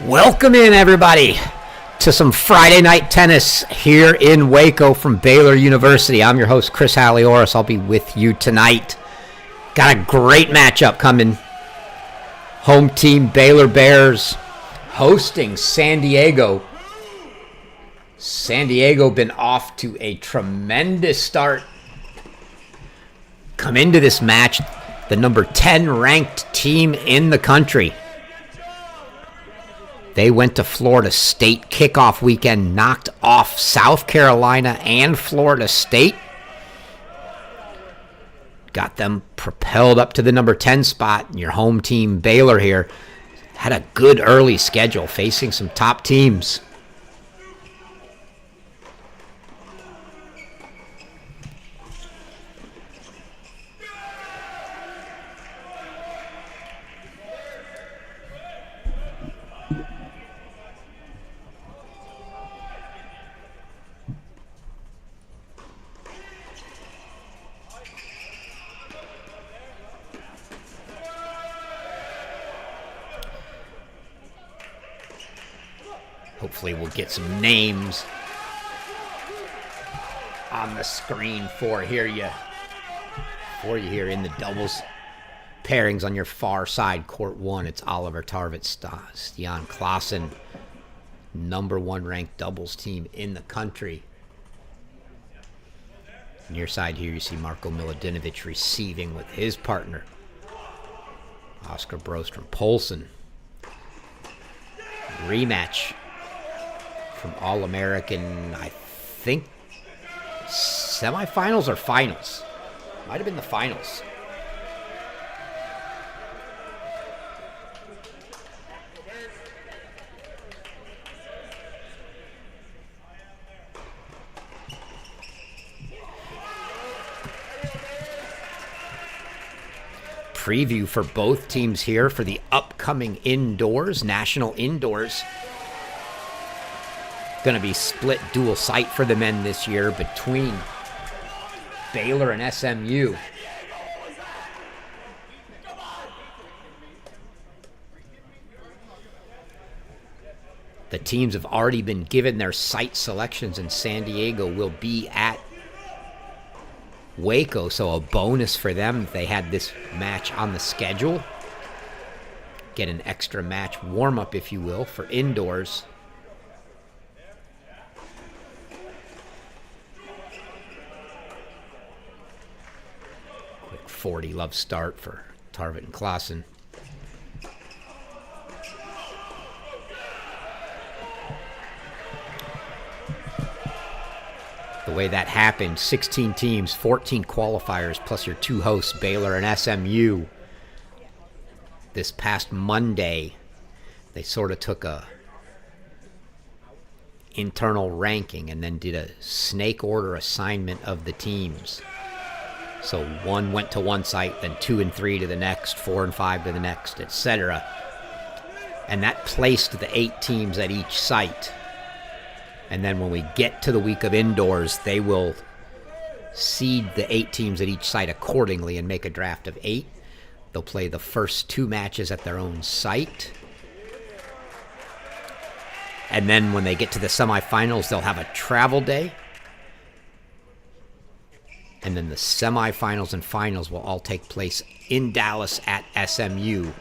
Welcome in, everybody, to some Friday night tennis here in Waco from Baylor University. I'm your host, Chris Halioris. I'll be with you tonight. Got a great matchup coming. Home team Baylor Bears hosting San Diego. San Diego been off to a tremendous start. Come into this match, the number 10 ranked team in the country. They went to Florida State kickoff weekend, knocked off South Carolina and Florida State. Got them propelled up to the number 10 spot. And your home team, Baylor, here, had a good early schedule facing some top teams. Hopefully we'll get some names on the screen for you here in the doubles pairings on your far side. Court 1, it's Oliver Tarvitz, Stian Klaassen, number 1 ranked doubles team in the country. On your side here, you see Marko Milodinovic receiving with his partner, Oscar Brostrom Poulsen. Rematch from All-American, I think, semifinals or finals. Might have been the finals. Preview for both teams here for the upcoming indoors, national indoors. Going to be split dual site for the men this year between Baylor and SMU. The teams have already been given their site selections, and San Diego will be at Waco, so a bonus for them if they had this match on the schedule. Get an extra match warm-up, if you will, for indoors. Quick 40 love start for Tarvit and Klaassen. The way that happened, 16 teams, 14 qualifiers, plus your 2 hosts, Baylor and SMU. This past Monday, they sort of took a internal ranking and then did a snake order assignment of the teams. So 1 went to one site, then 2 and 3 to the next, 4 and 5 to the next, etc. And that placed the 8 teams at each site. And then when we get to the week of indoors, they will seed the 8 teams at each site accordingly and make a draft of 8. They'll play the first 2 matches at their own site. And then when they get to the semifinals, they'll have a travel day. And then the semifinals and finals will all take place in Dallas at SMU,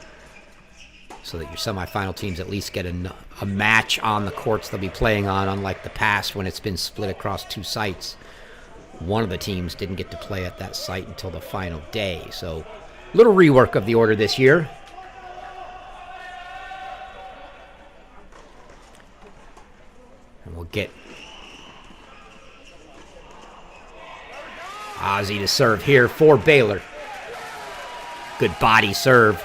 so that your semifinal teams at least get a match on the courts they'll be playing on, unlike the past when it's been split across 2 sites. One of the teams didn't get to play at that site until the final day. So a little rework of the order this year. And we'll get Ozzy to serve here for Baylor. Good body serve.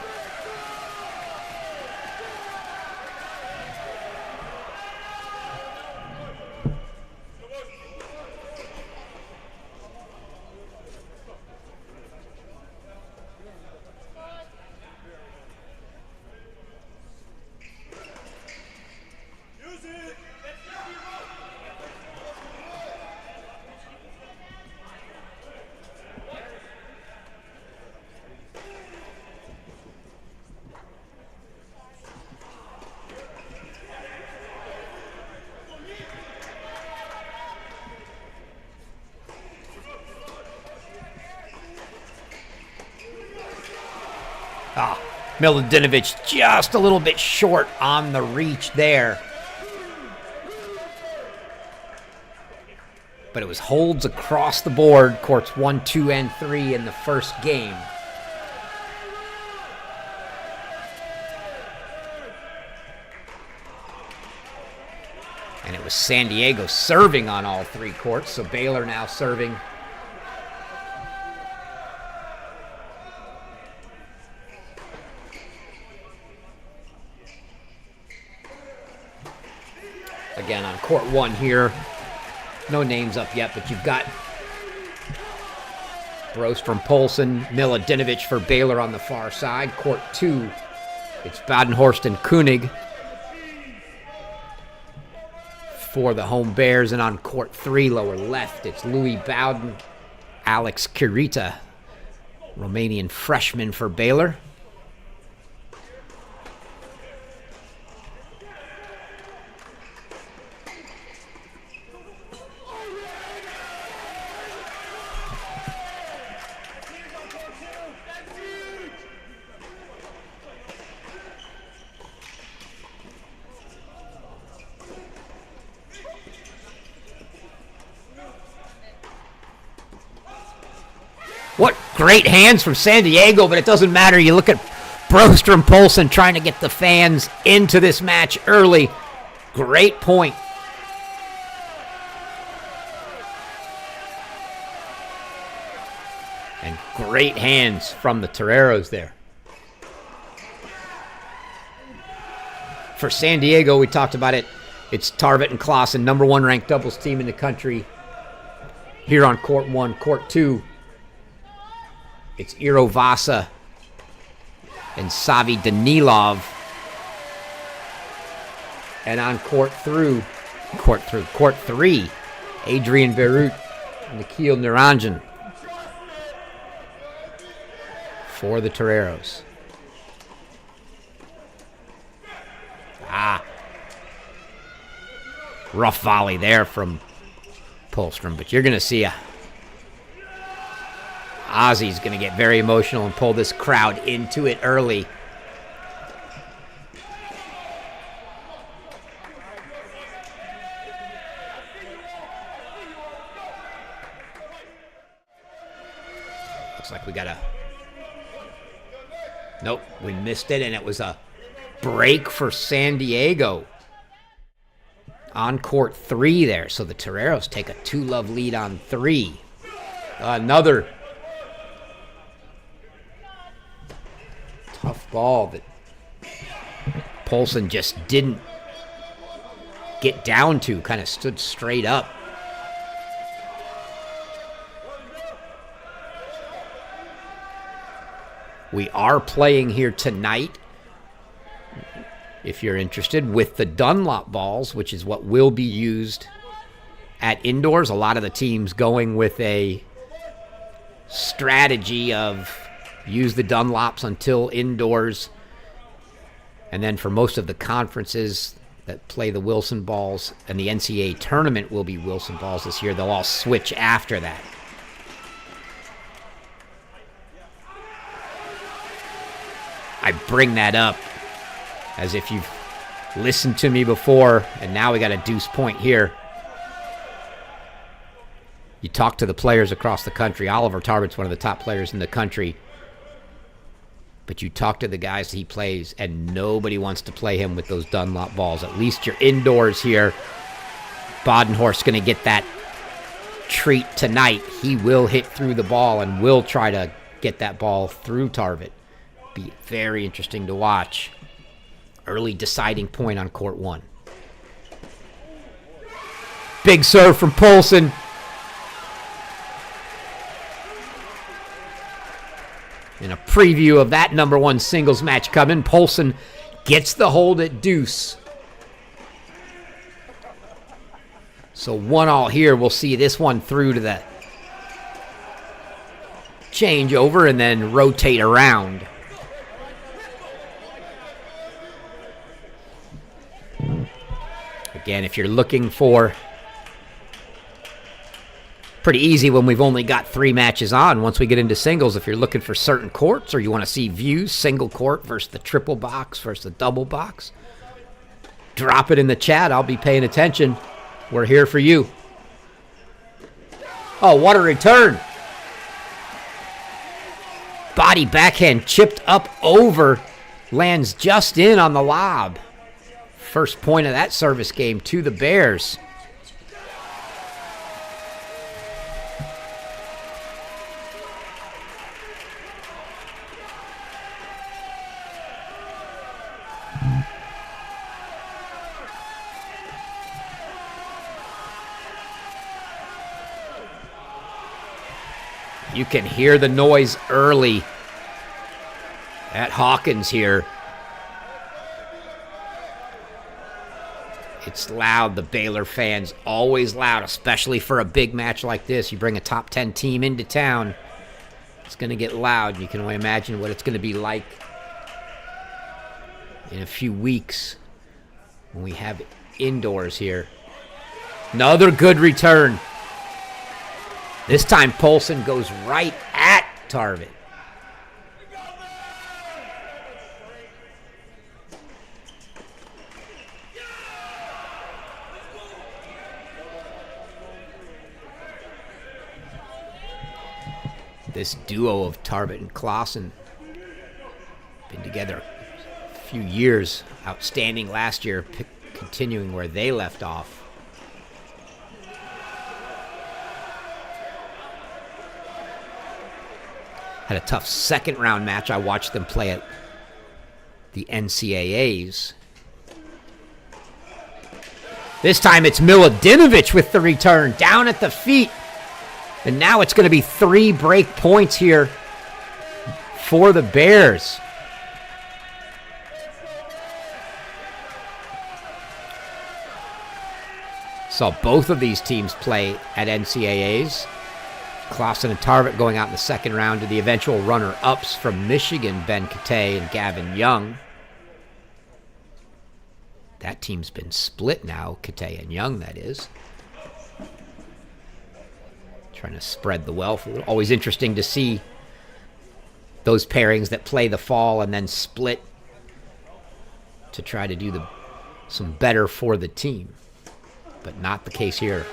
Milutinovic just a little bit short on the reach there. But it was holds across the board, courts 1, 2, and 3 in the first game. And it was San Diego serving on all 3 courts, so Baylor now serving. Again, on court 1 here, no names up yet, but you've got Broström, Poulsen, Milutinovic for Baylor on the far side. Court 2, it's Badenhorst and Koenig for the home Bears. And on court 3, lower left, it's Louis Bowden, Alex Kirita, Romanian freshman for Baylor. What great hands from San Diego, but it doesn't matter. You look at Broström, Poulsen trying to get the fans into this match early. Great point. And great hands from the Toreros there. For San Diego, we talked about it. It's Tarvit and Klaassen, number 1 ranked doubles team in the country. Here on court 1, court 2. It's Iro Vasa and Savi Danilov. And on court 3, Adrian Beirut and Nikhil Niranjan for the Toreros. Rough volley there from Poulsen, but you're going to see Ozzy's going to get very emotional and pull this crowd into it early. Looks like we got a... Nope, we missed it, and it was a break for San Diego. On court 3 there, so the Toreros take a 2-love lead on 3. Another tough ball that Poulsen just didn't get down to, kind of stood straight up. We are playing here tonight, if you're interested, with the Dunlop balls, which is what will be used at indoors. A lot of the teams going with a strategy of use the Dunlops until indoors. And then for most of the conferences that play the Wilson balls, and the NCAA tournament will be Wilson balls this year, they'll all switch after that. I bring that up as if you've listened to me before, and now we got a deuce point here. You talk to the players across the country. Oliver Tarvit's one of the top players in the country. But you talk to the guys he plays, and nobody wants to play him with those Dunlop balls. At least you're indoors here. Badenhorst's going to get that treat tonight. He will hit through the ball and will try to get that ball through Tarvit. Be very interesting to watch. Early deciding point on court 1. Big serve from Poulsen. In a preview of that number 1 singles match coming, Poulsen gets the hold at deuce. So 1-1 here. We'll see this one through to the changeover and then rotate around. Again, if you're looking for pretty easy when we've only got 3 matches on. Once we get into singles, if you're looking for certain courts or you want to see views, single court versus the triple box versus the double box, drop it in the chat. I'll be paying attention. We're here for you. Oh, what a return. Body backhand chipped up over. Lands just in on the lob. First point of that service game to the Bears. You can hear the noise early at Hawkins here. It's loud. The Baylor fans, always loud, especially for a big match like this. You bring a top 10 team into town, it's going to get loud. You can only imagine what it's going to be like in a few weeks when we have indoors here. Another good return. This time Polson goes right at Tarvin. This duo of Tarvin and Clausen been together a few years. Outstanding last year, continuing where they left off. Had a tough second round match. I watched them play at the NCAAs. This time it's Miladinovich with the return, down at the feet. And now it's going to be 3 break points here for the Bears. Saw both of these teams play at NCAAs. Clausen and Tarvin going out in the second round to the eventual runner-ups from Michigan, Ben Katay and Gavin Young. That team's been split now, Katay and Young, that is. Trying to spread the wealth. Always interesting to see those pairings that play the fall and then split to try to do some better for the team. But not the case here.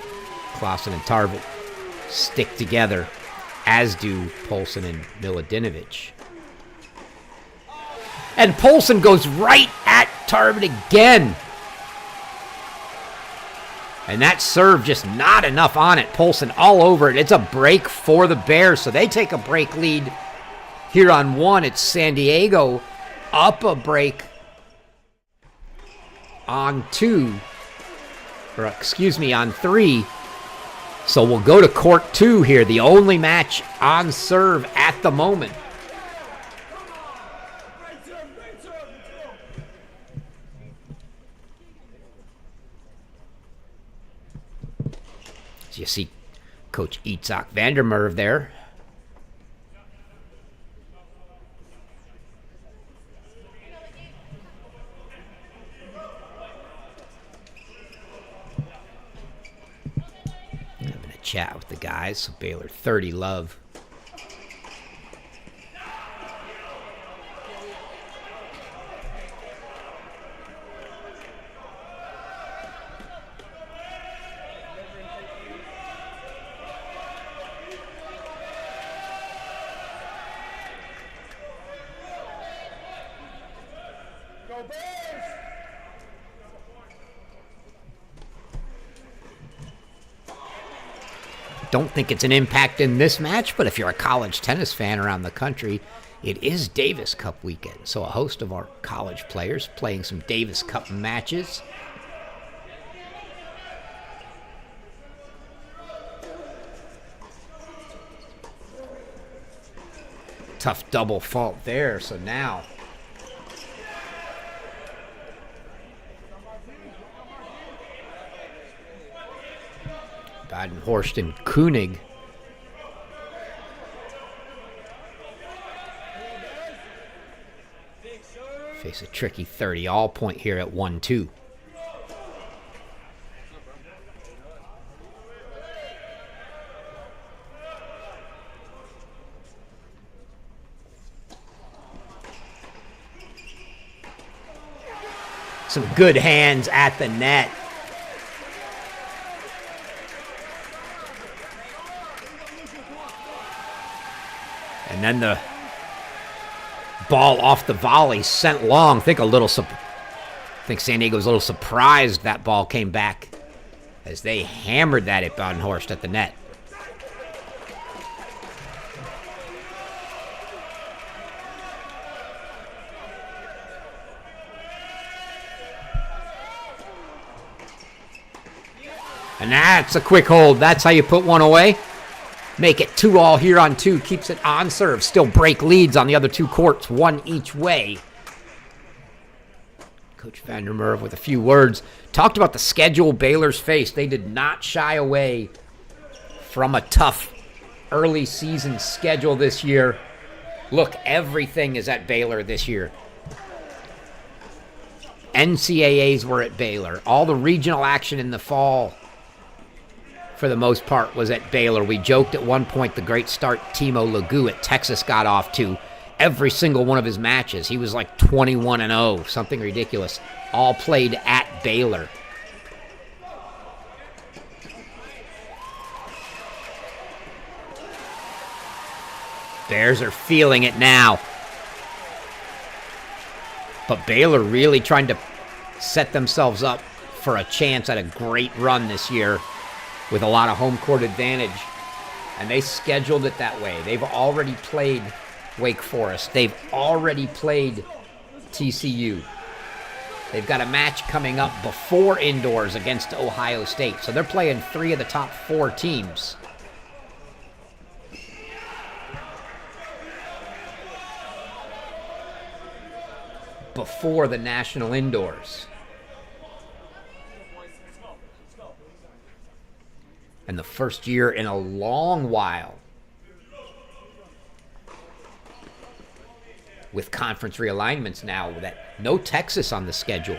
Clausen and Tarvin stick together, as do Polson and Miladinovich. And Polson goes right at Tarvin again. And that serve just not enough on it. Polson all over it. It's a break for the Bears, so they take a break lead here on 1. It's San Diego up a break on 2. Or excuse me, on 3. So we'll go to court 2 here, the only match on serve at the moment. So you see Coach Itzhak Vandermerve there. Chat with the guys. So Baylor 30 love. Don't think it's an impact in this match, but if you're a college tennis fan around the country, it is Davis Cup weekend. So a host of our college players playing some Davis Cup matches. Tough double fault there, so now Badenhorst and Koenig. Face a tricky 30 all point here at 1-2. Some good hands at the net. And then the ball off the volley sent long. I think San Diego was a little surprised that ball came back as they hammered that at Badenhorst at the net. And that's a quick hold. That's how you put one away. Make it 2-all here on 2. Keeps it on serve. Still break leads on the other 2 courts, 1 each way. Coach Van der Merwe with a few words. Talked about the schedule Baylor's faced. They did not shy away from a tough early season schedule this year. Look, everything is at Baylor this year. NCAAs were at Baylor. All the regional action in the fall, for the most part, was at Baylor. We joked at one point the great start Timo Lagu at Texas got off to. Every single one of his matches, he was like 21-0, something ridiculous. All played at Baylor. Bears are feeling it now. But Baylor really trying to set themselves up for a chance at a great run this year with a lot of home court advantage. And they scheduled it that way. They've already played Wake Forest. They've already played TCU. They've got a match coming up before indoors against Ohio State. So they're playing 3 of the top 4 teams. Before the national indoors. And the first year in a long while with conference realignments now, that no Texas on the schedule.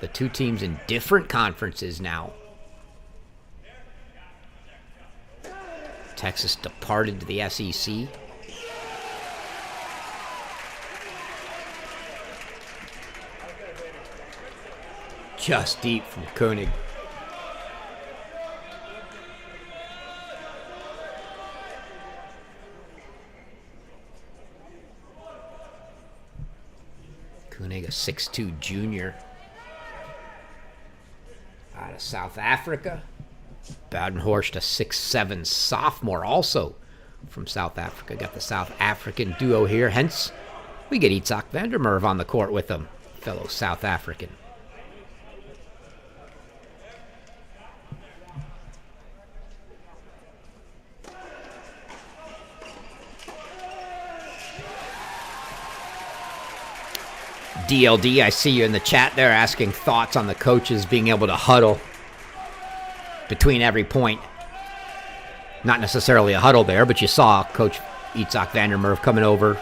The 2 teams in different conferences now. Texas departed to the SEC. Just deep from Koenig. Koenig, a 6'2" junior out of South Africa. Badenhorst, a 6'7" sophomore, also from South Africa. Got the South African duo here. Hence, we get Itzhak van der Merwe on the court with them, fellow South African. DLD, I see you in the chat there asking thoughts on the coaches being able to huddle between every point. Not necessarily a huddle there, but you saw Coach Itzhak van der Merwe coming over,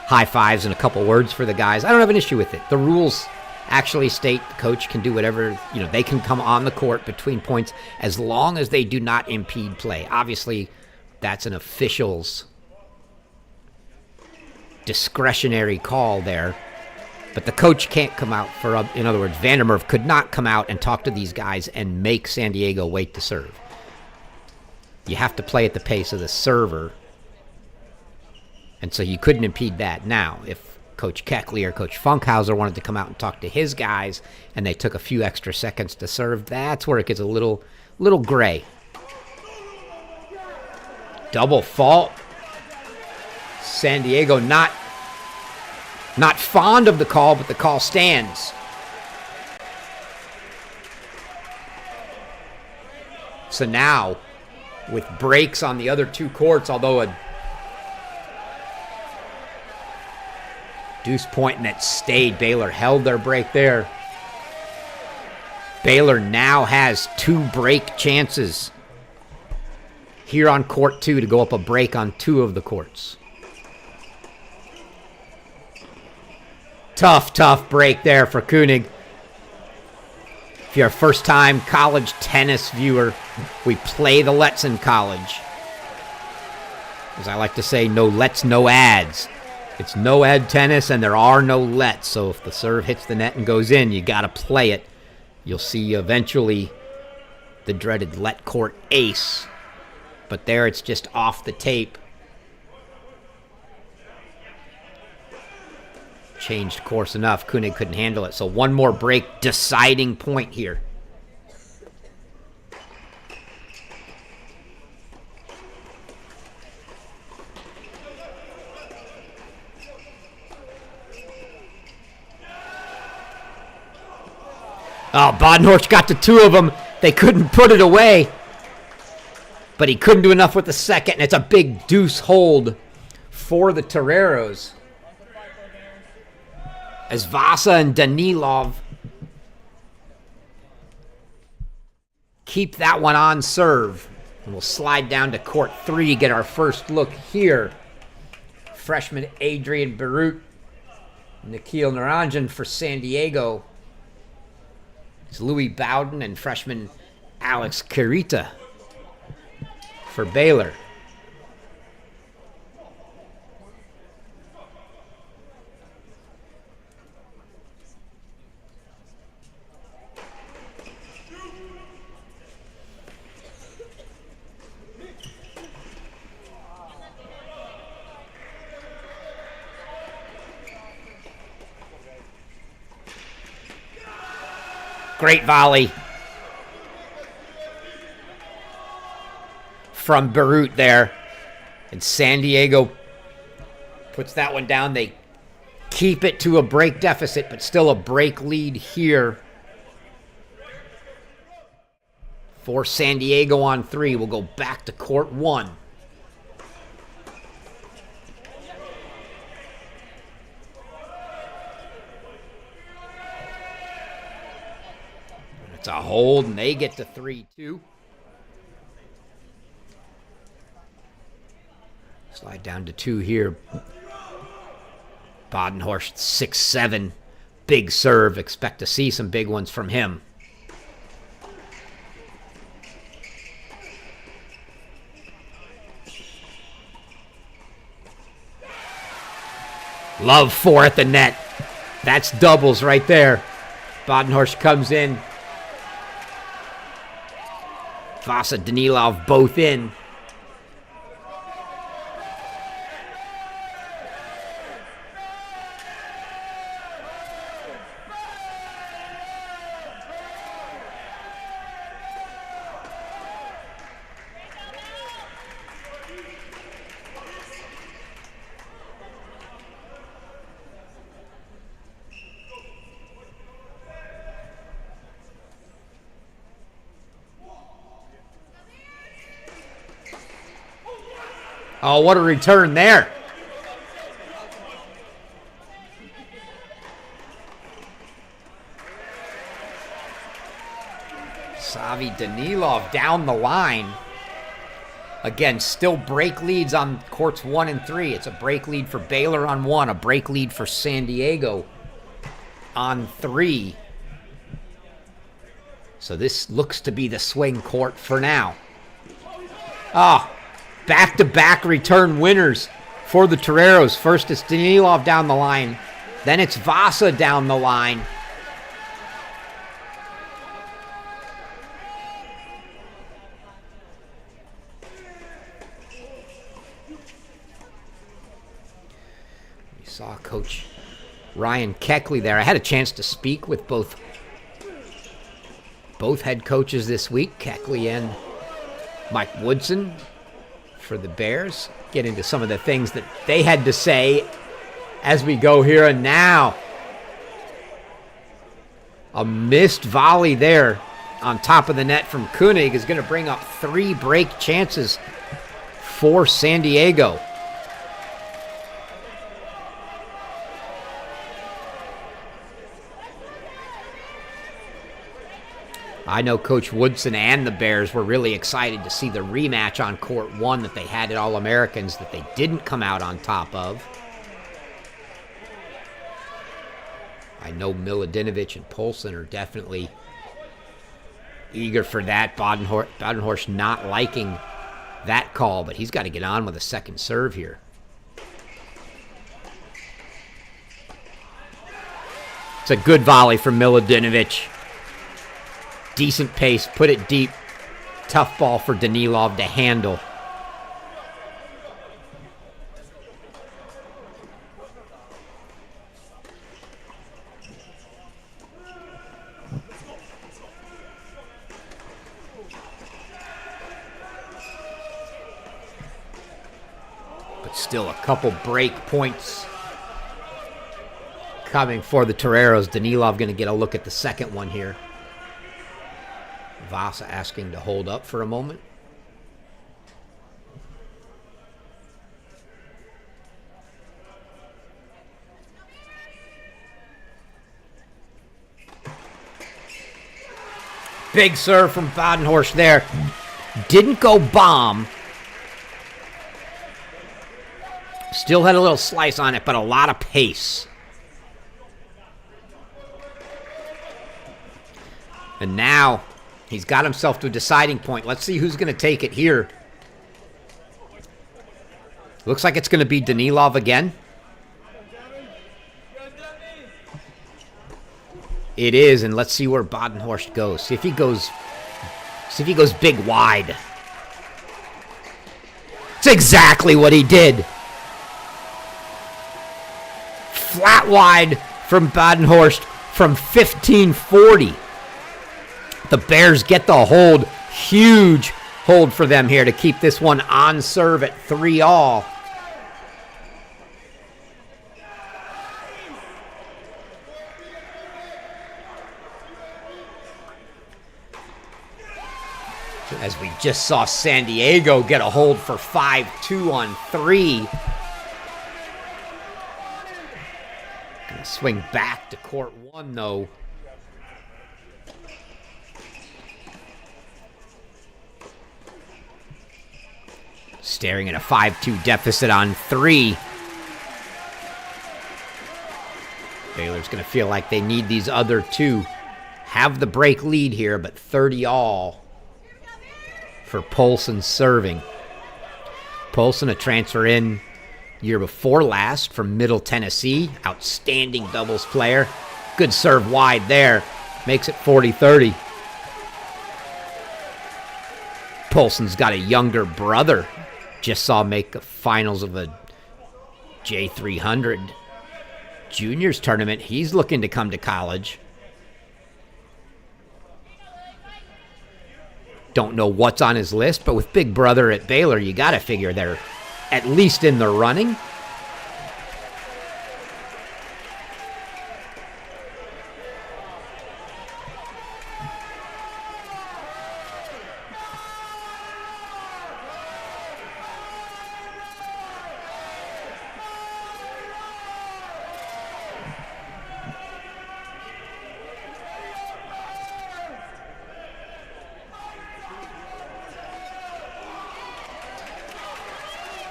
high fives and a couple words for the guys. I don't have an issue with it. The rules actually state the coach can do whatever, they can come on the court between points as long as they do not impede play. Obviously, that's an official's discretionary call there. But the coach can't come out in other words, van der Merwe could not come out and talk to these guys and make San Diego wait to serve. You have to play at the pace of the server. And so you couldn't impede that. Now, if Coach Keckley or Coach Funkhauser wanted to come out and talk to his guys and they took a few extra seconds to serve, that's where it gets a little gray. Double fault. San Diego not fond of the call, but the call stands. So now, with breaks on the other 2 courts, although a deuce point net stayed, Baylor held their break there. Baylor now has 2 break chances here on court 2 to go up a break on 2 of the courts. Tough break there for Koenig. If you're a first-time college tennis viewer, we play the lets in college. As I like to say, no lets, no ads. It's no-ed tennis, and there are no lets. So if the serve hits the net and goes in, you got to play it. You'll see eventually the dreaded let court ace. But there it's just off the tape. Changed course enough. Koenig couldn't handle it. So one more break, deciding point here. Oh, Badenhorst got to two of them. They couldn't put it away. But he couldn't do enough with the second, and it's a big deuce hold for the Toreros. As Vasa and Danilov keep that one on serve. And we'll slide down to court 3, get our first look here. Freshman Adrian Barut, Nikhil Naranjan for San Diego. It's Louis Bowden and freshman Alex Kirita for Baylor. Great volley from Barut there. And San Diego puts that one down. They keep it to a break deficit, but still a break lead here. For San Diego on 3. We'll go back to court 1. It's a hold, and they get to 3-2. Slide down to 2 here. Badenhorst 6-7. Big serve. Expect to see some big ones from him. Love 4 at the net. That's doubles right there. Badenhorst comes in. Vasa, Danilov both in. Oh, what a return there. Savi Danilov down the line. Again, still break leads on courts 1 and 3. It's a break lead for Baylor on 1, a break lead for San Diego on 3. So this looks to be the swing court for now. Ah. Back-to-back return winners for the Toreros. First it's Danilov down the line. Then it's Vasa down the line. We saw Coach Ryan Keckley there. I had a chance to speak with both head coaches this week, Keckley and Mike Woodson, for the Bears. Get into some of the things that they had to say as we go here. And now a missed volley there on top of the net from Koenig is going to bring up 3 break chances for San Diego. I know Coach Woodson and the Bears were really excited to see the rematch on court 1 that they had at All-Americans that they didn't come out on top of. I know Miladinovich and Poulsen are definitely eager for that. Badenhorst not liking that call, but he's got to get on with a second serve here. It's a good volley from Milodinovic. Decent pace, put it deep. Tough ball for Danilov to handle. But still a couple break points coming for the Toreros. Danilov going to get a look at the second one here. Vasa asking to hold up for a moment. Big serve from Badenhorst there. Didn't go bomb. Still had a little slice on it, but a lot of pace. And now he's got himself to a deciding point. Let's see who's going to take it here. Looks like it's going to be Danilov again. It is, and let's see where Badenhorst goes. See if he goes big wide. It's exactly what he did. Flat wide from Badenhorst from 1540. The Bears get the hold. Huge hold for them here to keep this one on serve at 3-all. As we just saw San Diego get a hold for 5-2 on 3. Gonna swing back to court 1 though. Staring at a 5-2 deficit on 3. Baylor's going to feel like they need these other two. Have the break lead here, but 30-all for Polson serving. Polson, a transfer in year before last from Middle Tennessee. Outstanding doubles player. Good serve wide there. Makes it 40-30. Polson's got a younger brother. Just saw make the finals of a J300 juniors tournament. He's looking to come to college. Don't know what's on his list, but with big brother at Baylor, you got to figure they're at least in the running.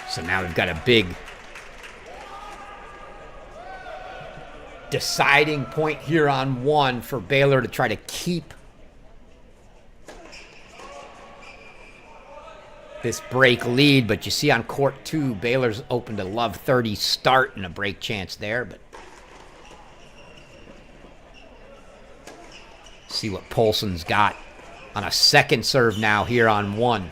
So now we've got a big deciding point here on 1 for Baylor to try to keep this break lead. But you see on court 2, Baylor's open to love 30 start and a break chance there. But see what Polson's got on a second serve now here on 1.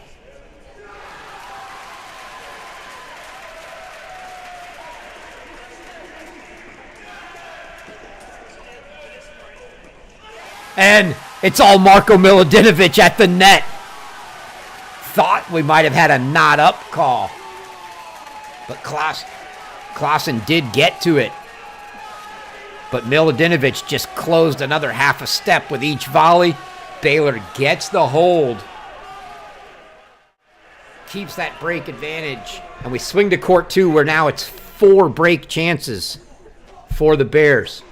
And it's all Marko Milodinovic at the net. Thought we might have had a not-up call. But Clausen did get to it. But Milodinovic just closed another half a step with each volley. Baylor gets the hold. Keeps that break advantage. And we swing to court 2 where now it's 4 break chances for the Bears.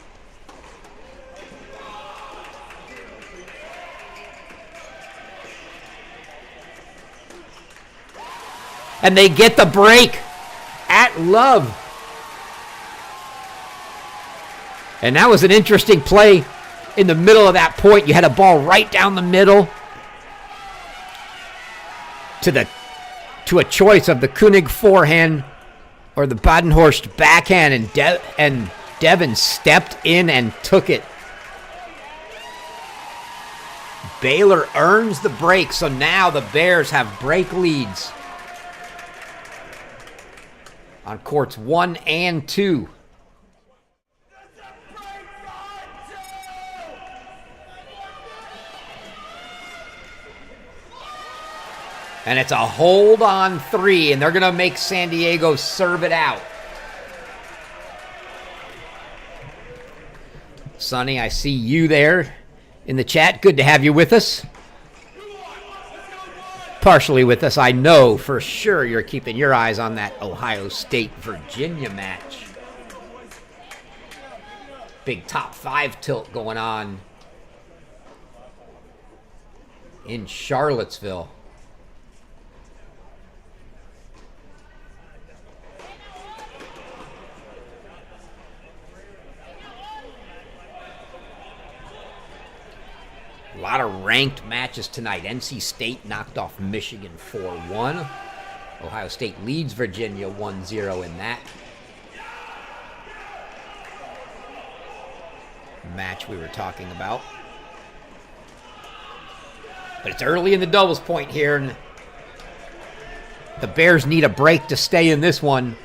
And they get the break at Love. And that was an interesting play in the middle of that point. You had a ball right down the middle to a choice of the Koenig forehand or the Badenhorst backhand. And Devin stepped in and took it. Baylor earns the break, so now the Bears have break leads on courts 1 and 2. And it's a hold on 3, and they're going to make San Diego serve it out. Sonny, I see you there in the chat. Good to have you with us. Partially with us. I know for sure you're keeping your eyes on that Ohio State-Virginia match. Big top 5 tilt going on in Charlottesville. A lot of ranked matches tonight. NC State knocked off Michigan 4-1. Ohio State leads Virginia 1-0 in that match we were talking about. But it's early in the doubles point here, and the Bears need a break to stay in this one,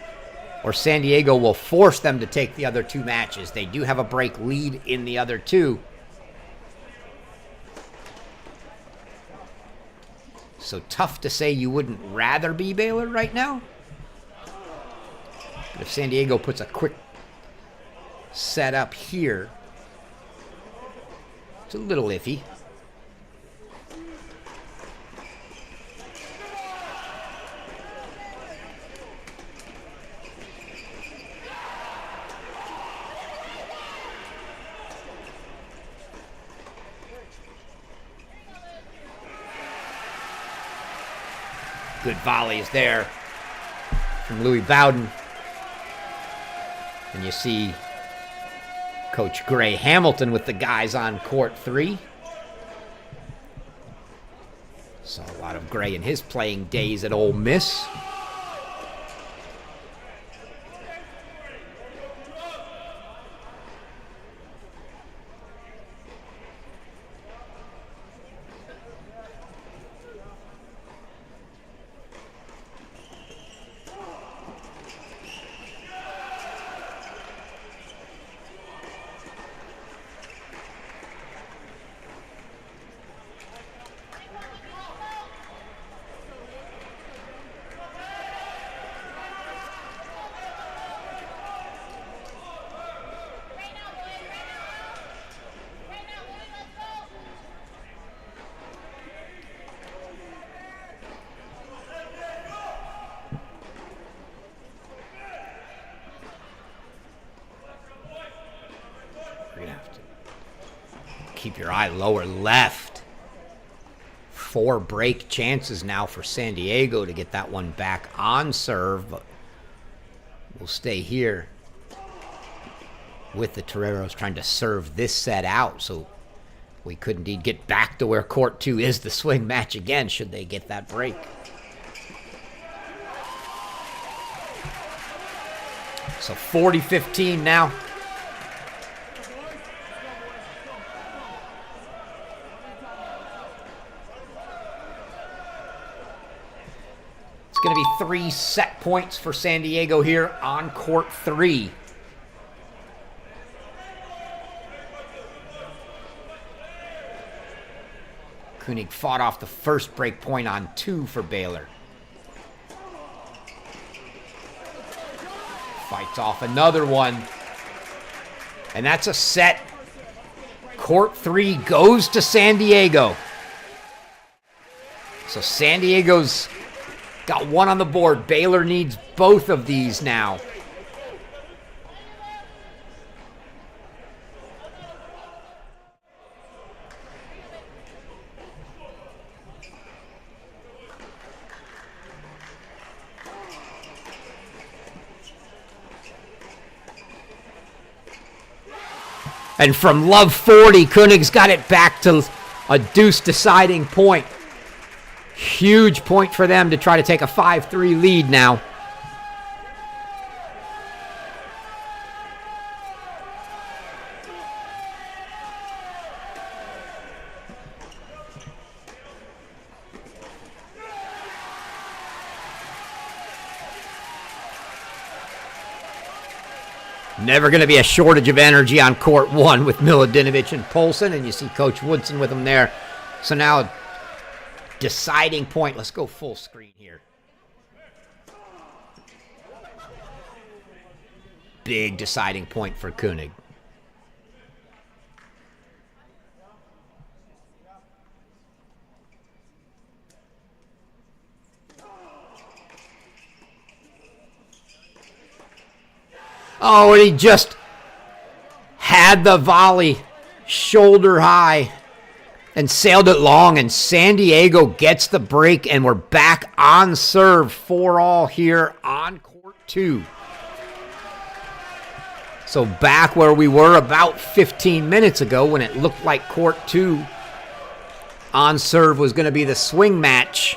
or San Diego will force them to take the other 2 matches. They do have a break lead in the other 2. So tough to say you wouldn't rather be Baylor right now. But if San Diego puts a quick set up here, it's a little iffy. Good volleys there from Louis Bowden. And you see Coach Gray Hamilton with the guys on court 3. Saw a lot of Gray in his playing days at Ole Miss. Keep your eye lower left. 4 break chances now for San Diego to get that one back on serve, but we'll stay here with the Toreros trying to serve this set out, so we could indeed get back to where court 2 is the swing match again should they get that break. So 40-15 now. Going to be 3 set points for San Diego here on court 3. Koenig fought off the first break point on 2 for Baylor. Fights off another one. And that's a set. Court 3 goes to San Diego. So San Diego's got 1 on the board. Baylor needs both of these now. And from love 40, Koenig's got it back to a deuce deciding point. Huge point for them to try to take a 5-3 lead now. Never going to be a shortage of energy on court one with Miladinovich and Polson, and you see Coach Woodson with them there. So now, deciding point. Let's go full screen here. Big deciding point for Koenig. Oh, and he just had the volley shoulder high and sailed it long, and San Diego gets the break, and we're back on serve 4-all here on court 2. So back where we were about 15 minutes ago when it looked like court 2 on serve was going to be the swing match.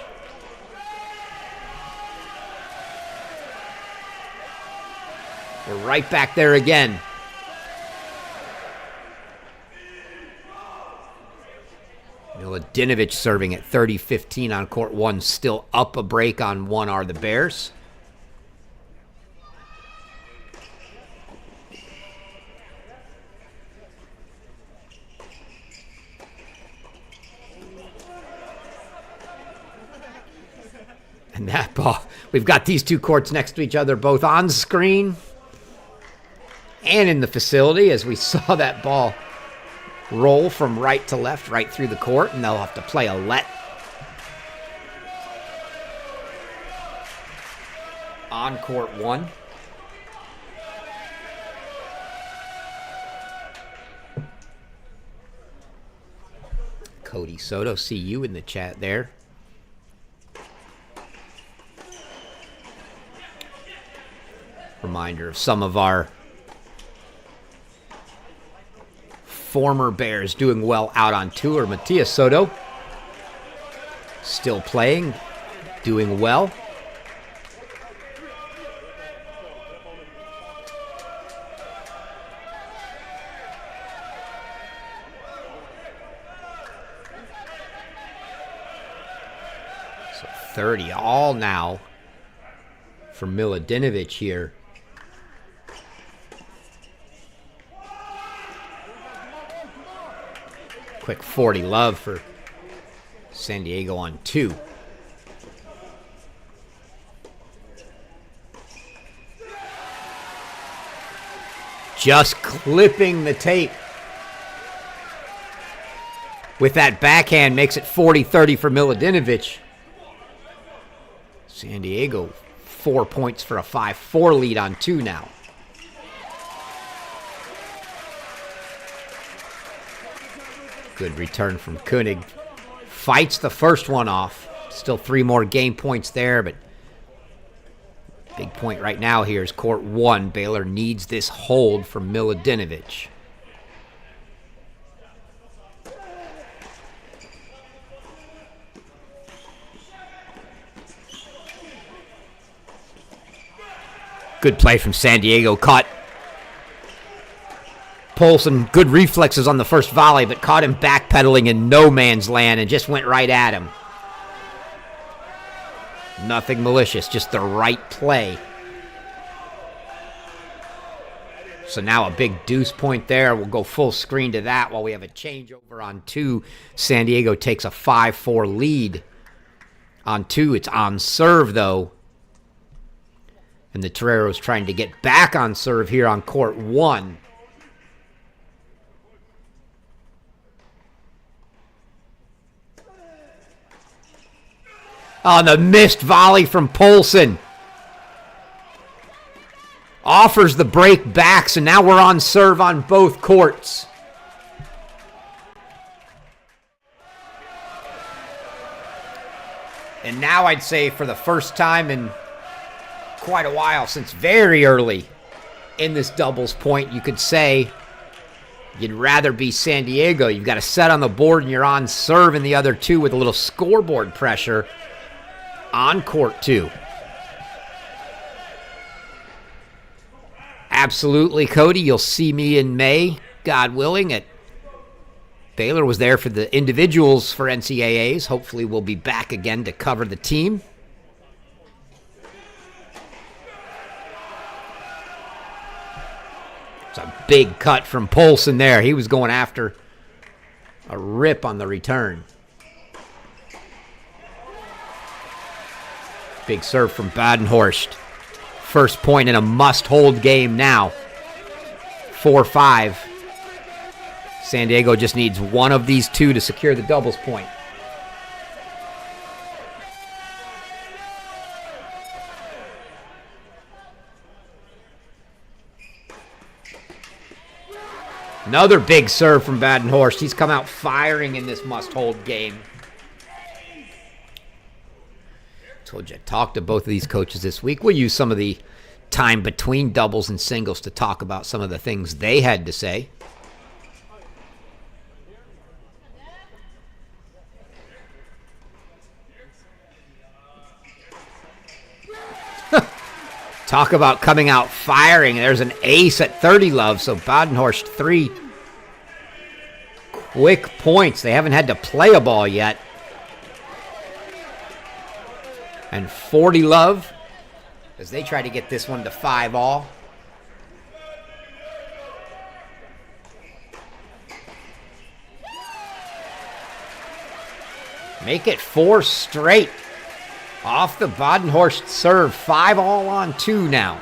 We're right back there again. Miladinovich serving at 30-15 on court 1. Still up a break on 1 are the Bears. And that ball, we've got these two courts next to each other, both on screen and in the facility, as we saw that ball roll from right to left, right through the court, and they'll have to play a let. On court 1. Cody Soto, see you in the chat there. Reminder of some of our former Bears doing well out on tour. Matias Soto still playing, doing well. So 30 all now for Miladinovich here. Quick 40 love for San Diego on 2. Just clipping the tape with that backhand makes it 40-30 for Miladinovich. San Diego 4 points for a 5-4 lead on 2 now. Good return from Koenig. Fights the first one off. Still 3 more game points there, but big point right now here is court 1. Baylor needs this hold from Miladinovich. Good play from San Diego. Caught Polson, good reflexes on the first volley, but caught him backpedaling in no man's land and just went right at him. Nothing malicious, just the right play. So now a big deuce point there. We'll go full screen to that while we have a changeover on 2. San Diego takes a 5-4 lead on 2. It's on serve, though. And the Toreros trying to get back on serve here on court 1. On the missed volley from Polson. Offers the break back, so now we're on serve on both courts. And now I'd say for the first time in quite a while, since very early in this doubles point, you could say you'd rather be San Diego. You've got a set on the board and you're on serve in the other 2 with a little scoreboard pressure on court 2. Absolutely, Cody. You'll see me in May, God willing. Baylor was there for the individuals for NCAAs. Hopefully we'll be back again to cover the team. big cut from Poulsen there. He was going after a rip on the return. Big serve from Badenhorst. First point in a must-hold game now. 4-5. San Diego just needs one of these two to secure the doubles point. Another big serve from Badenhorst. He's come out firing in this must-hold game. Told you, I talked to both of these coaches this week. We'll use some of the time between doubles and singles to talk about some of the things they had to say. Talk about coming out firing. There's an ace at 30 love, so Badenhorst 3 quick points. They haven't had to play a ball yet. And 40 love as they try to get this one to 5-all. Make it 4 straight. Off the Badenhorst serve. 5-all on 2 now.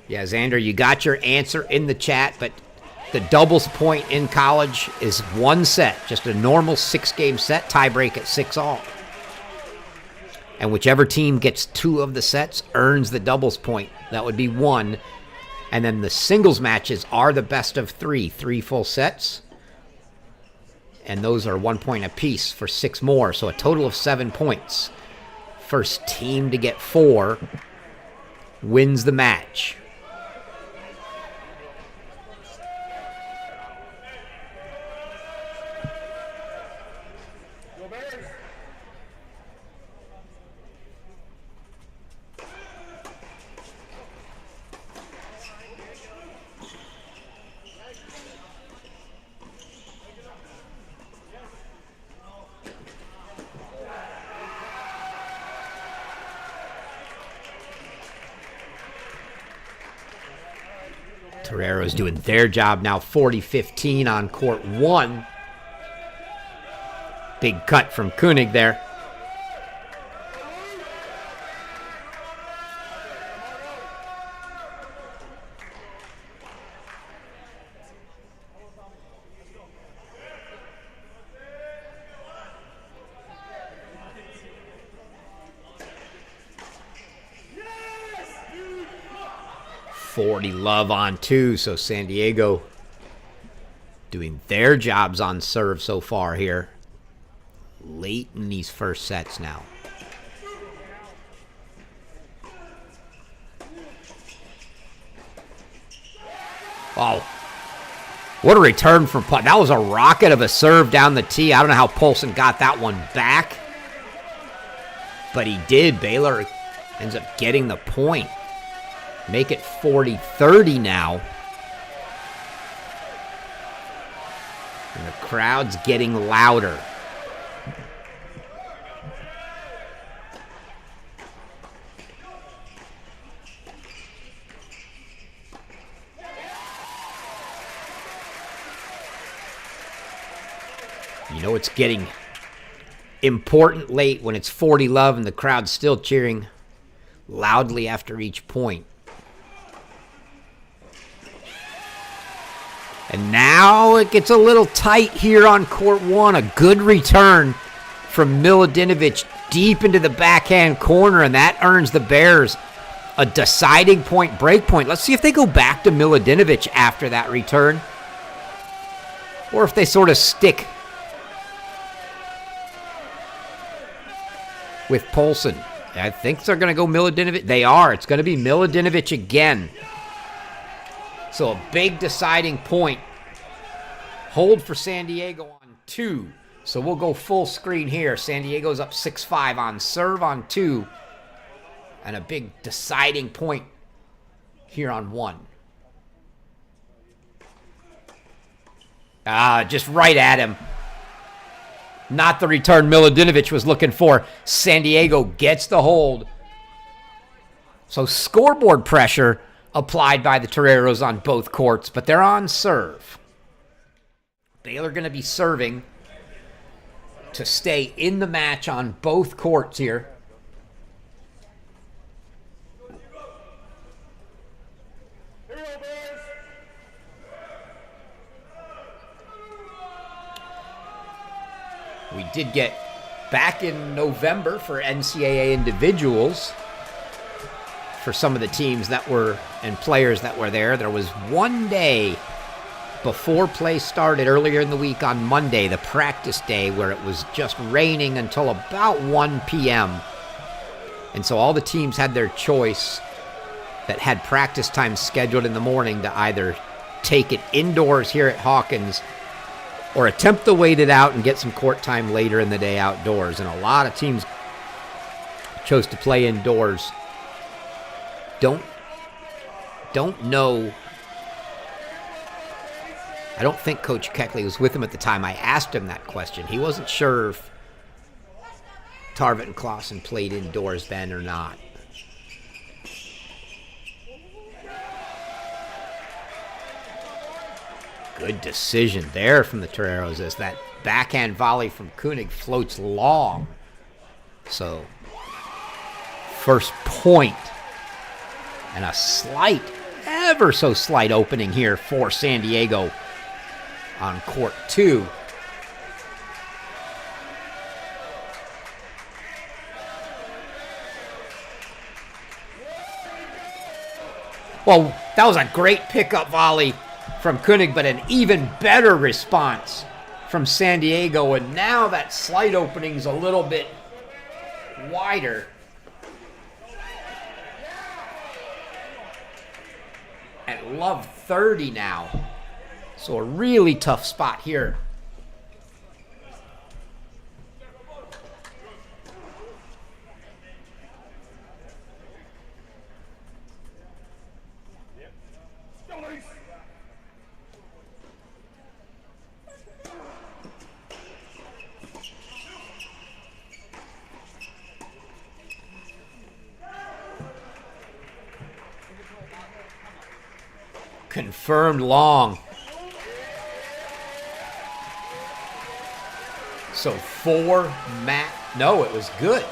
Yeah, Xander, you got your answer in the chat, but the doubles point in college is 1 set. Just a normal 6-game set. Tiebreak at 6-all. And whichever team gets 2 of the sets earns the doubles point. That would be 1. And then the singles matches are the best of 3. 3 full sets. And those are 1 point apiece for 6 more. So a total of 7 points. First team to get 4 wins the match. Torero's doing their job now. 40-15 on court 1. Big cut from Koenig there. Love on 2, so San Diego doing their jobs on serve so far here. Late in these first sets now. Oh, what a return from Putt. That was a rocket of a serve down the tee. I don't know how Poulsen got that one back, but he did. Baylor ends up getting the point. Make it 40-30 now. And the crowd's getting louder. You know it's getting important late when it's 40 love and the crowd's still cheering loudly after each point. And now it gets a little tight here on court 1. A good return from Milutinovic deep into the backhand corner, and that earns the Bears a deciding point, break point. Let's see if they go back to Milutinovic after that return, or if they sort of stick with Poulsen. I think they're going to go Milutinovic. They are. It's going to be Milutinovic again. So a big deciding point. Hold for San Diego on 2. So we'll go full screen here. San Diego's up 6-5 on serve on 2. And a big deciding point here on 1. Just right at him. Not the return Milodinovic was looking for. San Diego gets the hold. So scoreboard pressure applied by the Toreros on both courts, but they're on serve. Baylor going to be serving to stay in the match on both courts here. We did get back in November for NCAA individuals for some of the teams that were and players that were there. There was one day before play started earlier in the week on Monday, the practice day, where it was just raining until about 1 p.m. And so all the teams had their choice that had practice time scheduled in the morning to either take it indoors here at Hawkins or attempt to wait it out and get some court time later in the day outdoors. And a lot of teams chose to play indoors. Don't know. I don't think Coach Keckley was with him at the time. I asked him that question. He wasn't sure if Tarvett and Clausen played indoors then or not. Good decision there from the Toreros as that backhand volley from Koenig floats long. So, first point. And a slight, ever so slight opening here for San Diego on court 2. Well, that was a great pickup volley from Koenig, but an even better response from San Diego. And now that slight opening's a little bit wider. At love 30 now. So a really tough spot here. Confirmed long. So no, it was good.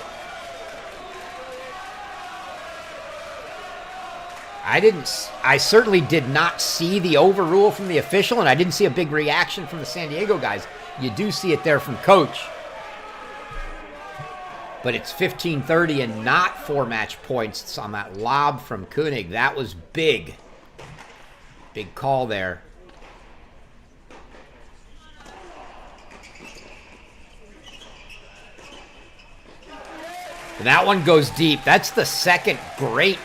I certainly did not see the overrule from the official, and I didn't see a big reaction from the San Diego guys. You do see it there from Coach. But it's 15-30 and not 4 match points on that lob from Koenig. That was big. Big call there. And that one goes deep. That's the second great,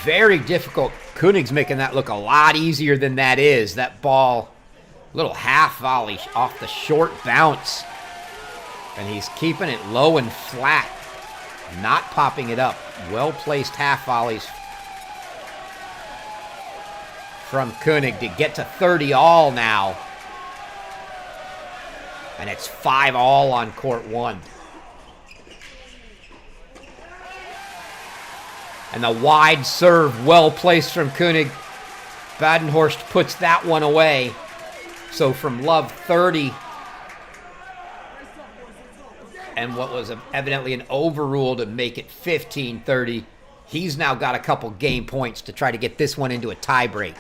very difficult. Koenig's making that look a lot easier than that is. That ball, little half volley off the short bounce. And he's keeping it low and flat, not popping it up. Well-placed half volleys from Koenig to get to 30 all now. And it's 5 all on court 1. And the wide serve, well placed from Koenig. Badenhorst puts that one away. So from love 30, and what was evidently an overrule to make it 15-30, he's now got a couple game points to try to get this one into a tiebreak.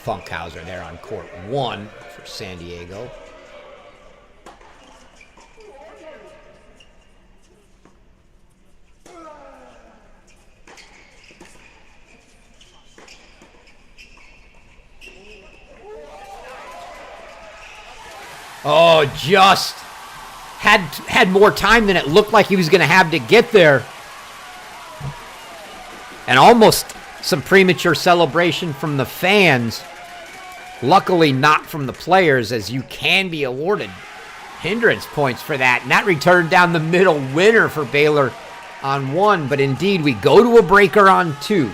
Funkhauser there on court 1 for San Diego. Oh, just had more time than it looked like he was going to have to get there. And almost some premature celebration from the fans. Luckily not from the players, as you can be awarded hindrance points for that. And that return down the middle, winner for Baylor on 1. But indeed, we go to a breaker on 2.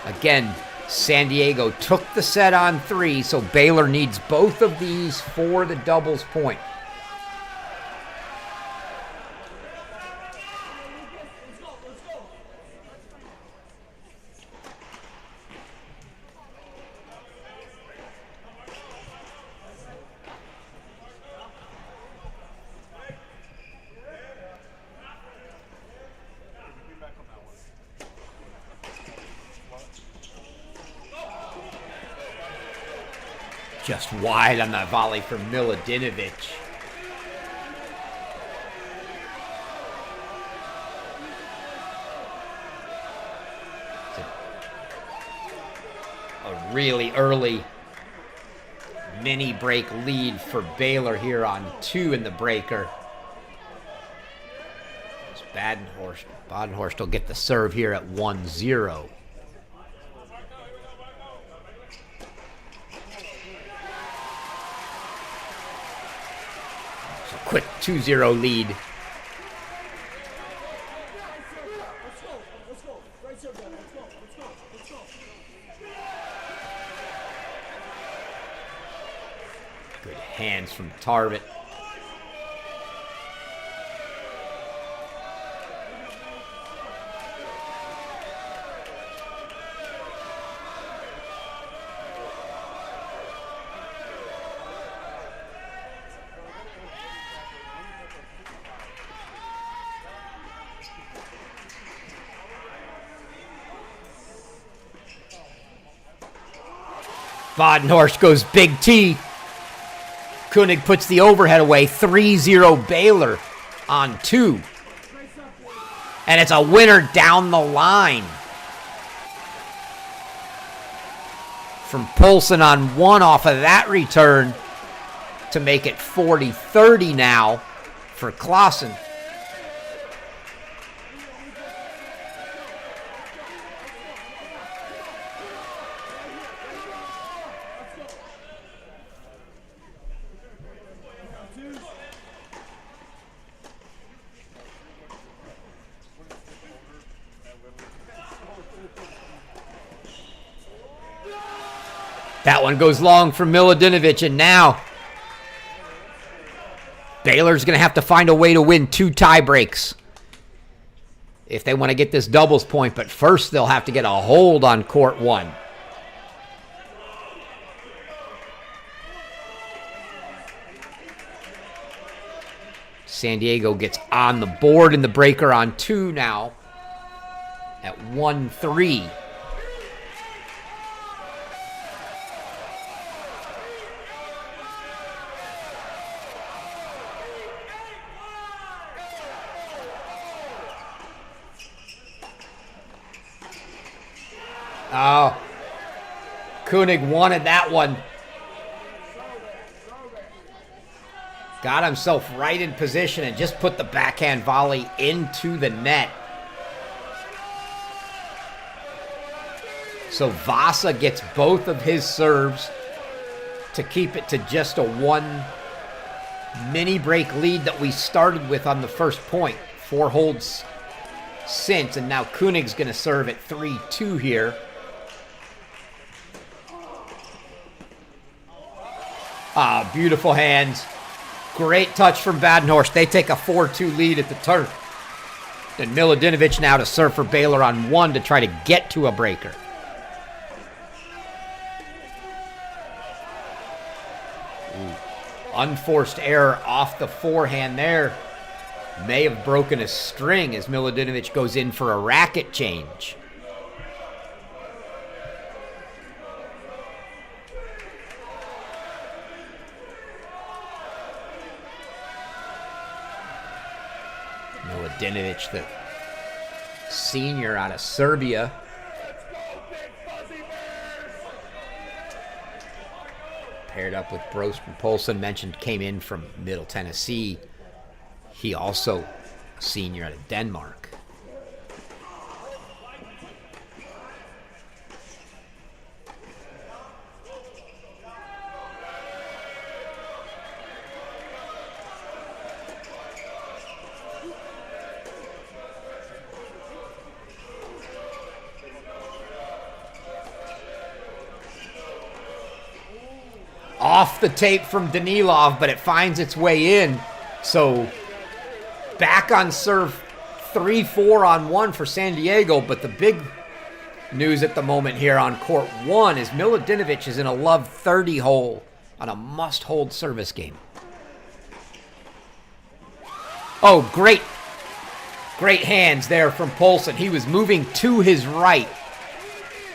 Again, San Diego took the set on 3, so Baylor needs both of these for the doubles point. Just wide on the volley from Milutinovic. A really early mini break lead for Baylor here on 2 in the breaker. Badenhorst will get the serve here at 1-0. Quick 2-0 lead. Good hands from Tarvit. Badenhorst goes big T. Koenig puts the overhead away. 3-0 Baylor on 2. And it's a winner down the line. From Poulsen on 1 off of that return to make it 40-30 now for Clausen. That one goes long from Milutinovic, and now Baylor's going to have to find a way to win 2 tie breaks if they want to get this doubles point, but first they'll have to get a hold on court 1. San Diego gets on the board in the breaker on 2 now at 1-3. Oh, Koenig wanted that one. Got himself right in position and just put the backhand volley into the net. So Vasa gets both of his serves to keep it to just a 1 mini break lead that we started with on the first point. 4 holds since, and now Koenig's going to serve at 3-2 here. Ah, beautiful hands. Great touch from Badenhorst. They take a 4-2 lead at the turn. And Milutinovic now to serve for Baylor on 1 to try to get to a breaker. Ooh. Unforced error off the forehand there. May have broken a string as Milutinovic goes in for a racket change. Milutinovic, the senior out of Serbia. Paired up with Broström. Poulsen mentioned came in from Middle Tennessee. He also senior out of Denmark. off the tape from Danilov, but it finds its way in. So back on serve 3-4 on 1 for San Diego, but the big news at the moment here on court 1 is Milutinovic is in a love 30 hole on a must-hold service game. Oh, great hands there from Poulsen. He was moving to his right,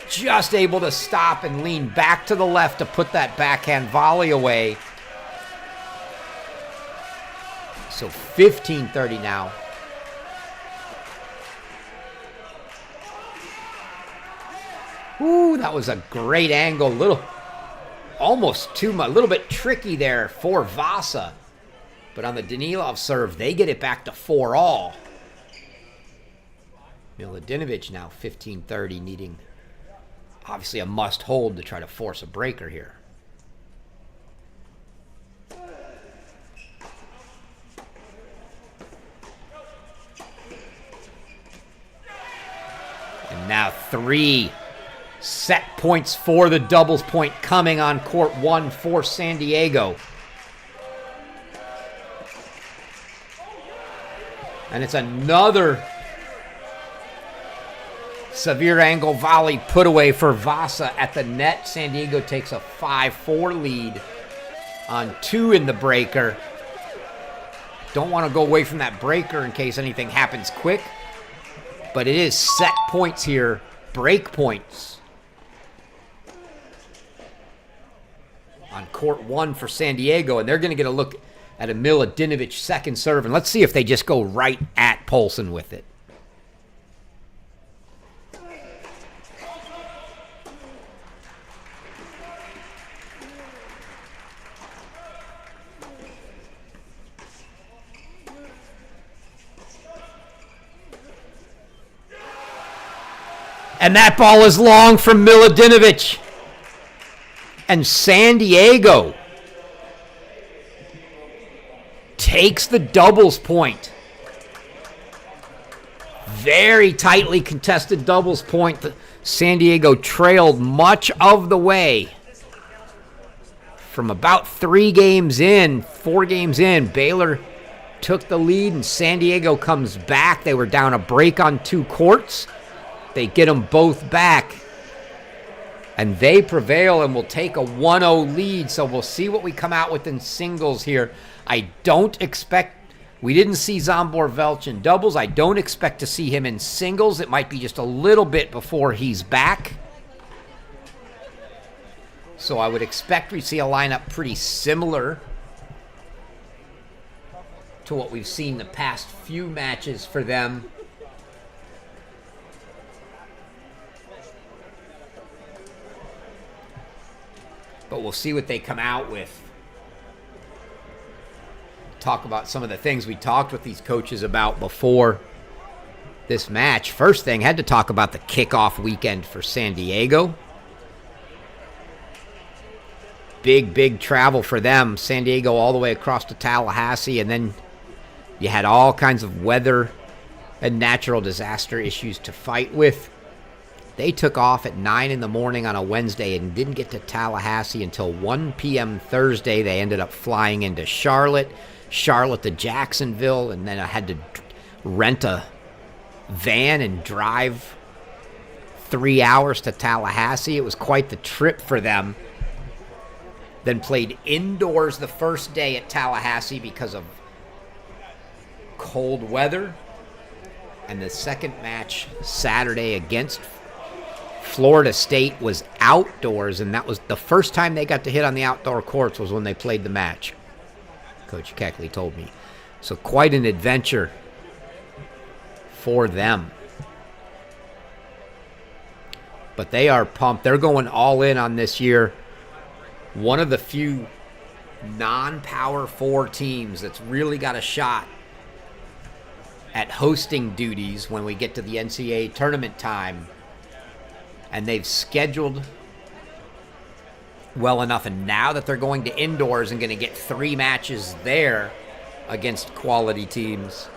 just able to stop and lean back to the left to put that backhand volley away. So 15-30 now. Ooh, that was a great angle. Almost too much. A little bit tricky there for Vasa. But on the Danilov serve, they get it back to 4-all. Milutinovic now 15-30, needing obviously a must-hold to try to force a breaker here. And now 3 set points for the doubles point coming on court 1 for San Diego. And it's another severe angle volley put away for Vasa at the net. San Diego takes a 5-4 lead on 2 in the breaker. Don't want to go away from that breaker in case anything happens quick. But it is set points here, break points on court 1 for San Diego. And they're going to get a look at a Milutinovic second serve. And let's see if they just go right at Poulsen with it. And that ball is long from Milutinovic. And San Diego takes the doubles point. Very tightly contested doubles point. San Diego trailed much of the way. From about 4 games in, Baylor took the lead and San Diego comes back. They were down a break on 2 courts. They get them both back. And they prevail and will take a 1-0 lead. So we'll see what we come out with in singles here. I don't expect, we didn't see Zsombor Velch in doubles. I don't expect to see him in singles. It might be just a little bit before he's back. So I would expect we see a lineup pretty similar to what we've seen the past few matches for them. But we'll see what they come out with. Talk about some of the things we talked with these coaches about before this match. First thing, had to talk about the kickoff weekend for San Diego. Big travel for them. San Diego all the way across to Tallahassee, and then you had all kinds of weather and natural disaster issues to fight with. They took off at 9 in the morning on a Wednesday and didn't get to Tallahassee until 1 p.m. Thursday. They ended up flying into Charlotte to Jacksonville, and then I had to rent a van and drive 3 hours to Tallahassee. It was quite the trip for them. Then played indoors the first day at Tallahassee because of cold weather. And the second match Saturday against Florida State was outdoors, and that was the first time they got to hit on the outdoor courts was when they played the match, Coach Keckley told me. So quite an adventure for them. But they are pumped. They're going all in on this year. One of the few non-Power 4 teams that's really got a shot at hosting duties when we get to the NCAA tournament time. And they've scheduled well enough, and now that they're going to indoors and going to get 3 matches there against quality teams.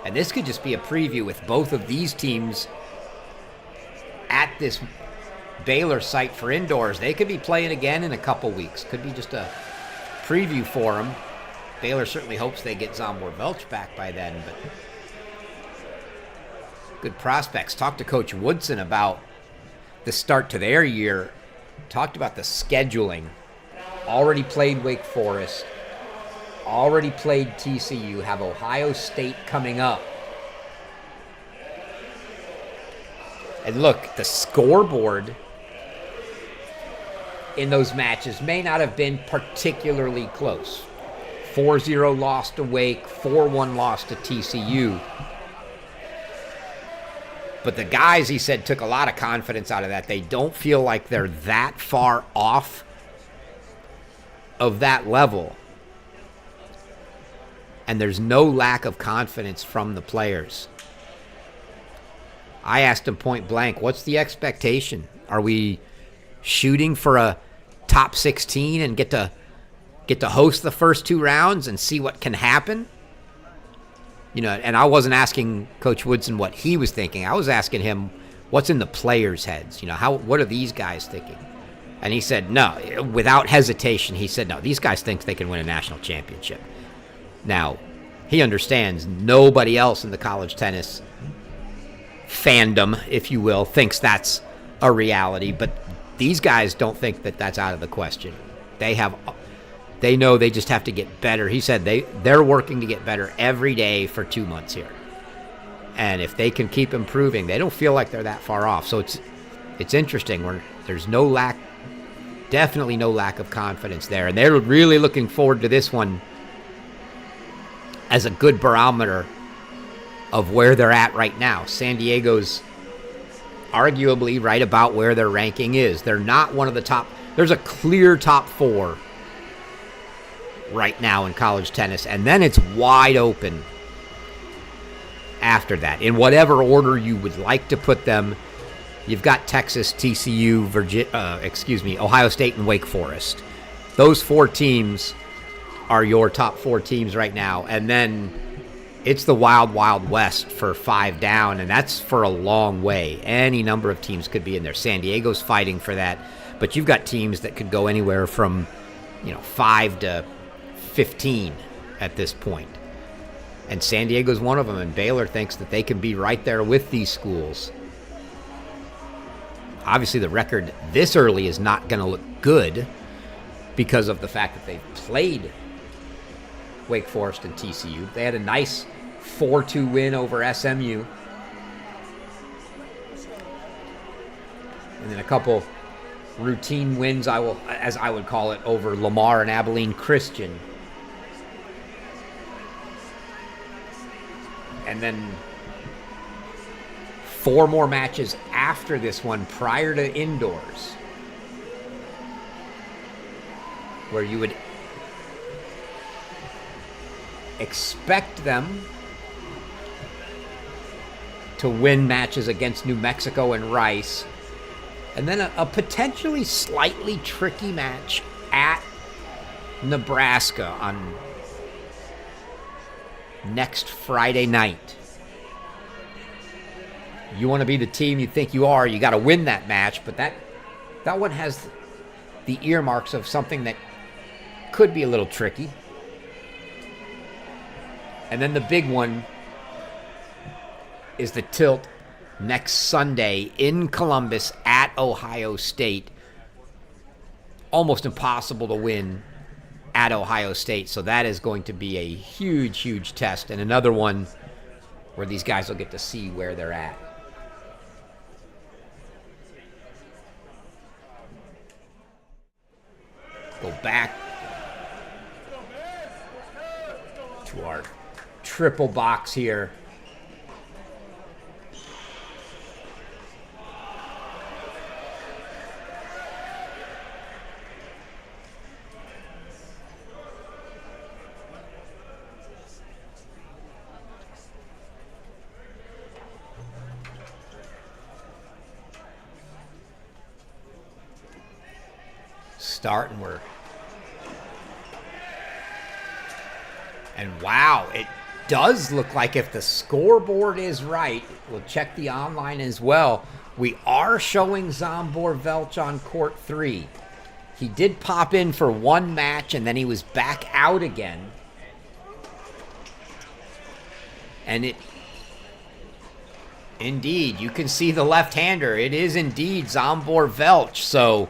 And this could just be a preview with both of these teams at this Baylor site for indoors. They could be playing again in a couple weeks. Could be just a preview for them. Baylor certainly hopes they get Zambor Velch back by then, but good prospects. Talked to Coach Woodson about the start to their year. Talked about the scheduling. Already played Wake Forest. Already played TCU. Have Ohio State coming up. And look, the scoreboard in those matches may not have been particularly close. 4-0 loss to Wake, 4-1 loss to TCU. But the guys, he said, took a lot of confidence out of that. They don't feel like they're that far off of that level. And there's no lack of confidence from the players. I asked him point blank, what's the expectation? Are we shooting for a top 16 and get to host the first 2 rounds and see what can happen? You know, and I wasn't asking Coach Woodson what he was thinking. I was asking him what's in the players' heads. You know, what are these guys thinking? And he said, no, without hesitation, he said, no, these guys think they can win a national championship. Now, he understands nobody else in the college tennis fandom, if you will, thinks that's a reality, but these guys don't think that that's out of the question. They know they just have to get better. He said they're working to get better every day for 2 months here. And if they can keep improving, they don't feel like they're that far off. So it's interesting. There's definitely no lack of confidence there. And they're really looking forward to this one as a good barometer of where they're at right now. San Diego's arguably right about where their ranking is. They're not one of the top. There's a clear top 4 right now in college tennis, and then it's wide open after that. In whatever order you would like to put them, you've got Texas, TCU, Ohio State, and Wake Forest. Those 4 teams are your top 4 teams right now, and then it's the wild, wild west for 5 down, and that's for a long way. Any number of teams could be in there. San Diego's fighting for that, but you've got teams that could go anywhere from 5 to 15 at this point. And San Diego's one of them, and Baylor thinks that they can be right there with these schools. Obviously, the record this early is not going to look good because of the fact that they've played Wake Forest and TCU. They had a nice 4-2 win over SMU. And then a couple routine wins, as I would call it, over Lamar and Abilene Christian. And then 4 more matches after this one prior to indoors, where you would expect them to win matches against New Mexico and Rice, and then a potentially slightly tricky match at Nebraska on next Friday night. You want to be the team you think you are, you got to win that match, but that one has the earmarks of something that could be a little tricky. And then the big one is the tilt next Sunday in Columbus at Ohio State. Almost impossible to win at Ohio State, so that is going to be a huge, huge test, and another one where these guys will get to see where they're at. Go back to our triple box here. Starting we're and wow, it does look like, if the scoreboard is right, we'll check the online as well, We are showing Zsombor Velch on court 3. He did pop in for one match, and then he was back out again. And it... Indeed, you can see the left-hander. It is indeed Zsombor Velch, so...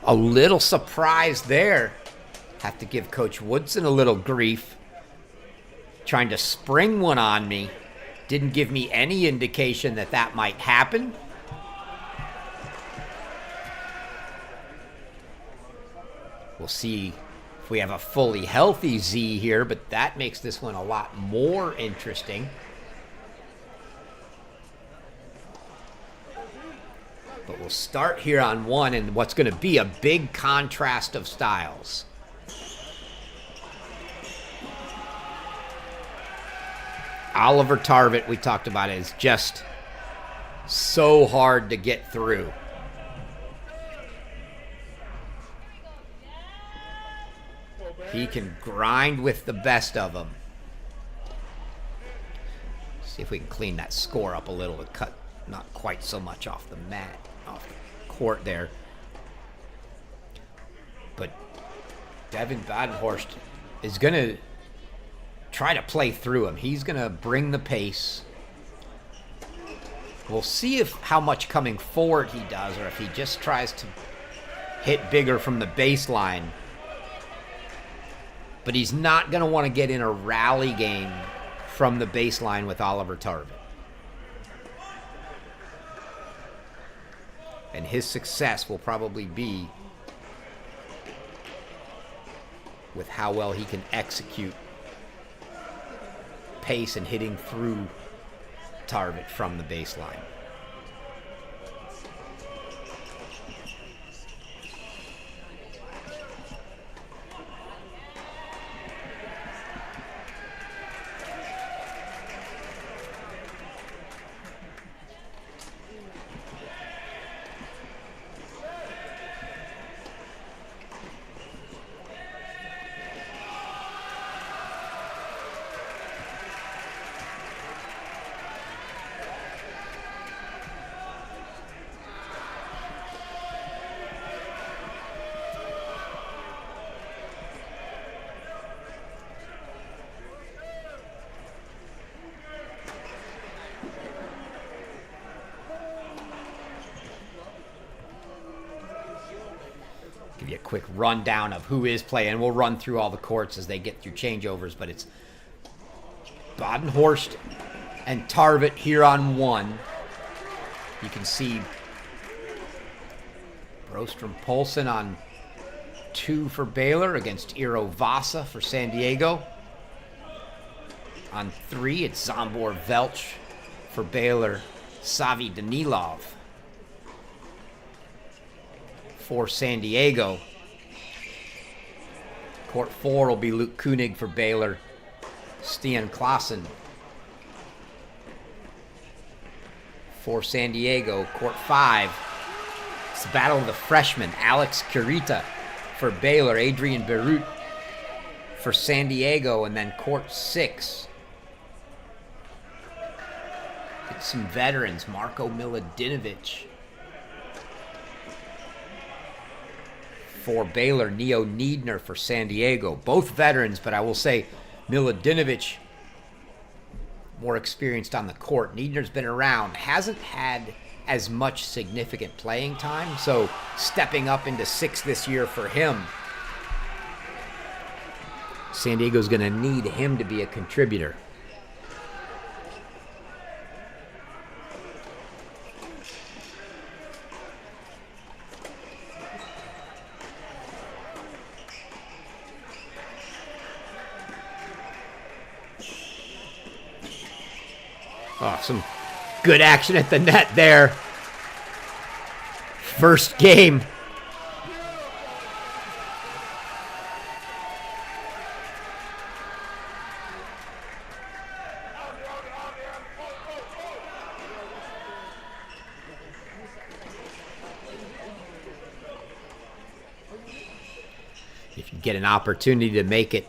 A little surprise there. Have to give Coach Woodson a little grief. Trying to spring one on me. Didn't give me any indication that that might happen. We'll see if we have a fully healthy Z here, but that makes this one a lot more interesting. But we'll start here on one and what's going to be a big contrast of styles. Oliver Tarvett, we talked about, is just so hard to get through. He can grind with the best of them. See if we can clean that score up a little to cut not quite so much off the mat, off the court there. But Devin Badenhorst is going to try to play through him. He's going to bring the pace. We'll see how much coming forward he does, or if he just tries to hit bigger from the baseline. But he's not going to want to get in a rally game from the baseline with Oliver Tarvett. And his success will probably be with how well he can execute pace and hitting through Tarvett from the baseline. Give you a quick rundown of who is playing. We'll run through all the courts as they get through changeovers, but it's Badenhorst and Tarvett here on one. You can see Brostrom Poulsen on 2 for Baylor against Eero Vasa for San Diego. On 3, it's Zsombor Velch for Baylor, Savi Danilov for San Diego. Court 4 will be Luke Koenig for Baylor, Stian Klaassen for San Diego. Court 5, it's the battle of the freshmen. Alex Kurita for Baylor, Adrian Beirut for San Diego, and then court 6. It's some veterans. Marko Milodinovic for Baylor, Neo Niedner for San Diego. Both veterans, but I will say Milodinovic more experienced on the court. Niedner's been around, hasn't had as much significant playing time, so stepping up into 6 this year for him. San Diego's going to need him to be a contributor. Oh, some good action at the net there. First game. If you get an opportunity to make it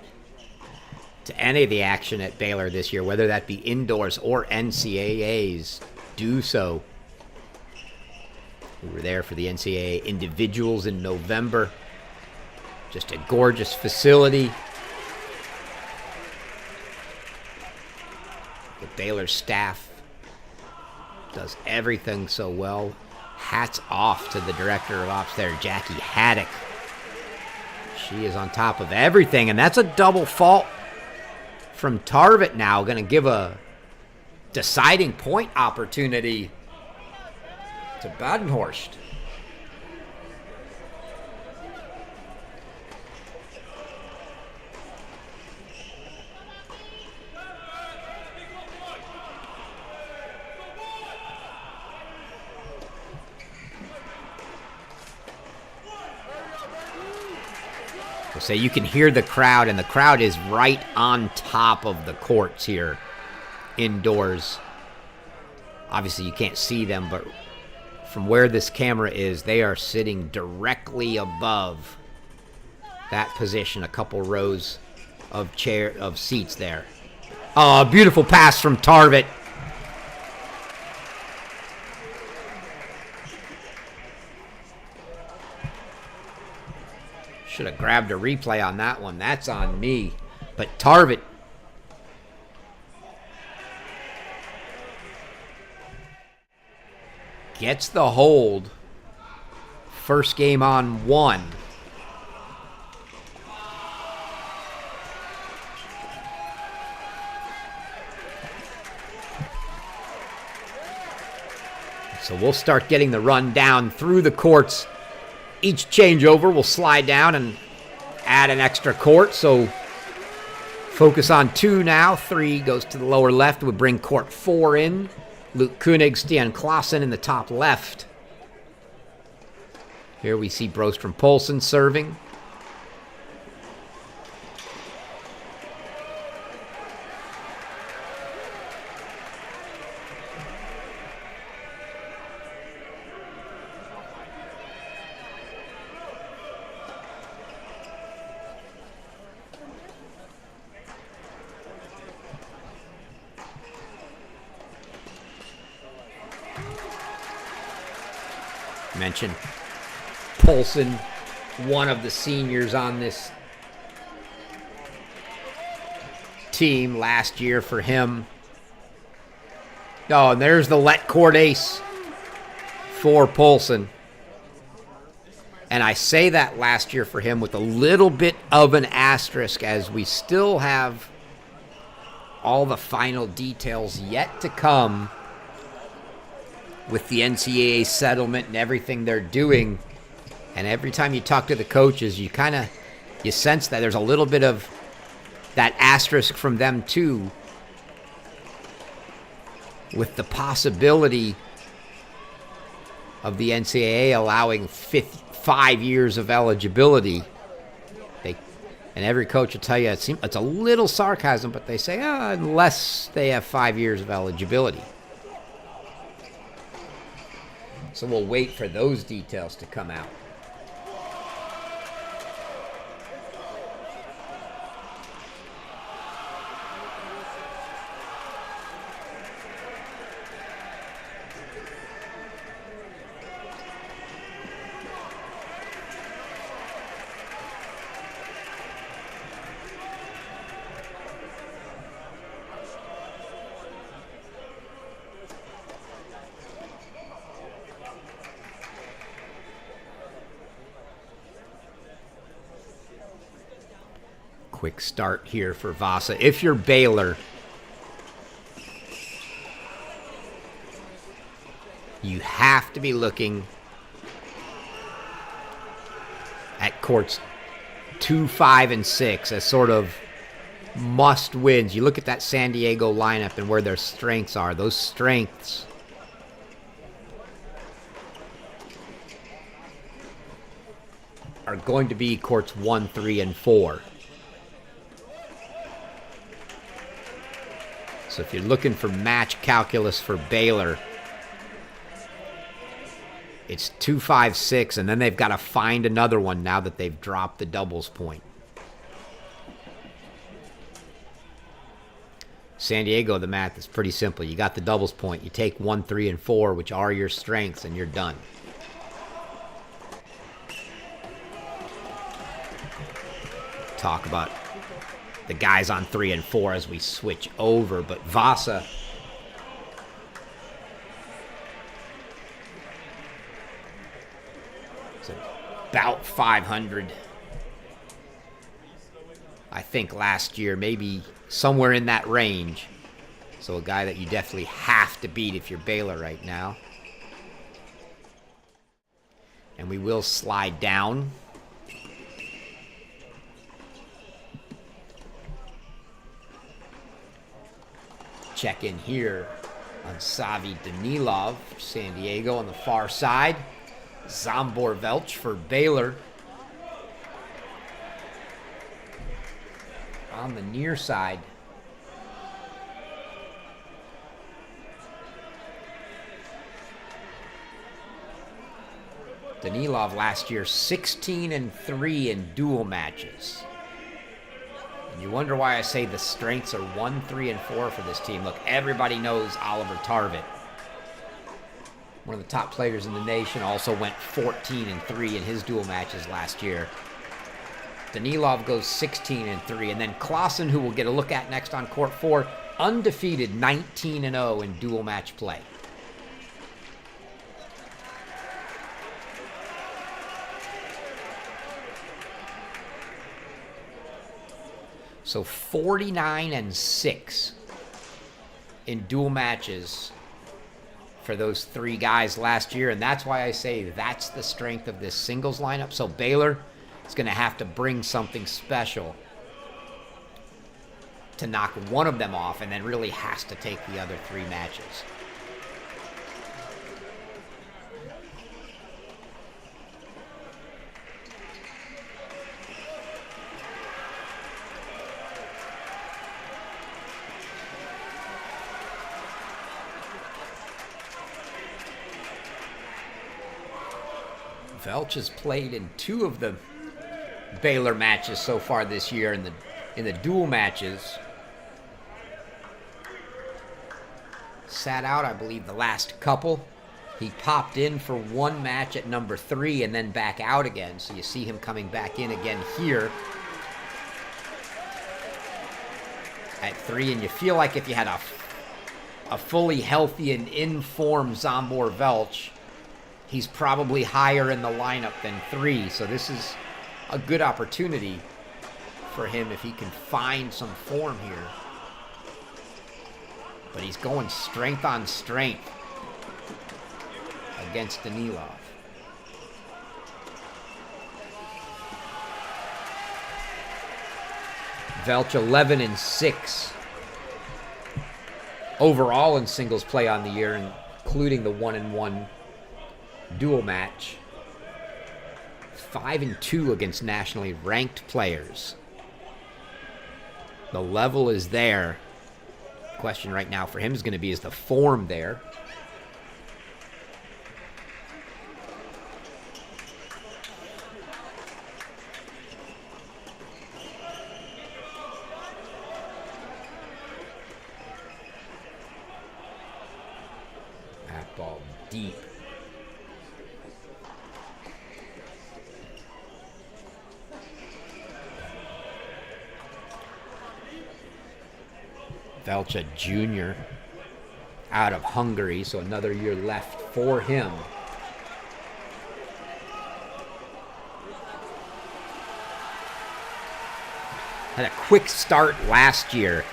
to any of the action at Baylor this year, whether that be indoors or NCAAs, do so. We were there for the NCAA individuals in November. Just a gorgeous facility. The Baylor staff does everything so well. Hats off to the director of ops there, Jackie Haddock. She is on top of everything, and that's a double fault from Tarvit now. Going to give a deciding point opportunity to Badenhorst. So you can hear the crowd, and the crowd is right on top of the courts here indoors. Obviously you can't see them, but from where this camera is, they are sitting directly above that position, a couple rows of seats there. Oh, beautiful pass from Tarvit. Should have grabbed a replay on that one. That's on me. But Tarvit gets the hold. First game on 1. So we'll start getting the run down through the courts. Each changeover will slide down and add an extra court. So focus on 2 now. 3 goes to the lower left. Would bring court 4 in. Luke Koenig, Stian Klaassen in the top left. Here we see Brostrom Poulsen serving. Mentioned Poulsen, one of the seniors on this team last year for him. Oh, and there's the let court ace for Poulsen. And I say that last year for him with a little bit of an asterisk, as we still have all the final details yet to come with the NCAA settlement and everything they're doing. And every time you talk to the coaches, you sense that there's a little bit of that asterisk from them too, with the possibility of the NCAA allowing 5 years of eligibility. And every coach will tell you, it's a little sarcasm, but they say, unless they have 5 years of eligibility. So we'll wait for those details to come out. Quick start here for Vasa. If you're Baylor, you have to be looking at courts 2, 5, and 6 as sort of must wins. You look at that San Diego lineup and where their strengths are. Those strengths are going to be courts 1, 3, and 4. So if you're looking for match calculus for Baylor, it's 2, 5, 6, and then they've got to find another one now that they've dropped the doubles point. San Diego, the math is pretty simple. You got the doubles point. You take 1, 3, and 4, which are your strengths, and you're done. Talk about the guys on 3 and 4 as we switch over, but Vasa is about 500. I think last year, maybe somewhere in that range. So a guy that you definitely have to beat if you're Baylor right now. And we will slide down. Check in here on Savi Danilov, San Diego on the far side. Zambor Velch for Baylor. On the near side, Danilov last year 16-3 in dual matches. And you wonder why I say the strengths are 1, 3, and 4 for this team. Look, everybody knows Oliver Tarvett. One of the top players in the nation, also went 14-3 in his dual matches last year. Danilov goes 16-3, and then Clausen, who we'll get a look at next on court 4, undefeated 19-0 in dual match play. So 49-6 in dual matches for those 3 guys last year, and that's why I say that's the strength of this singles lineup. So Baylor is going to have to bring something special to knock one of them off, and then really has to take the other 3 matches. Velch has played in 2 of the Baylor matches so far this year in the dual matches. Sat out, I believe, the last couple. He popped in for 1 match at number 3 and then back out again. So you see him coming back in again here at 3, and you feel like if you had a fully healthy and in-form Zambor Velch, he's probably higher in the lineup than 3. So this is a good opportunity for him if he can find some form here. But he's going strength on strength against Danilov. Velch 11-6 overall in singles play on the year, including the 1-1 dual match. 5-2 against nationally ranked players. The level is there. The question right now for him is going to be, is the form there? That ball deep. Velch, a junior out of Hungary, so another year left for him. Had a quick start last year,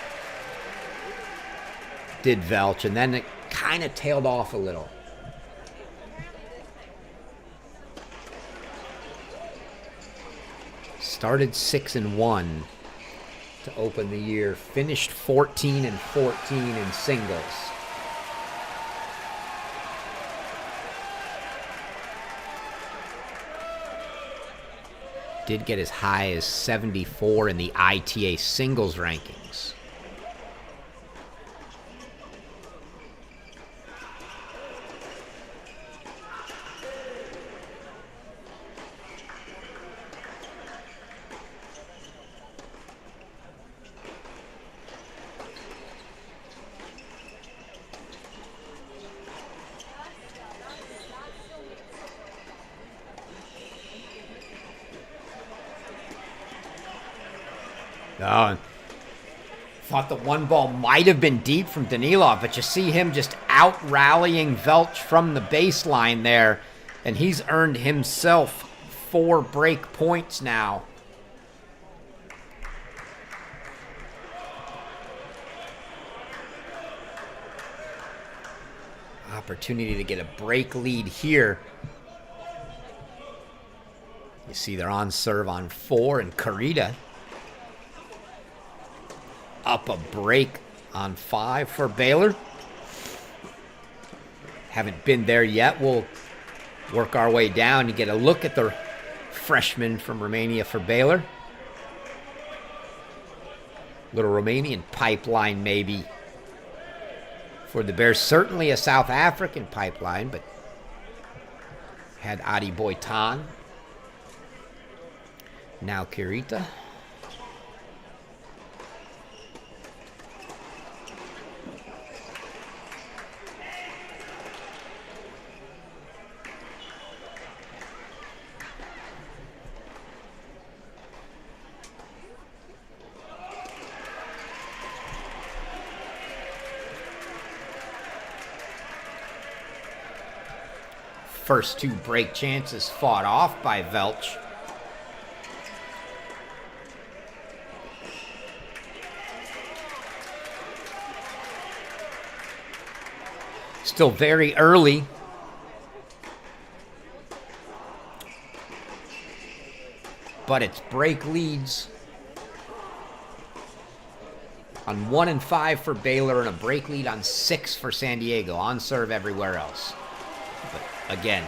did Velch, and then it kind of tailed off a little. Started 6-1 to open the year, finished 14-14 in singles. Did get as high as 74 in the ITA singles rankings. Oh, thought the one ball might have been deep from Danilov, but you see him just out-rallying Velch from the baseline there, and he's earned himself 4 break points now. Opportunity to get a break lead here. You see they're on serve on 4, and Kurita up a break on 5 for Baylor. Haven't been there yet. We'll work our way down to get a look at the freshman from Romania for Baylor. Little Romanian pipeline maybe for the Bears. Certainly a South African pipeline, but had Adi Boitan. Now Kurita. First 2 break chances fought off by Velch. Still very early. But it's break leads on 1 and 5 for Baylor and a break lead on 6 for San Diego. On serve everywhere else. But again,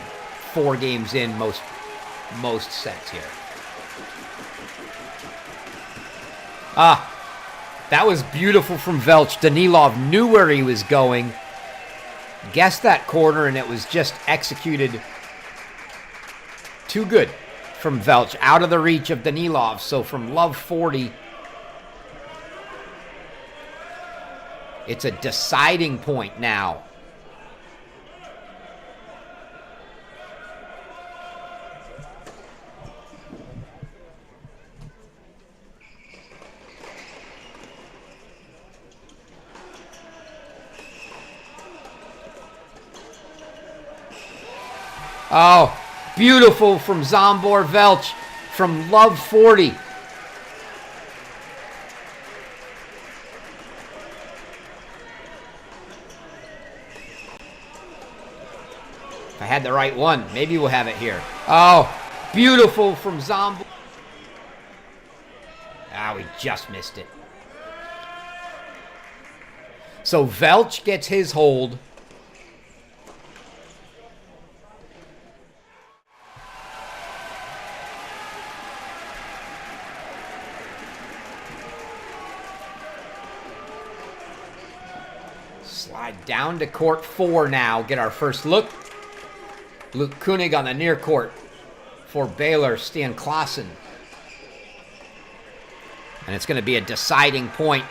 4 games in most sets here. That was beautiful from Velch. Danilov knew where he was going. Guessed that corner, and it was just executed too good from Velch. Out of the reach of Danilov. So from love 40, it's a deciding point now. Oh, beautiful from Zsombor Velch from love 40. If I had the right one, maybe we'll have it here. Oh, beautiful from Zsombor. We just missed it. So Velch gets his hold. Slide down to court 4 now. Get our first look. Luke Koenig on the near court for Baylor, Stan Klaassen. And it's going to be a deciding point.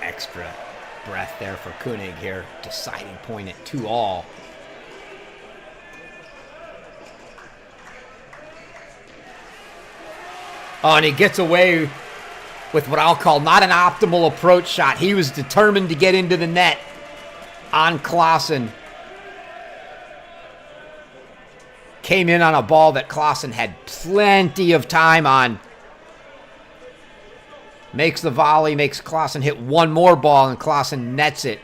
Extra breath there for Koenig here. Deciding point at 2-all. Oh, and he gets away with what I'll call not an optimal approach shot. He was determined to get into the net on Klaassen. Came in on a ball that Klaassen had plenty of time on. Makes the volley, makes Klaassen hit one more ball, and Klaassen nets it.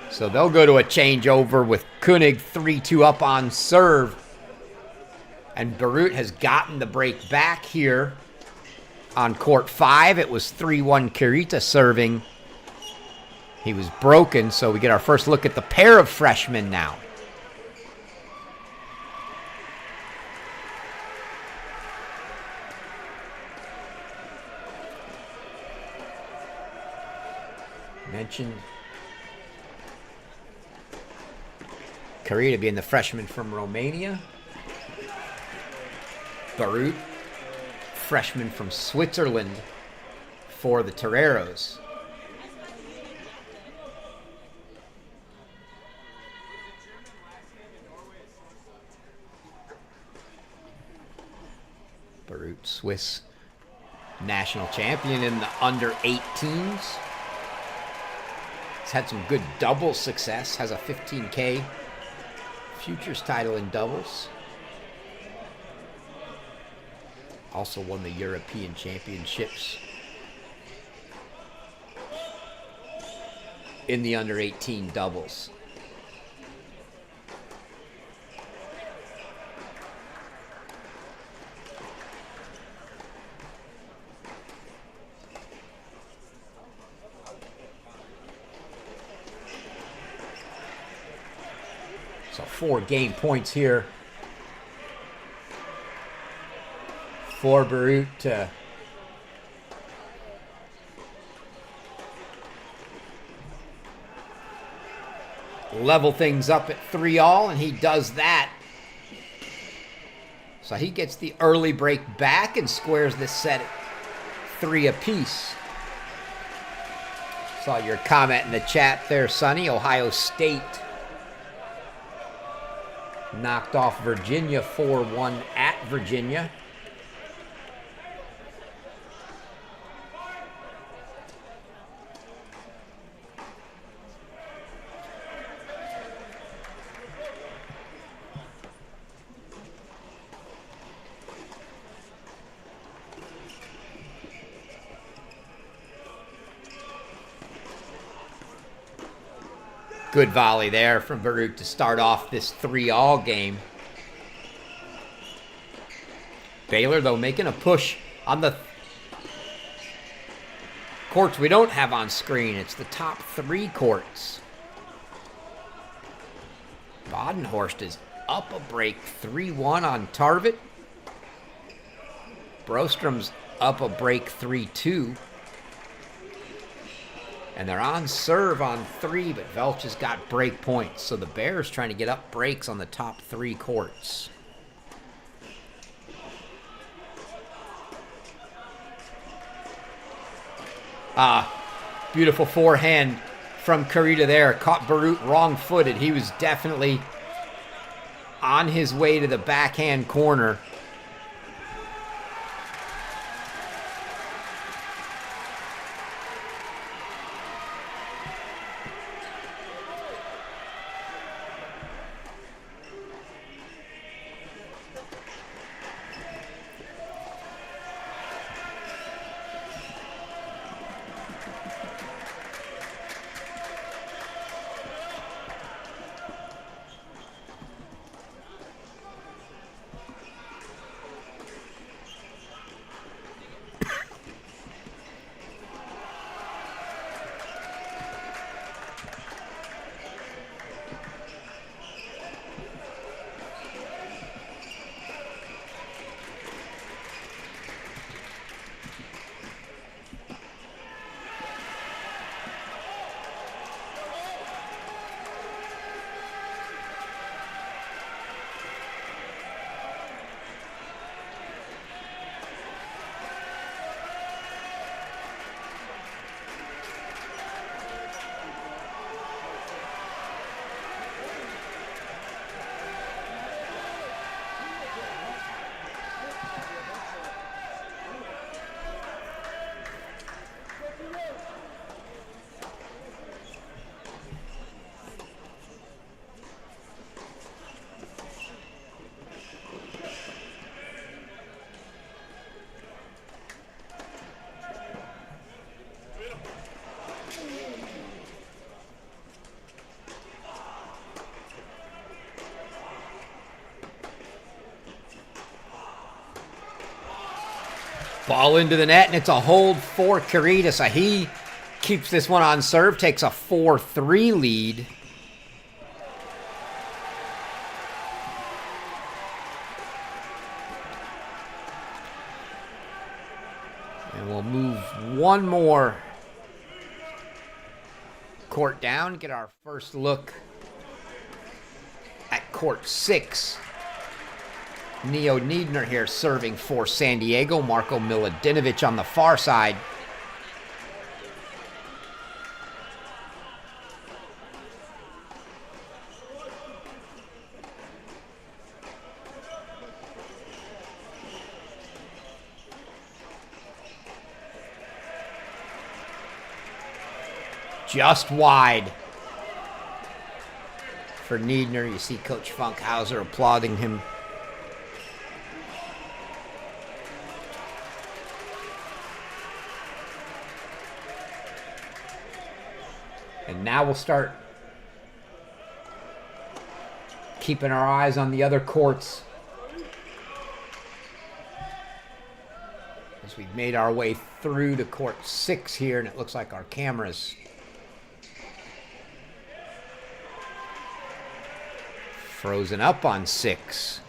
So they'll go to a changeover with Koenig 3-2 up on serve. And Barut has gotten the break back here on court 5. It was 3-1 Kurita serving. He was broken, so we get our first look at the pair of freshmen now. Mentioned Carita being the freshman from Romania. Barut, freshman from Switzerland for the Toreros. Barut, Swiss national champion in the under 18s. He's had some good doubles success. Has a 15K futures title in doubles. Also won the European Championships in the under 18 doubles. So 4 game points here for Barut to level things up at 3-all, and he does that. So he gets the early break back and squares this set at 3 apiece. Saw your comment in the chat there, Sonny. Ohio State knocked off Virginia 4-1 at Virginia. Good volley there from Barut to start off this 3-all game. Baylor, though, making a push on the courts we don't have on screen. It's the top 3 courts. Badenhorst is up a break 3-1 on Tarvit. Brostrom's up a break 3-2. And they're on serve on 3, but Velch has got break points. So the Bears trying to get up breaks on the top 3 courts. Beautiful forehand from Carita there. Caught Barut wrong-footed. He was definitely on his way to the backhand corner. Ball into the net, and it's a hold for Carita. So he keeps this one on serve, takes a 4-3 lead. And we'll move one more court down, get our first look at court 6. Neo Niedner here serving for San Diego. Marko Milutinovic on the far side. Just wide for Niedner. You see Coach Funkhauser applauding him. And now we'll start keeping our eyes on the other courts as we've made our way through to court 6 here, and it looks like our cameras frozen up on 6.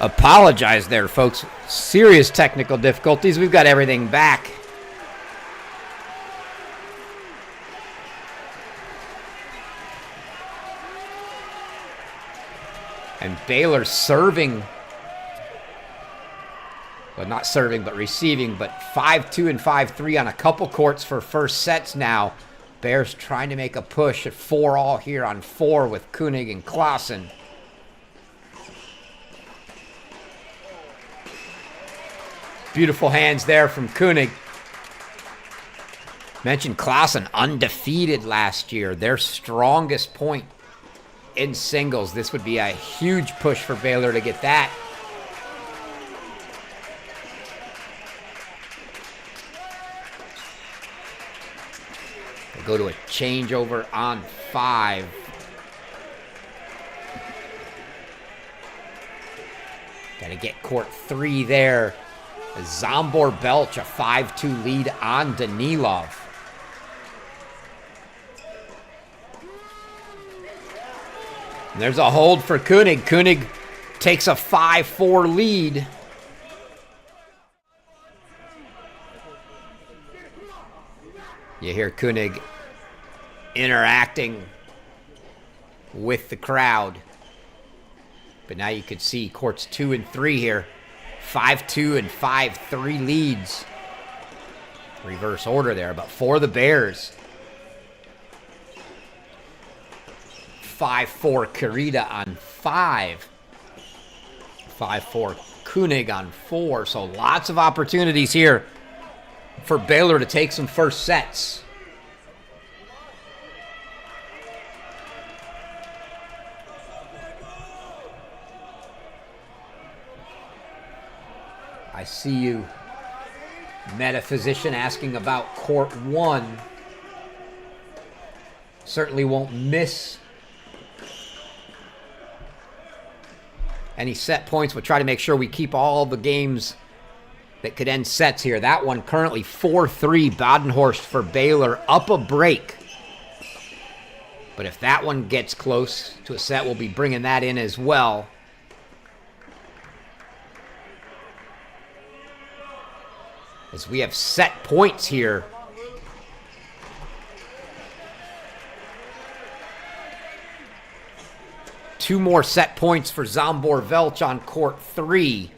Apologize there, folks. Serious technical difficulties. We've got everything back. And Baylor serving. Well, not serving, but receiving. But 5-2 and 5-3 on a couple courts for first sets now. Bears trying to make a push at 4-all here on 4 with Koenig and Klaassen. Beautiful hands there from Koenig. Mentioned Klaassen, undefeated last year. Their strongest point in singles. This would be a huge push for Baylor to get that. They go to a changeover on 5. Got to get court 3 there. Zsombor Belch, a 5-2 lead on Danilov. And there's a hold for Koenig. Koenig takes a 5-4 lead. You hear Koenig interacting with the crowd. But now you could see courts 2 and 3 here. 5-2 and 5-3 leads. Reverse order there, but for the Bears. 5-4 Kurita on 5. 5-4 Koenig on 4. So lots of opportunities here for Baylor to take some first sets. I see you Metaphysician asking about court 1. Certainly won't miss any set points. We'll try to make sure we keep all the games that could end sets here. That one currently 4-3 Badenhorst for Baylor, up a break. But if that one gets close to a set, we'll be bringing that in as well. As we have set points here. Two more set points for Zambor-Welch on court 3.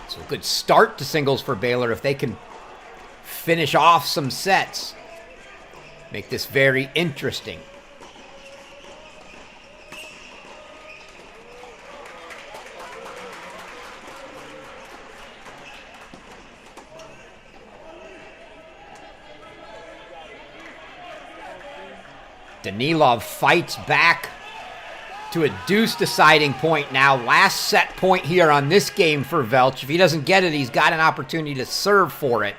So a good start to singles for Baylor if they can finish off some sets. Make this very interesting. Danilov fights back to a deuce deciding point now. Last set point here on this game for Welch. If he doesn't get it, he's got an opportunity to serve for it.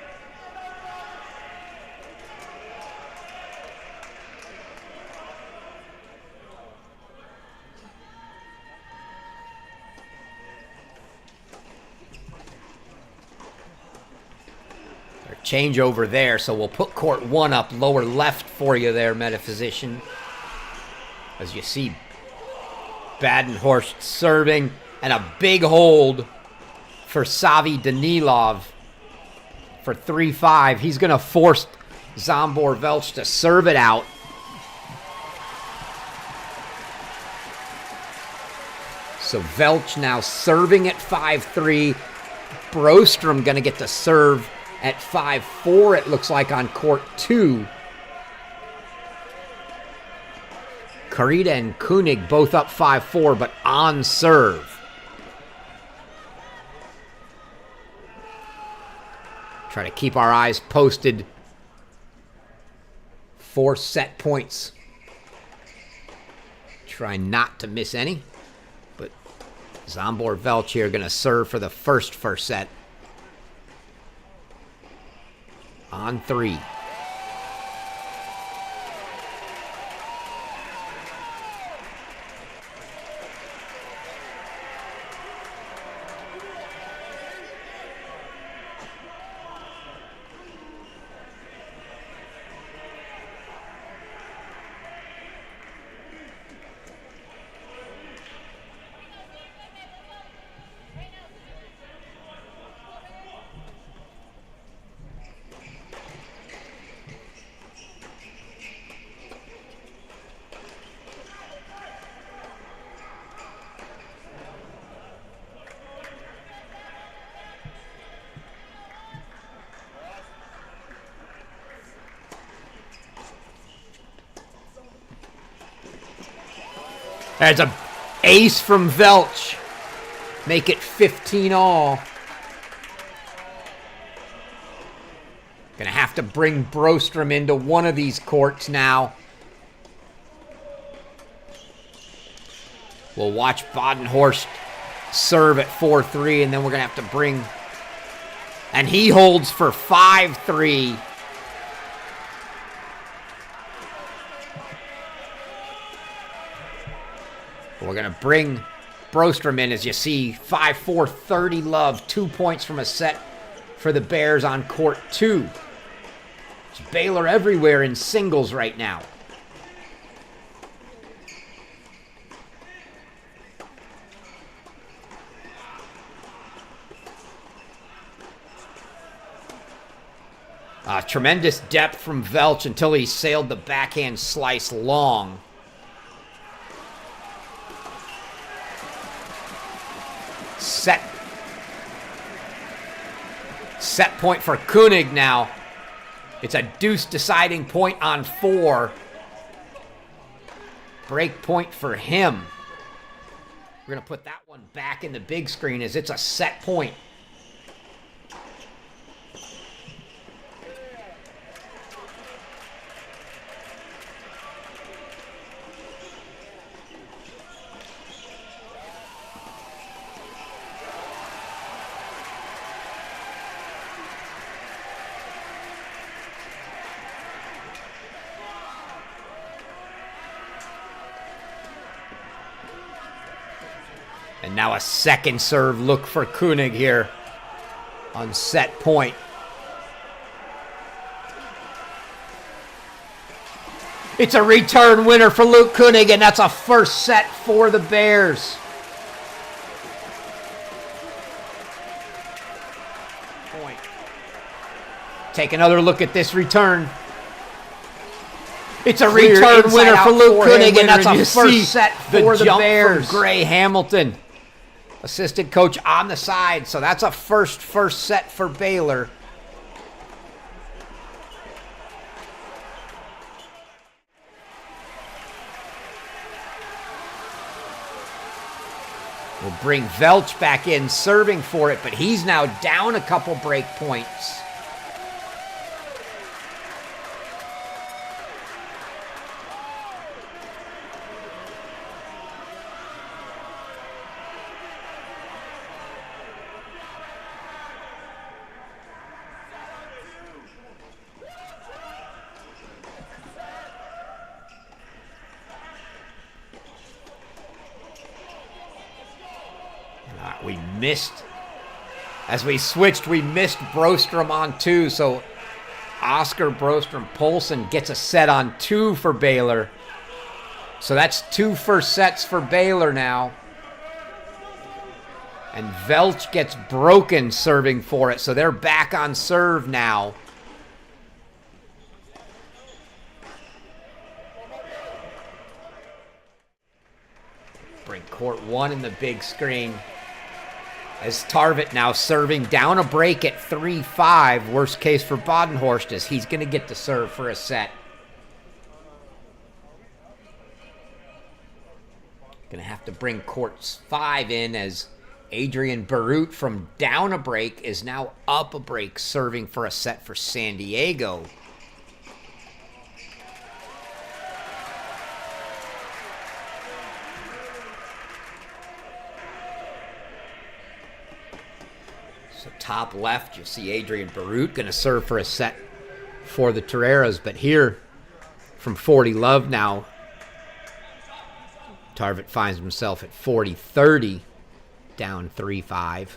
Change over there, so we'll put court 1 up lower left for you there, Metaphysician. As you see Badenhorst serving, and a big hold for Savi Danilov for 3-5. He's going to force Zambor-Welch to serve it out. So Welch now serving at 5-3. Brostrom going to get to serve at 5-4, it looks like, on court 2. Karita and Koenig both up 5-4, but on serve. Try to keep our eyes posted for set points. Try not to miss any. But Zambor-Welch here going to serve for the first set. On 3. There's an ace from Welch. Make it 15 all. Gonna have to bring Brostrom into one of these courts now. We'll watch Badenhorst serve at 4-3, and then we're gonna have to bring... And he holds for 5-3. We're going to bring Brostrom in, as you see, 5-4, 30 love, 2 points from a set for the Bears on court 2. It's Baylor everywhere in singles right now. Tremendous depth from Welch until he sailed the backhand slice long. Set point for Koenig now. It's a deuce deciding point on 4. Break point for him. We're going to put that one back in the big screen as it's a set point. And now a second serve look for Koenig here on set point. It's a return winner for Luke Koenig, and that's a first set for the Bears. Point. Take another look at this return. It's a return winner for Luke Koenig, and that's a first set for the Bears. Gray Hamilton, assistant coach on the side. So that's a first set for Baylor. We'll bring Velch back in, serving for it, but he's now down a couple break points. We missed. As we switched, we missed Brostrom on 2, so Oscar Brostrom-Polson gets a set on 2 for Baylor. So that's 2 first sets for Baylor now. And Velch gets broken serving for it, so they're back on serve now. Bring court 1 in the big screen. As Tarvett now serving down a break at 3-5. Worst case for Badenhorst is he's going to get to serve for a set. Going to have to bring court 5 in as Adrian Barut from down a break is now up a break serving for a set for San Diego. So top left, you'll see Adrian Barut going to serve for a set for the Toreros. But here, from 40 love now, Tarvett finds himself at 40-30, down 3-5.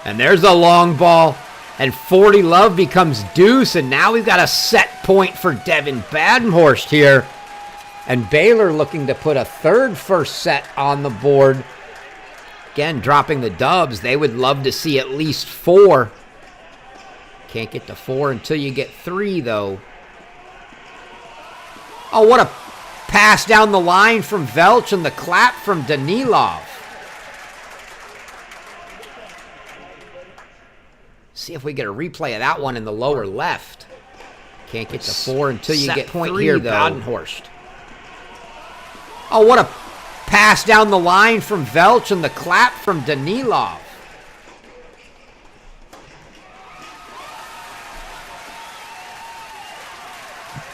And there's a long ball, and 40 love becomes deuce, and now we've got a set point for Devin Badenhorst here. And Baylor looking to put a third first set on the board. Again, dropping the dubs. They would love to see at least 4. Can't get to 4 until you get 3, though. Oh, what a pass down the line from Velch, and the clap from Danilov. See if we get a replay of that one in the lower left. Can't get to 4 until you get point 3 here, though. Badenhorst. Oh, what a pass down the line from Velch, and the clap from Danilov.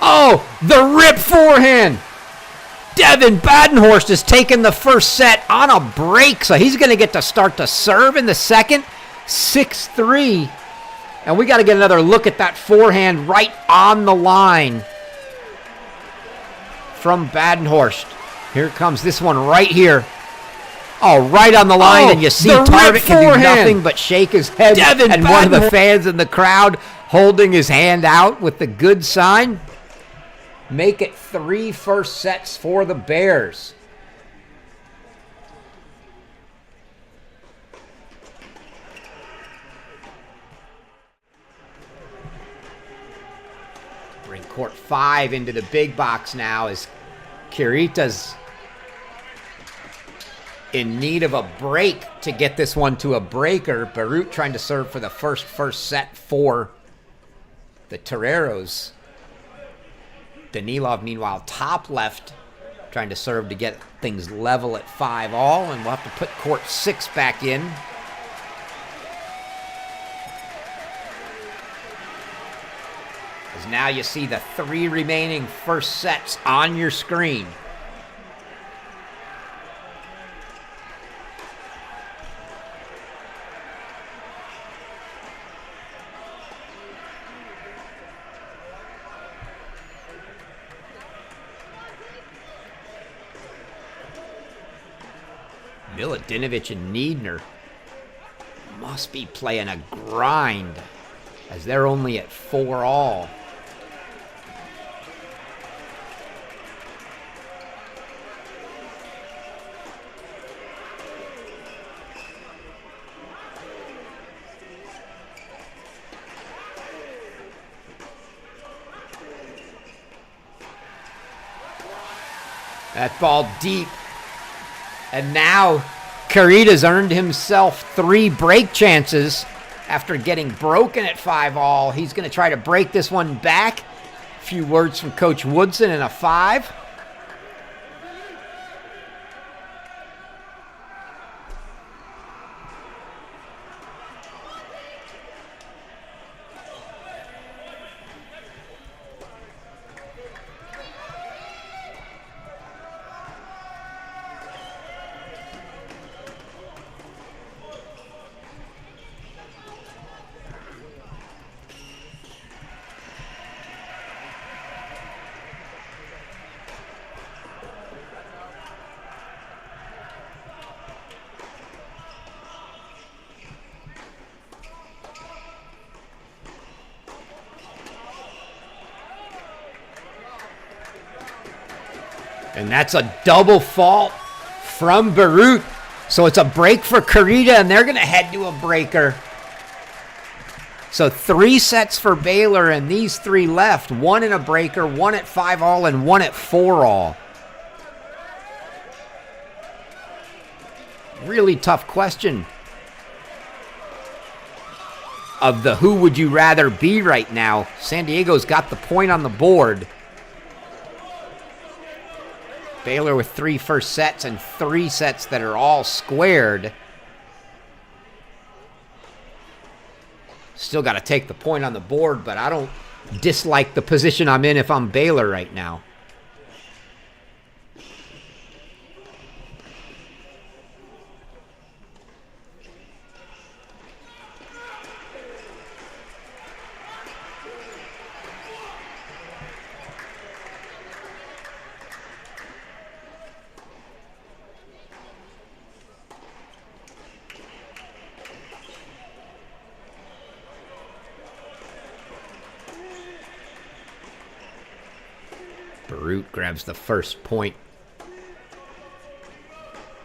Oh, the rip forehand. Devin Badenhorst has taken the first set on a break, so he's going to get to start to serve in the second. 6-3. And we got to get another look at that forehand right on the line from Badenhorst. Here comes this one right here. Oh, right on the line, and you see Tarvett can do nothing but shake his head. And one of the fans in the crowd holding his hand out with the good sign. Make it 3 first sets for the Bears. Bring court 5 into the big box now as Kirita's in need of a break to get this one to a breaker. Barut trying to serve for the first set for the Toreros. Danilov, meanwhile, top left, trying to serve to get things level at 5-all, and we'll have to put court 6 back in. As now you see the 3 remaining first sets on your screen. Miladinovich and Niedner must be playing a grind as they're only at 4-all. That ball deep. And now Kurita's earned himself 3 break chances after getting broken at 5-all. He's going to try to break this one back. A few words from Coach Woodson and a 5. And that's a double fault from Barut. So it's a break for Kurita, and they're going to head to a breaker. So 3 sets for Baylor, and these 3 left. 1 in a breaker, 1 at 5-all, and 1 at 4-all. Really tough question of the who would you rather be right now. San Diego's got the point on the board. Baylor with 3 first sets and 3 sets that are all squared. Still got to take the point on the board, but I don't dislike the position I'm in if I'm Baylor right now. Barut grabs the first point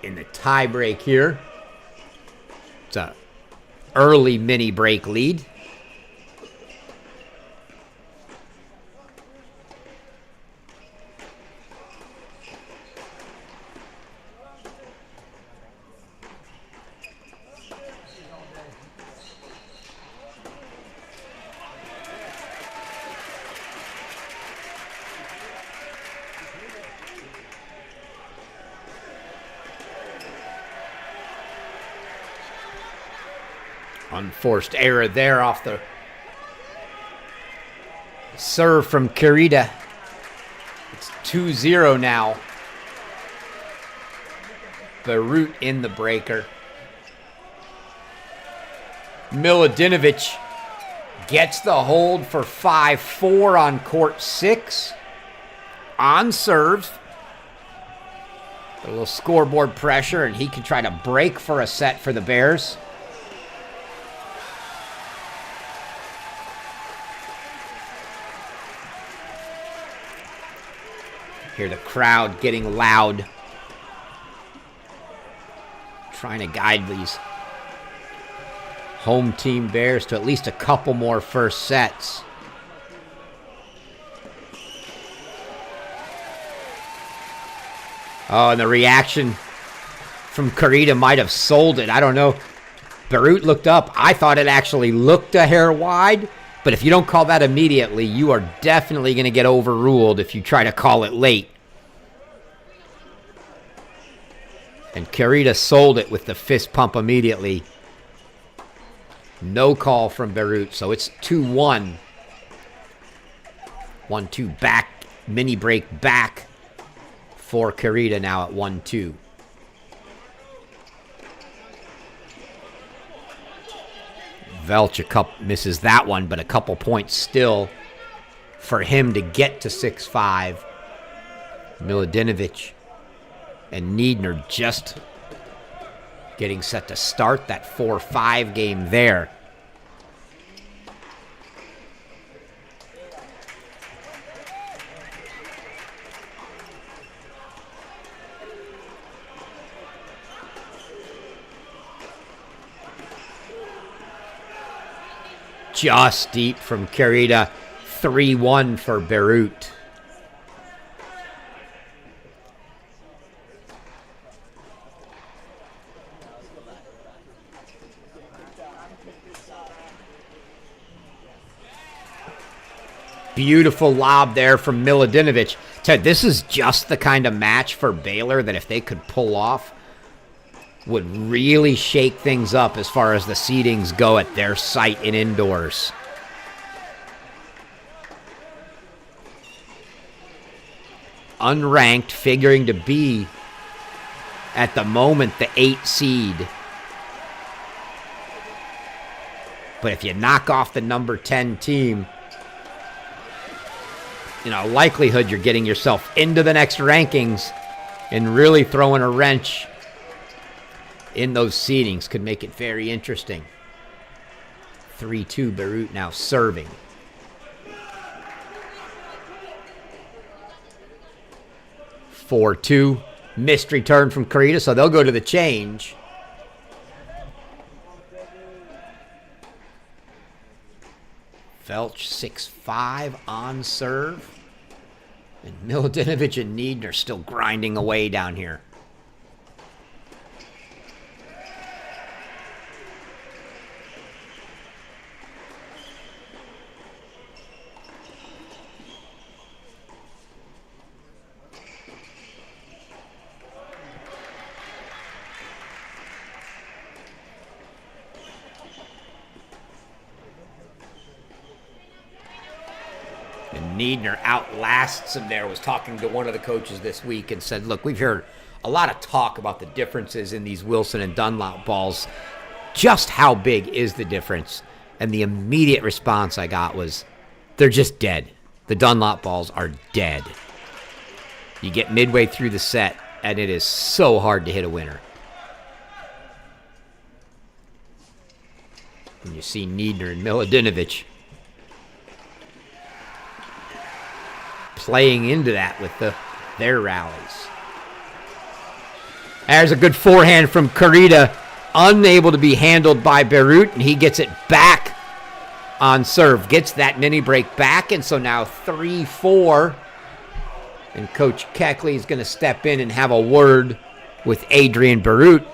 in the tie break here. It's an early mini break lead. Unforced error there off the serve from Kurita. It's 2-0 now. Barut in the breaker. Miladinovich gets the hold for 5-4 on court 6. On serve. A little scoreboard pressure, and he can try to break for a set for the Bears. Hear the crowd getting loud, trying to guide these home team Bears to at least a couple more first sets. Oh, and the reaction from Kurita might have sold it. I don't know. Barut looked up. I thought it actually looked a hair wide. But if you don't call that immediately, you are definitely going to get overruled if you try to call it late. And Kurita sold it with the fist pump immediately. No call from Barut, so it's 2-1. 1-2 back, mini break back for Carita now at 1-2. Velch misses that one, but a couple points still for him to get to 6-5. Milodinovic and Niedner just getting set to start that 4-5 game there. Just deep from Carita. 3-1 for Beirut. Beautiful lob there from Milodinovic. Ted, this is just the kind of match for Baylor that if they could pull off, would really shake things up as far as the seedings go at their site in indoors. Unranked, figuring to be, at the moment, the 8 seed. But if you knock off the number 10 team, likelihood you're getting yourself into the next rankings and really throwing a wrench in those seedings. Could make it very interesting. 3-2 Beirut now serving. Four 2 missed return from Carita, so they'll go to the change. Velch 6-5 on serve. And Milodinovic and Niedner still grinding away down here. Niedner outlasts him there. Was talking to one of the coaches this week and said, look, we've heard a lot of talk about the differences in these Wilson and Dunlop balls. Just how big is the difference? And the immediate response I got was, they're just dead. The Dunlop balls are dead. You get midway through the set, and it is so hard to hit a winner. And you see Niedner and Milodinovic playing into that with their rallies. There's a good forehand from Carita, unable to be handled by Beirut, and he gets it back on serve. Gets that mini break back, and so now 3-4. And Coach Keckley is going to step in and have a word with Adrian Beirut.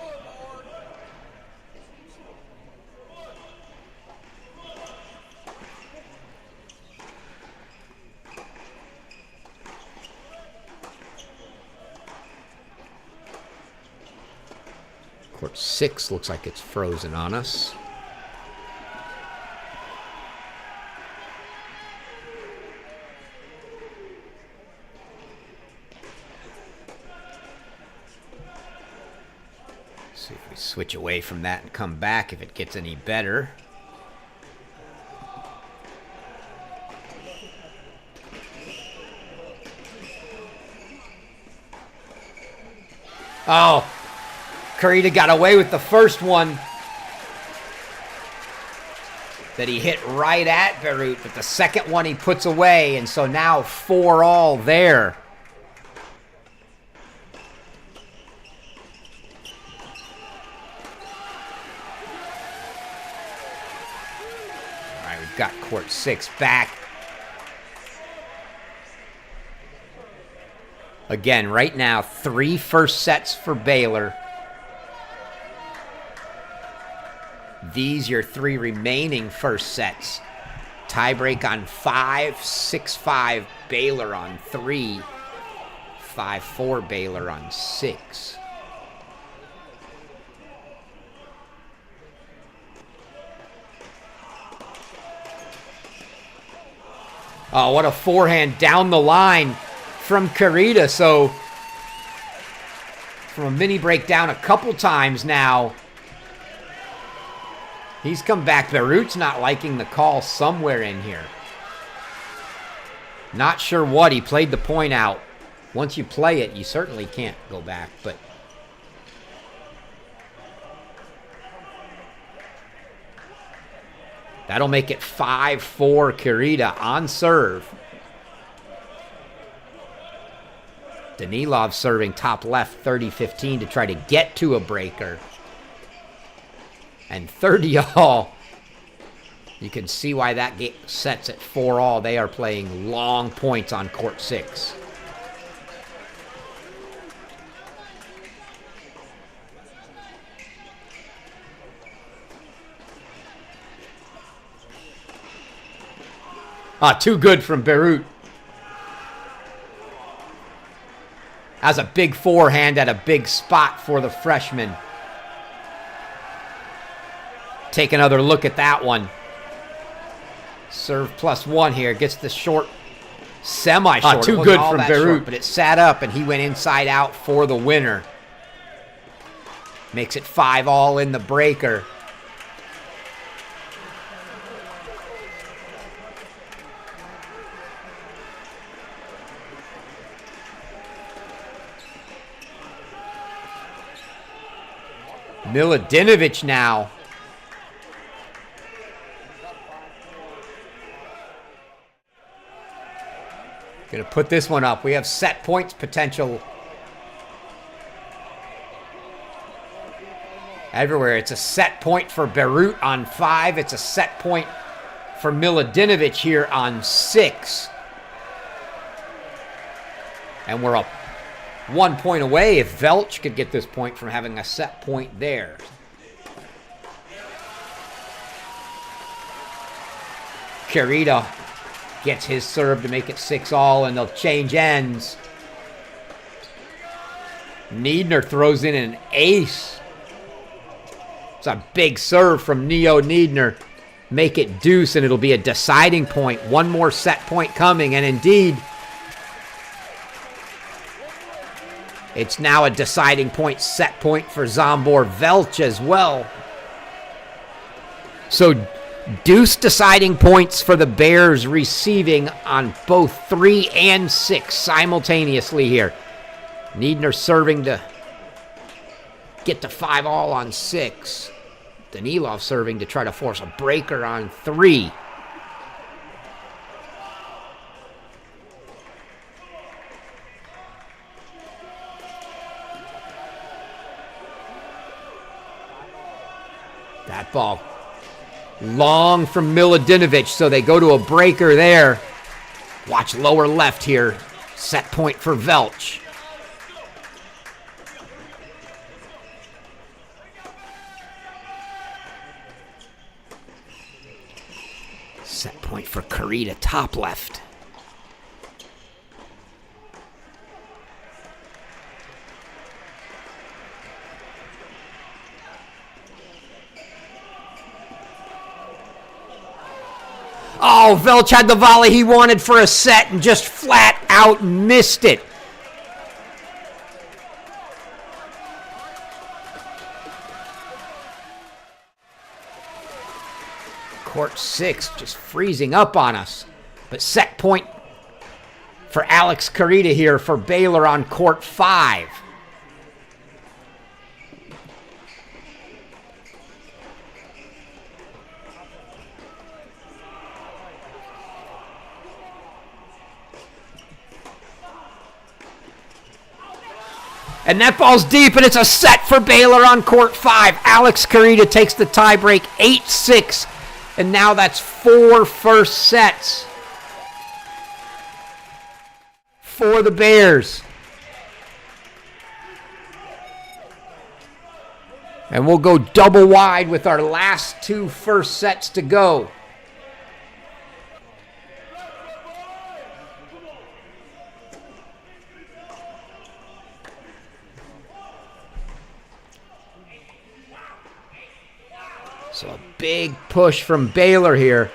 Court 6 looks like it's frozen on us. See if we switch away from that and come back if it gets any better. Oh, Carita got away with the first one that he hit right at Beirut, but the second one he puts away, and so now 4-all there. All right, we've got court 6 back. Again, right now, 3 first sets for Baylor. These your 3 remaining first sets. Tiebreak on 5, 6-5 Baylor on 3, 5-4 Baylor on 6. Oh, what a forehand down the line from Carita. So from a mini break down a couple times now. He's come back. Beirut's not liking the call somewhere in here. Not sure what. He played the point out. Once you play it, you certainly can't go back, but that'll make it 5-4 Carita on serve. Danilov serving top left 30-15 to try to get to a breaker. And 30-all. You can see why that sets at 4-all. They are playing long points on court 6. Too good from Beirut. Has a big forehand at a big spot for the freshman. Take another look at that one. Serve +1 here. Gets the short, semi-short. Too good from Beirut. Short, but it sat up, and he went inside out for the winner. Makes it 5-all in the breaker. Miladinovich now. Gonna put this one up. We have set points potential everywhere. It's a set point for Beirut on 5. It's a set point for Miladinovich here on 6. And we're up 1 point away if Velch could get this point from having a set point there. Carita gets his serve to make it 6-all, and they'll change ends. Niedner throws in an ace. It's a big serve from Neo Niedner. Make it deuce, and it'll be a deciding point. One more set point coming, and indeed, it's now a deciding point, set point for Zsombor Velch as well. So deuce deciding points for the Bears receiving on both 3 and 6 simultaneously here. Niedner serving to get to 5-all on 6. Danilov serving to try to force a breaker on 3. That ball long from Miladinovich, so they go to a breaker there. Watch lower left here. Set point for Velch. Set point for Carita, top left. Oh, Velch had the volley he wanted for a set and just flat out missed it. Court 6 just freezing up on us. But set point for Alex Carita here for Baylor on court 5. And that ball's deep, and it's a set for Baylor on court 5. Alex Carita takes the tiebreak 8-6, and now that's 4 first sets for the Bears. And we'll go double wide with our last 2 first sets to go. So a big push from Baylor here.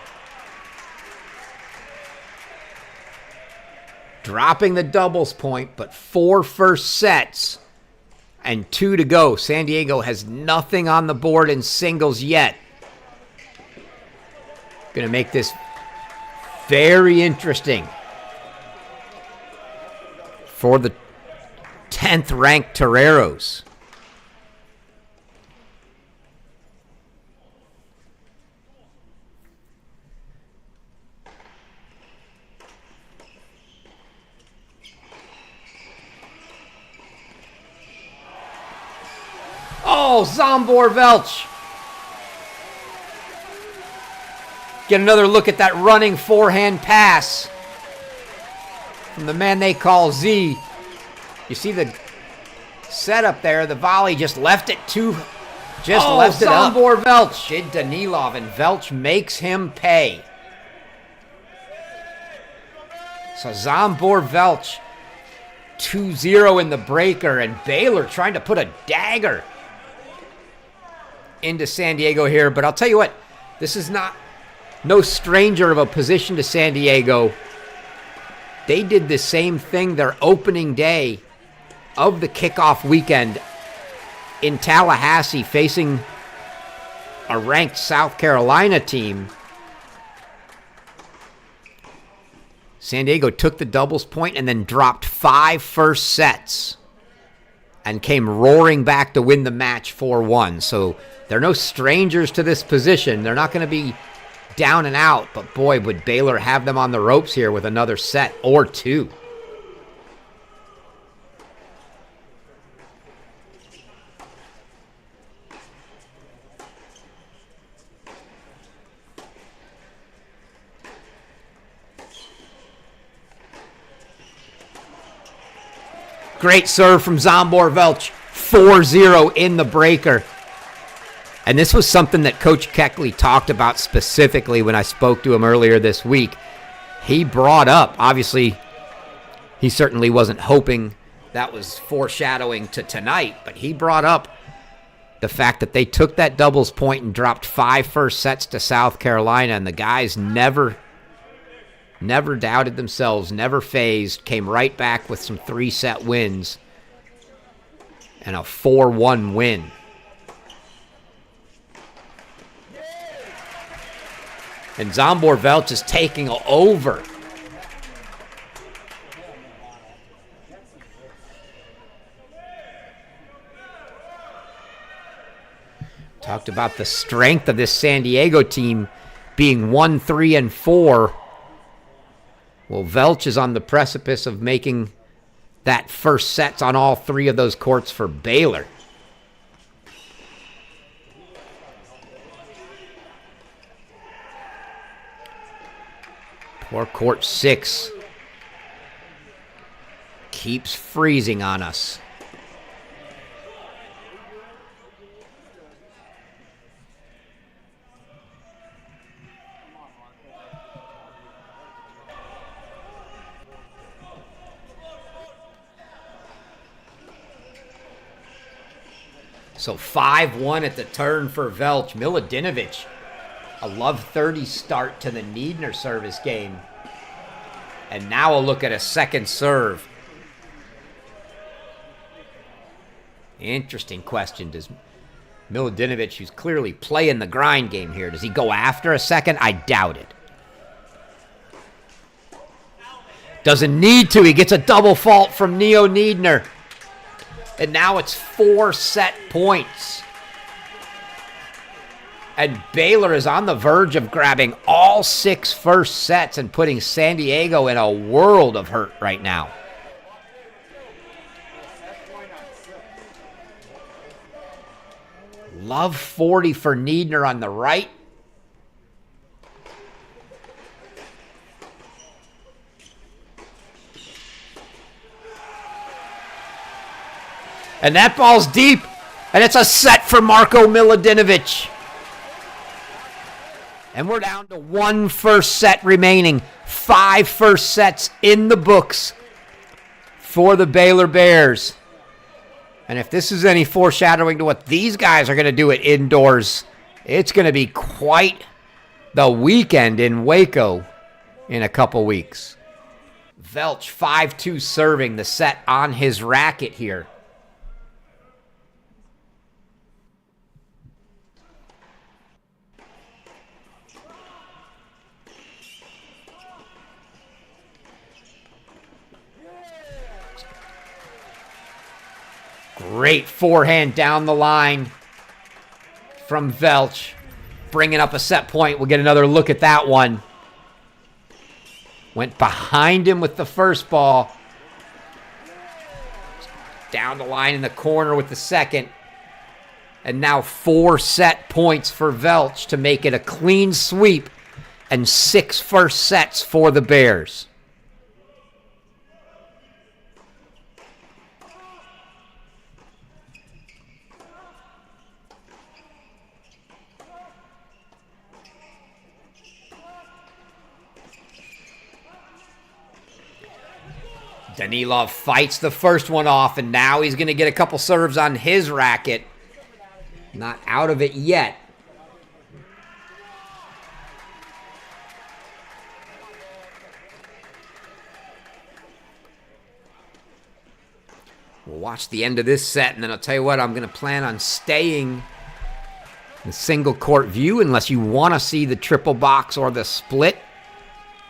dropping the doubles point, but 4 first sets and 2 to go. San Diego has nothing on the board in singles yet. Going to make this very interesting for the 10th ranked Toreros. Oh, Zambor-Velch. Get another look at that running forehand pass from the man they call Z. You see the setup there. The volley just left it too. Left it up. Zambor-Velch did Danilov, and Velch makes him pay. So Zambor-Velch 2-0 in the breaker, and Baylor trying to put a dagger into San Diego here. But I'll tell you what, this is no stranger of a position to San Diego. They did the same thing their opening day of the kickoff weekend in Tallahassee, facing a ranked South Carolina team. San Diego took the doubles point and then dropped 5 first sets and came roaring back to win the match 4-1. So they're no strangers to this position. They're not going to be down and out, but boy, would Baylor have them on the ropes here with another set or 2. Great serve from Zambor-Velch, 4-0 in the breaker. And this was something that Coach Keckley talked about specifically when I spoke to him earlier this week. He brought up, obviously, he certainly wasn't hoping that was foreshadowing to tonight, but he brought up the fact that they took that doubles point and dropped 5 first sets to South Carolina, and the guys never doubted themselves, never phased, came right back with some 3-set wins and a 4-1 win. And Zambor-Velch is taking over. Talked about the strength of this San Diego team being 1-3-4. Well, Velch is on the precipice of making that first sets on all 3 of those courts for Baylor. Poor court 6 keeps freezing on us. So 5-1 at the turn for Velch. Miladinovich, a love 30 start to the Niedner service game. And now a look at a second serve. Interesting question. Does Miladinovich, who's clearly playing the grind game here, does he go after a second? I doubt it. Doesn't need to. He gets a double fault from Neo Niedner. And now it's 4 set points. And Baylor is on the verge of grabbing all 6 first sets and putting San Diego in a world of hurt right now. Love 40 for Niedner on the right. And that ball's deep, and it's a set for Marko Miladinovich. And we're down to 1 first set remaining. 5 first sets in the books for the Baylor Bears. And if this is any foreshadowing to what these guys are going to do at indoors, it's going to be quite the weekend in Waco in a couple weeks. Velch 5-2 serving the set on his racket here. Great forehand down the line from Velch. Bringing up a set point. We'll get another look at that one. Went behind him with the first ball. Down the line in the corner with the second. And now 4 set points for Velch to make it a clean sweep and 6 first sets for the Bears. Danilov fights the first one off, and now he's going to get a couple serves on his racket. Not out of it yet. We'll watch the end of this set, and then I'll tell you what, I'm going to plan on staying in the single court view unless you want to see the triple box or the split.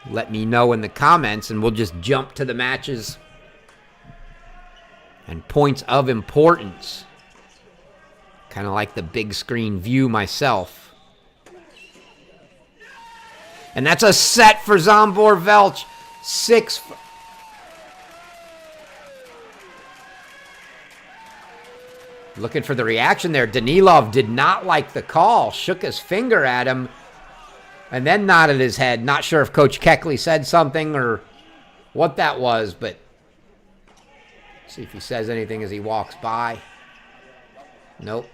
Let me know in the comments, and we'll just jump to the matches and points of importance. Kind of like the big screen view myself. And that's a set for Zsombor Velch. 6. Looking for the reaction there. Danilov did not like the call. Shook his finger at him. And then nodded his head. Not sure if Coach Keckley said something or what that was, but see if he says anything as he walks by. Nope.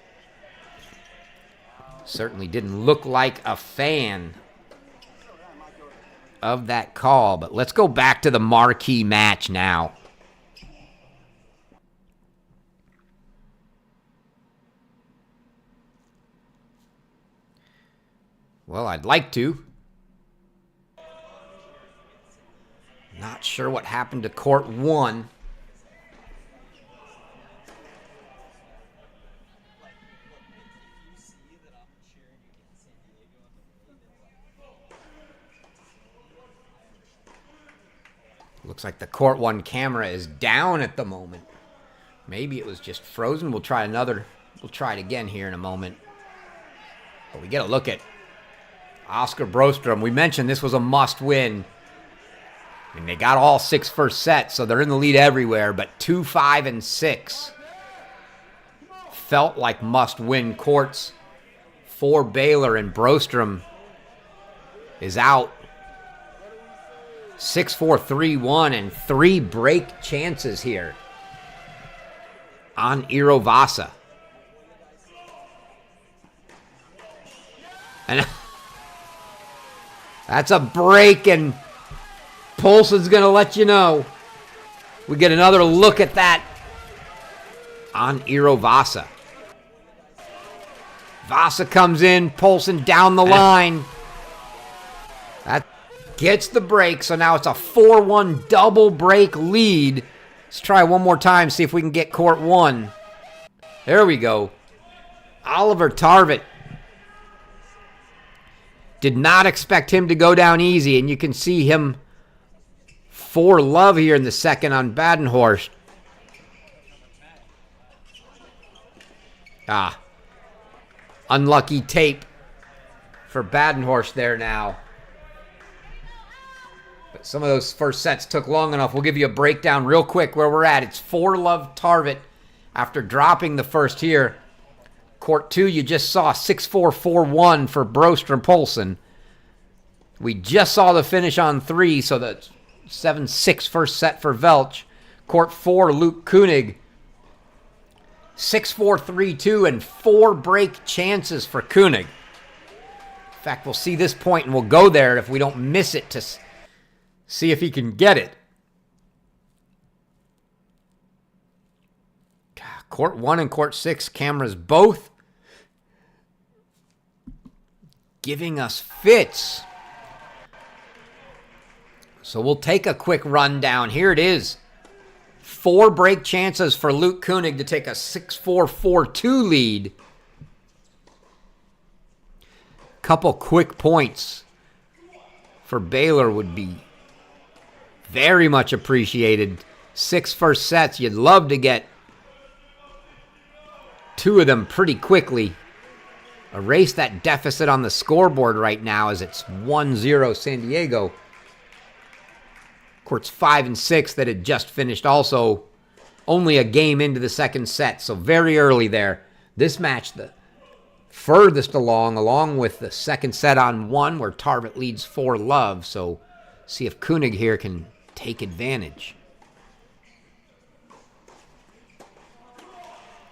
Certainly didn't look like a fan of that call, but let's go back to the marquee match now. Well, I'd like to. Not sure what happened to court 1. Looks like the court 1 camera is down at the moment. Maybe it was just frozen. We'll try it again here in a moment. But we get a look at Oscar Brostrom. We mentioned this was a must-win. I mean, they got all 6 first sets, so they're in the lead everywhere, but 2, 5, and 6 felt like must-win courts for Baylor, and Brostrom is out. 6-4, 3-1, and 3 break chances here on Irovasa. And that's a break, and Polson's going to let you know. We get another look at that on Irovasa. Vasa comes in, Polson down the line. That gets the break, so now it's a 4-1 double break lead. Let's try one more time, see if we can get court 1. There we go. Oliver Tarvett. Did not expect him to go down easy, and you can see him for love here in the second on Badenhorst. Unlucky tape for Badenhorst there now. But some of those first sets took long enough. We'll give you a breakdown real quick where we're at. It's 4-love Tarvett after dropping the first here. Court 2, you just saw 6-4, 4-1 for Brostrom Polson. We just saw the finish on 3, so that's 7-6 first set for Velch. Court 4, Luke Koenig. 6-4, 3-2, and 4 break chances for Koenig. In fact, we'll see this point, and we'll go there if we don't miss it to see if he can get it. Court 1 and Court 6 cameras both giving us fits. So we'll take a quick rundown. Here it is. 4 break chances for Luke Koenig to take a 6-4, 4-2 lead. Couple quick points for Baylor would be very much appreciated. 6 first sets. You'd love to get 2 of them pretty quickly. Erase that deficit on the scoreboard right now as it's 1-0 San Diego. Courts 5 and 6 that had just finished, also only a game into the second set, so very early there. This match, the furthest along with the second set on 1, where Tarvit leads 4-love, so see if Koenig here can take advantage.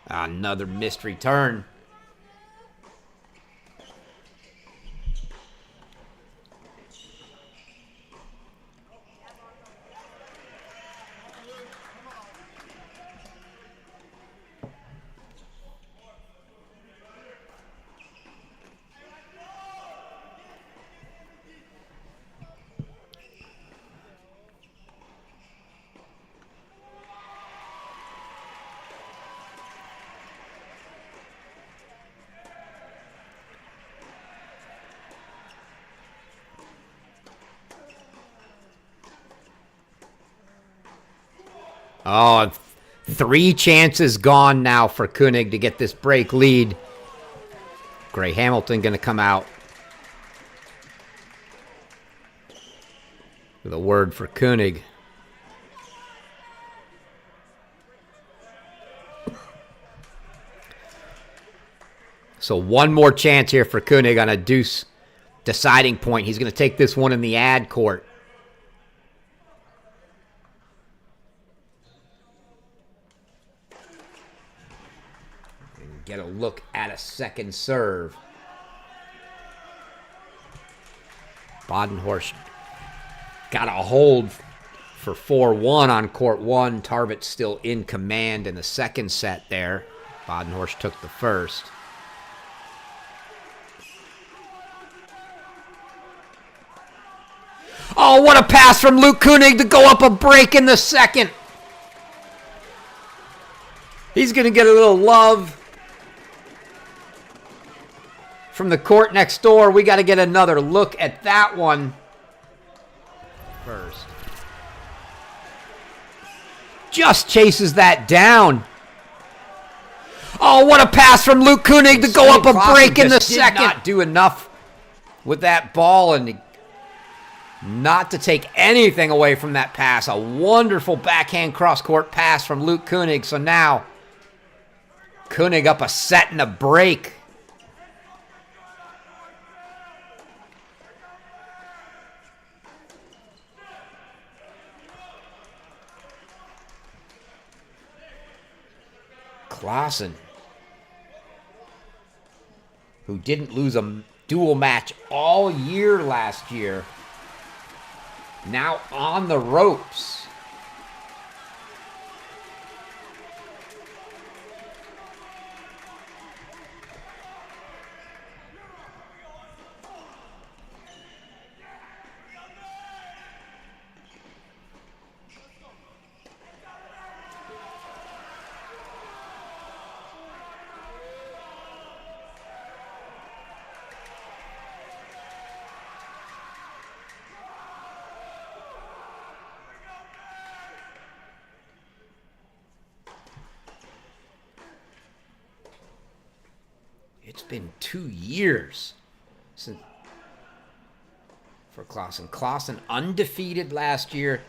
Another missed return. Oh, 3 chances gone now for Koenig to get this break lead. Gray Hamilton going to come out with a word for Koenig. So 1 more chance here for Koenig on a deuce deciding point. He's going to take this one in the ad court. Get a look at a second serve. Badenhorst got a hold for 4-1 on court 1. Tarvit still in command in the second set there. Badenhorst took the first. Oh, what a pass from Luke Koenig to go up a break in the second. He's going to get a little love from the court next door. We got to get another look at that one first. Just chases that down. Oh, what a pass from Luke Koenig to go up a break in the second. Did not do enough with that ball, and not to take anything away from that pass. A wonderful backhand cross-court pass from Luke Koenig. So now Koenig up a set and a break. Klaassen, who didn't lose a dual match all year last year, now on the ropes. It's been 2 years since for Klaassen. Klaassen undefeated last year,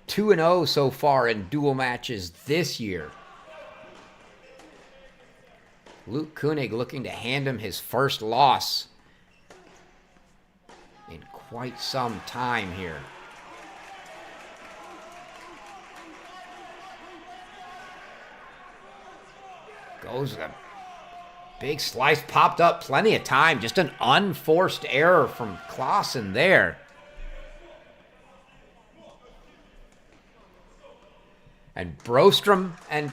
2-0 so far in dual matches this year. Luke Koenig looking to hand him his first loss in quite some time here. Goes a big slice, popped up plenty of time. Just an unforced error from Klaassen there. And Brostrom and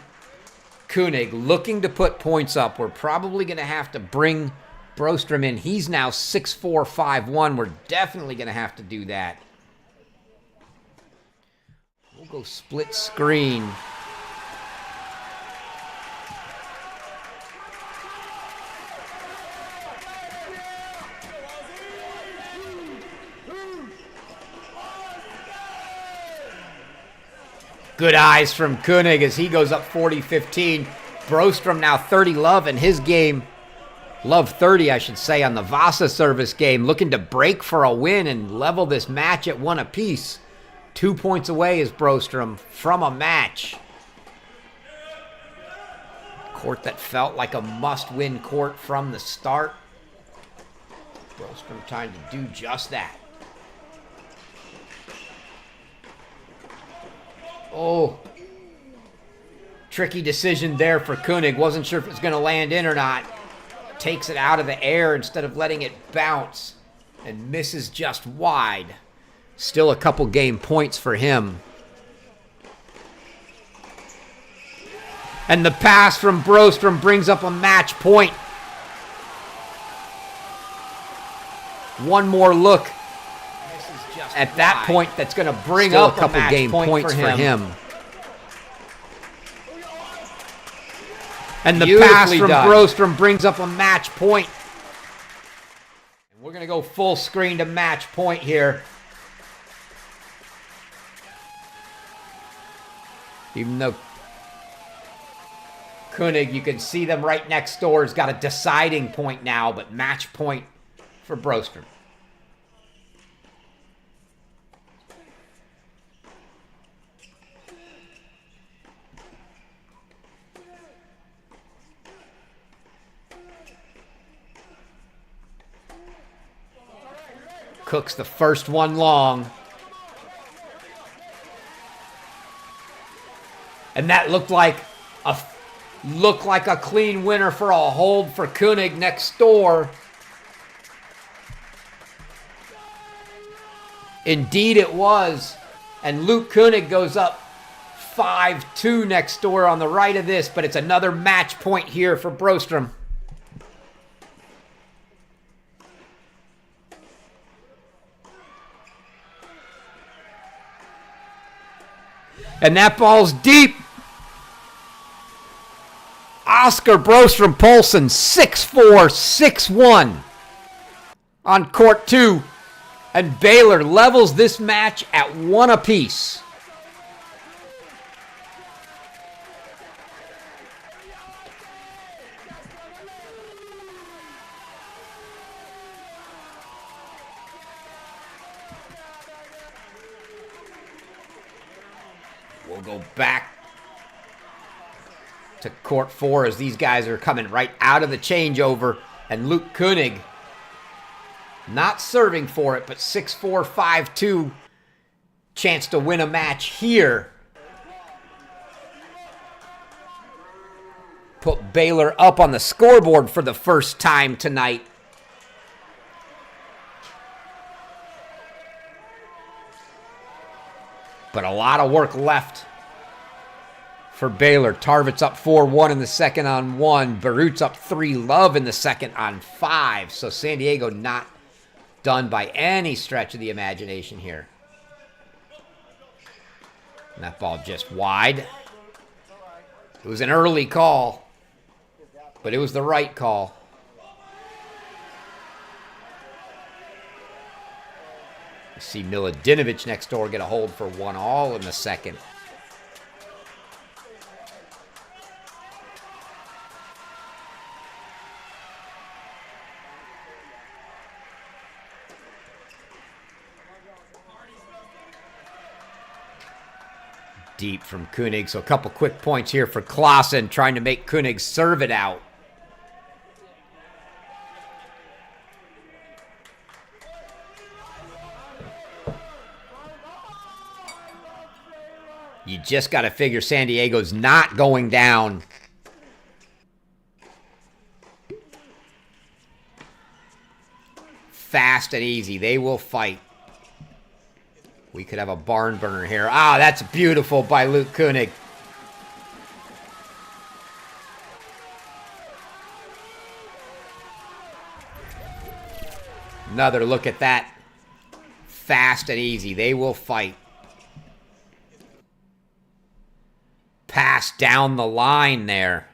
Koenig looking to put points up. We're probably going to have to bring Brostrom in. He's now 6-4, 5-1. We're definitely going to have to do that. We'll go split screen. Good eyes from Koenig as he goes up 40-15. Brostrom now 30 love in his game. Love 30, I should say, on the Vasa service game. Looking to break for a win and level this match at 1 apiece. 2 points away is Brostrom from a match. Court that felt like a must-win court from the start. Brostrom trying to do just that. Oh, tricky decision there for Koenig. Wasn't sure if it was going to land in or not. Takes it out of the air instead of letting it bounce and misses just wide. Still a couple game points for him. And the pass from Brostrom brings up a match point. One more look. At that point, that's going to bring up a couple game points for him. And the pass from Brostrom brings up a match point. And we're going to go full screen to match point here. Even though Koenig, you can see them right next door, has got a deciding point now, but match point for Brostrom. Cooks the first one long. And that looked like a clean winner for a hold for Koenig next door. Indeed it was. And Luke Koenig goes up 5-2 next door on the right of this, but it's another match point here for Brostrom. And that ball's deep. Oscar Brostrom Poulsen, 6-4, 6-1 on court 2. And Baylor levels this match at 1 apiece. We'll go back to court 4 as these guys are coming right out of the changeover. And Luke Koenig not serving for it, but 6-4, 5-2. Chance to win a match here. Put Baylor up on the scoreboard for the first time tonight. But a lot of work left for Baylor. Tarvitz up 4-1 in the second on 1. Barut's up 3 love in the second on 5. So San Diego not done by any stretch of the imagination here. And that ball just wide. It was an early call, but it was the right call. You see Miladinovich next door get a hold for 1-all in the second. Deep from Koenig, so a couple quick points here for Klaassen, trying to make Koenig serve it out. You just got to figure San Diego's not going down. Fast and easy. They will fight. We could have a barn burner here. Ah, that's beautiful by Luke Koenig. Another look at that. Fast and easy. They will fight. down the line there.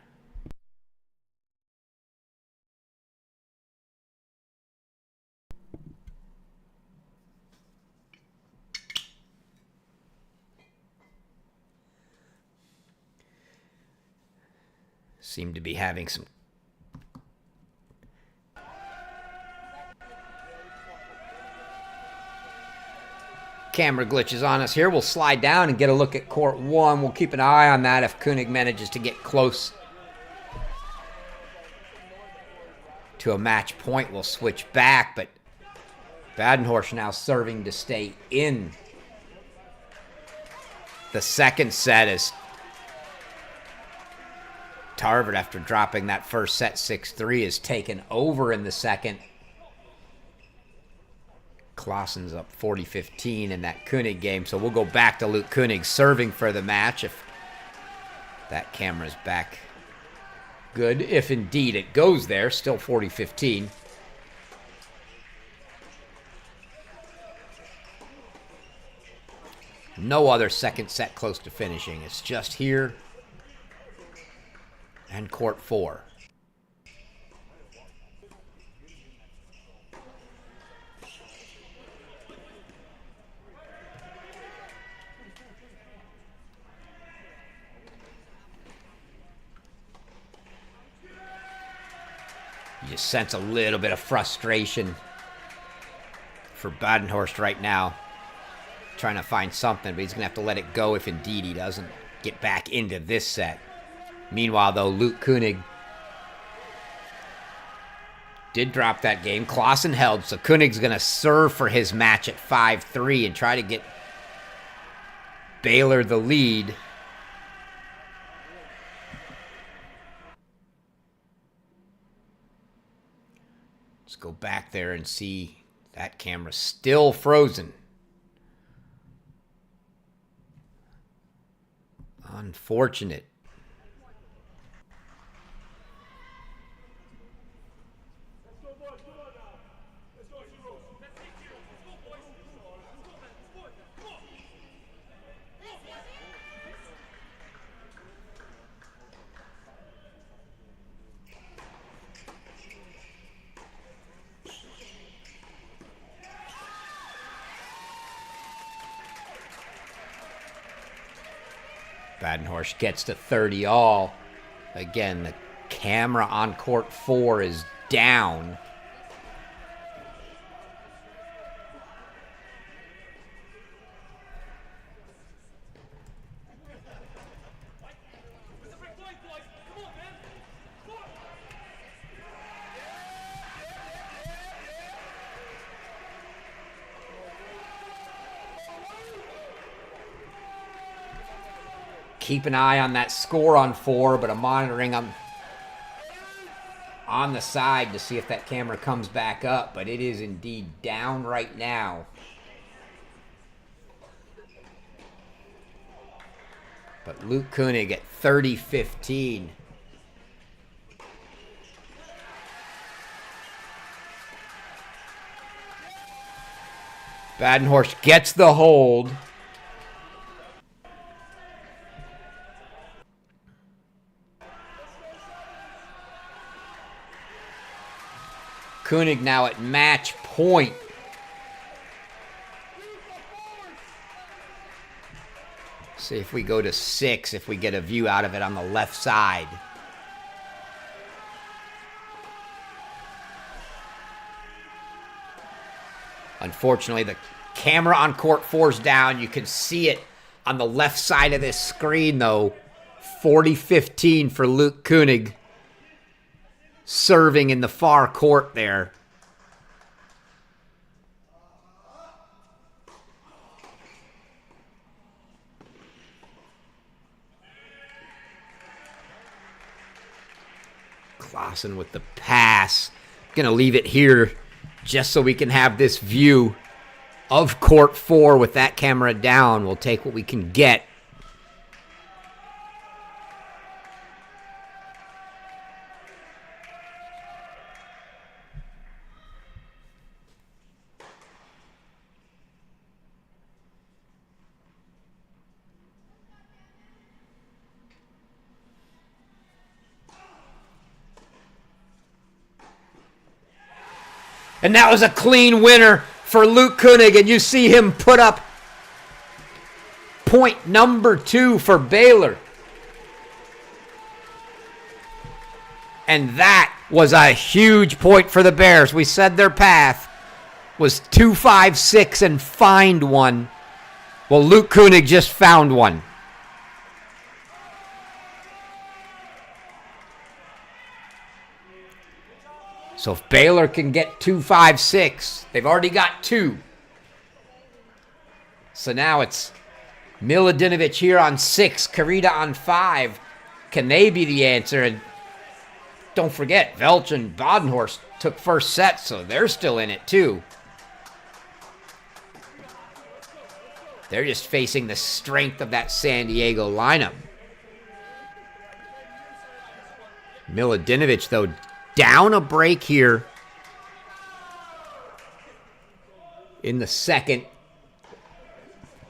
Seem to be having some camera glitches on us here. We'll slide down and get a look at court one. We'll keep an eye on that if Koenig manages to get close to a match point. We'll switch back, but Badenhorst now serving to stay in the second set as Tarvert, after dropping that first set 6-3, is taken over in the second. Claessen's up 40-15 in that Koenig game, so we'll go back to Luke Koenig serving for the match if that camera's back good. If indeed it goes there, still 40-15. No other second set close to finishing. It's just here and court 4. You just sense a little bit of frustration for Badenhorst right now, trying to find something, but he's going to have to let it go if indeed he doesn't get back into this set. Meanwhile, though, Luke Koenig did drop that game. Claessen held, so Koenig's going to serve for his match at 5-3 and try to get Baylor the lead. Let's go back there and see that camera still frozen. Unfortunate. Badenhorst gets to 30 all. Again, the camera on court 4 is down. Keep an eye on that score on 4, but I'm monitoring on the side to see if that camera comes back up, but it is indeed down right now. But Luke Koenig at 30-15. Badenhorst gets the hold. Koenig now at match point. See if we go to 6, if we get a view out of it on the left side. Unfortunately, the camera on court 4's down. You can see it on the left side of this screen, though. 40-15 for Luke Koenig. Serving in the far court there. Claessen with the pass. Gonna leave it here just so we can have this view of court 4 with that camera down. We'll take what we can get. And that was a clean winner for Luke Koenig. And you see him put up point number 2 for Baylor. And that was a huge point for the Bears. We said their path was 2-5-6 and find one. Well, Luke Koenig just found one. So if Baylor can get 2-5-6, they've already got 2. So now it's Miladinovich here on 6, Karita on 5. Can they be the answer? And don't forget, Velch and Badenhorst took first set, so they're still in it too. They're just facing the strength of that San Diego lineup. Miladinovich, though, down a break here in the second.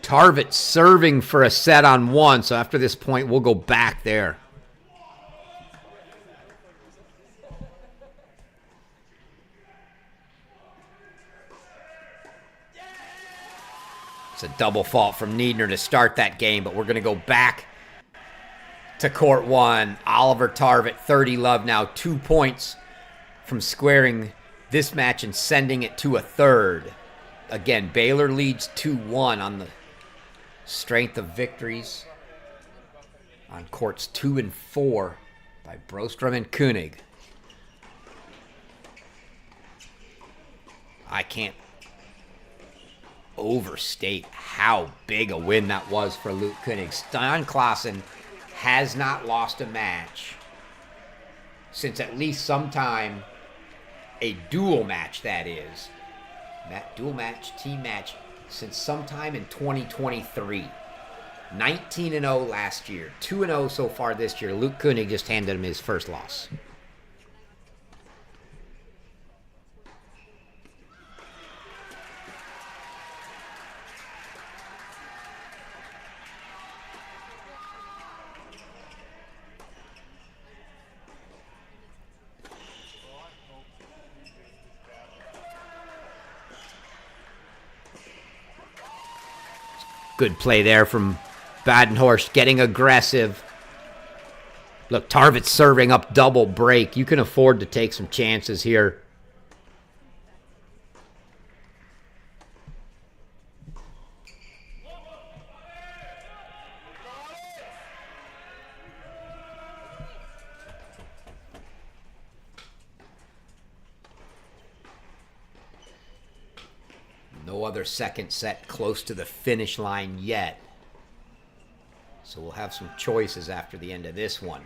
Tarvit serving for a set on 1, so after this point, we'll go back there. It's a double fault from Niedner to start that game, but we're going to go back to court 1. Oliver Tarvit, 30 love now, 2 points from squaring this match and sending it to a third. Again, Baylor leads 2-1 on the strength of victories on courts 2 and 4 by Brostrom and Koenig. I can't overstate how big a win that was for Luke Koenig. Stein Klaassen has not lost a match since at least sometime a dual match, that is. That dual match, team match, since sometime in 2023. 19-0 last year. 2-0 so far this year. Luke Koenig just handed him his first loss. Good play there from Badenhorst, getting aggressive. Look, Tarvit's serving up double break. You can afford to take some chances here. No other second set close to the finish line yet. So we'll have some choices after the end of this one.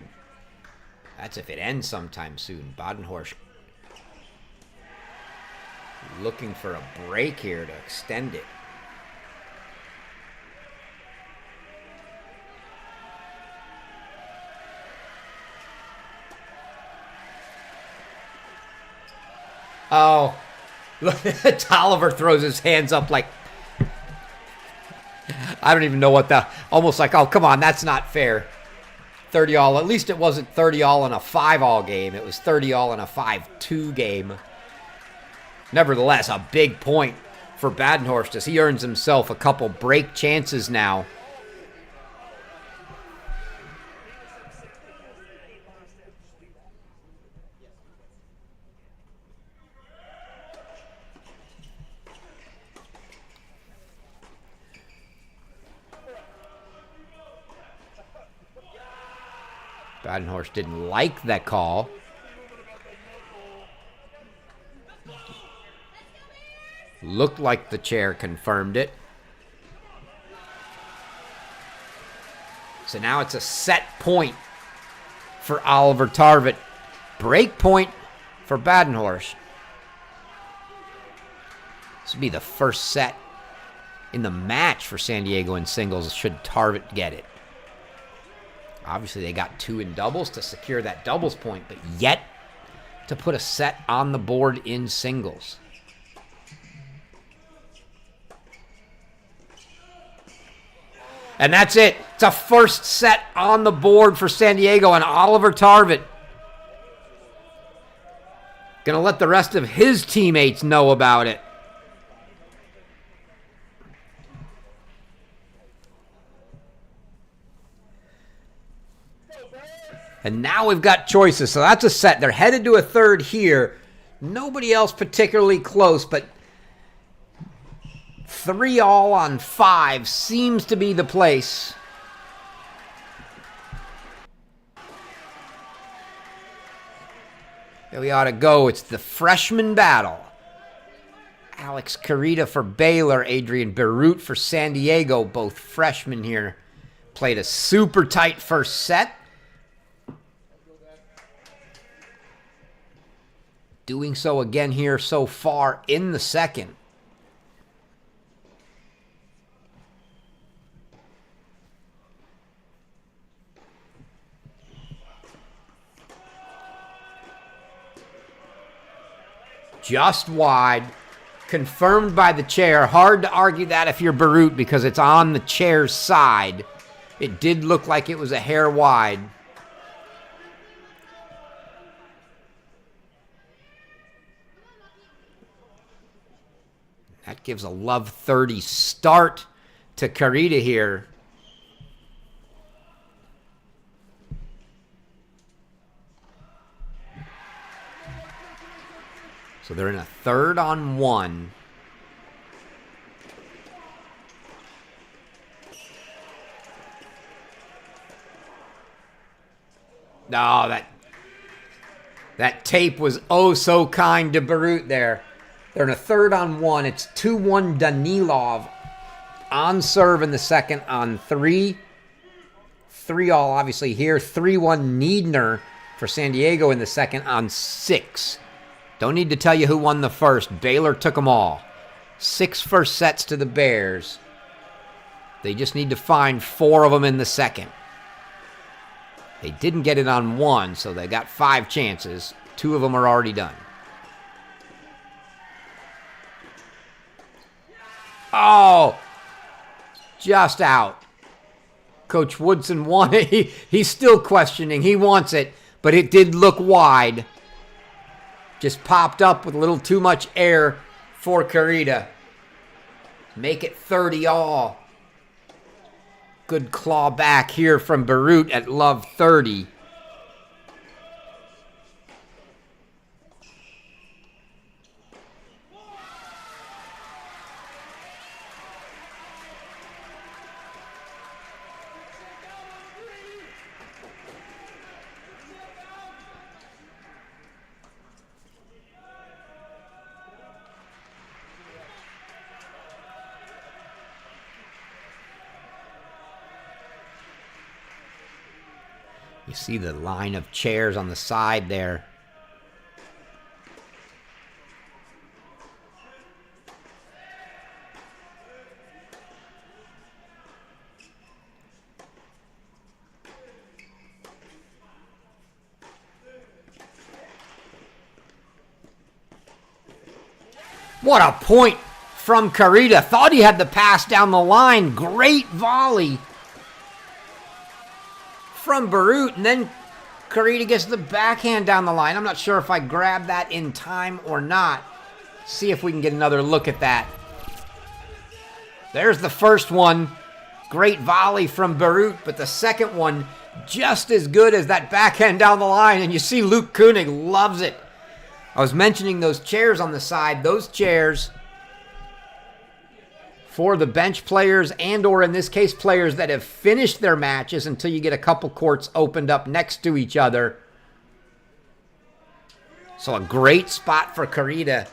That's if it ends sometime soon. Badenhorst looking for a break here to extend it. Oh, look, Tolliver throws his hands up like, I don't even know what the, almost like, oh, come on, that's not fair. 30-all, at least it wasn't 30-all in a 5-all game. It was 30-all in a 5-2 game. Nevertheless, a big point for Badenhorst as he earns himself a couple break chances now. Badenhorst didn't like that call. Looked like the chair confirmed it. So now it's a set point for Oliver Tarvit. Break point for Badenhorst. This would be the first set in the match for San Diego in singles should Tarvit get it. Obviously, they got 2 in doubles to secure that doubles point, but yet to put a set on the board in singles. And that's it. It's a first set on the board for San Diego and Oliver Tarvit Gonna let the rest of his teammates know about it. And now we've got choices, so that's a set. They're headed to a third here. Nobody else particularly close, but 3-all on 5 seems to be the place. There we ought to go. It's the freshman battle. Alex Carita for Baylor, Adrian Beirut for San Diego, both freshmen here. Played a super tight first set. Doing so again here so far in the second. Just wide. Confirmed by the chair. Hard to argue that if you're Beirut because it's on the chair's side. It did look like it was a hair wide. That gives a love 30 start to Carita here. So they're in a 3rd on 1. No, that tape was oh so kind to Beirut there. They're in a 3rd on 1. It's 2-1 Danilov on serve in the second on 3. 3-all obviously here. 3-1 Niedner for San Diego in the second on 6. Don't need to tell you who won the first. Baylor took them all. 6 first sets to the Bears. They just need to find 4 of them in the second. They didn't get it on 1, so they got 5 chances. 2 of them are already done. Oh, just out. Coach Woodson won it. He's still questioning. He wants it, but it did look wide. Just popped up with a little too much air for Carita. Make it 30-all. Good claw back here from Beirut at love 30. You see the line of chairs on the side there. What a point from Carita. Thought he had the pass down the line. Great volley from Beirut, and then Carita gets the backhand down the line. I'm not sure if I grabbed that in time or not. See if we can get another look at that. There's the first one. Great volley from Beirut, but the second one just as good as that backhand down the line, and you see Luke Koenig loves it. I was mentioning those chairs on the side. Those chairs for the bench players and or in this case players that have finished their matches until you get a couple courts opened up next to each other. So a great spot for Carita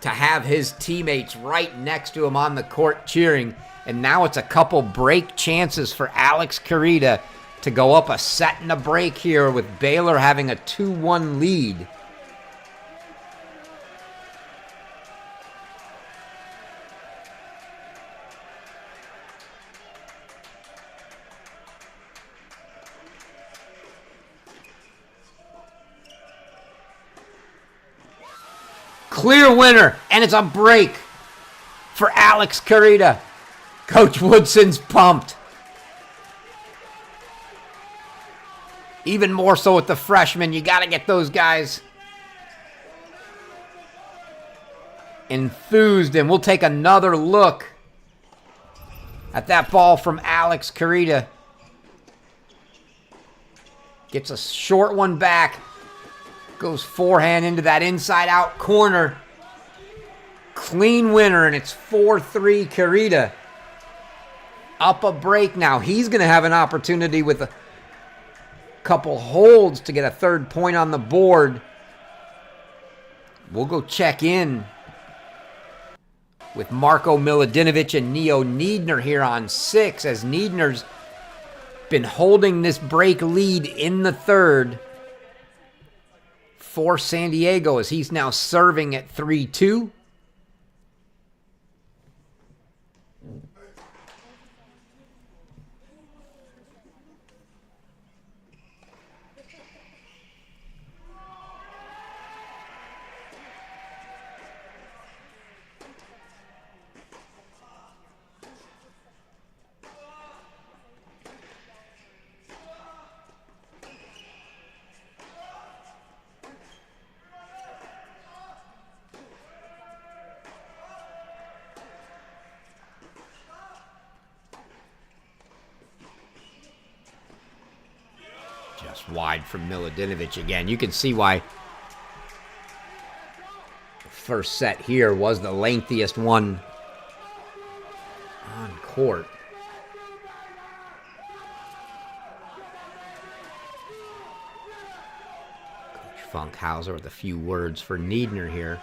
to have his teammates right next to him on the court cheering. And now it's a couple break chances for Alex Carita to go up a set and a break here with Baylor having a 2-1 lead. Clear winner, and it's a break for Alex Carita. Coach Woodson's pumped. Even more so with the freshmen. You got to get those guys enthused, and we'll take another look at that ball from Alex Carita. Gets a short one back. Goes forehand into that inside-out corner. Clean winner, and it's 4-3 Carita. Up a break now. He's going to have an opportunity with a couple holds to get a third point on the board. We'll go check in with Marko Milutinovic and Neo Niedner here on 6, as Niedner's been holding this break lead in the third for San Diego, as he's now serving at 3-2. Just wide from Milutinovic again. You can see why the first set here was the lengthiest one on court. Coach Funkhauser with a few words for Niedner here.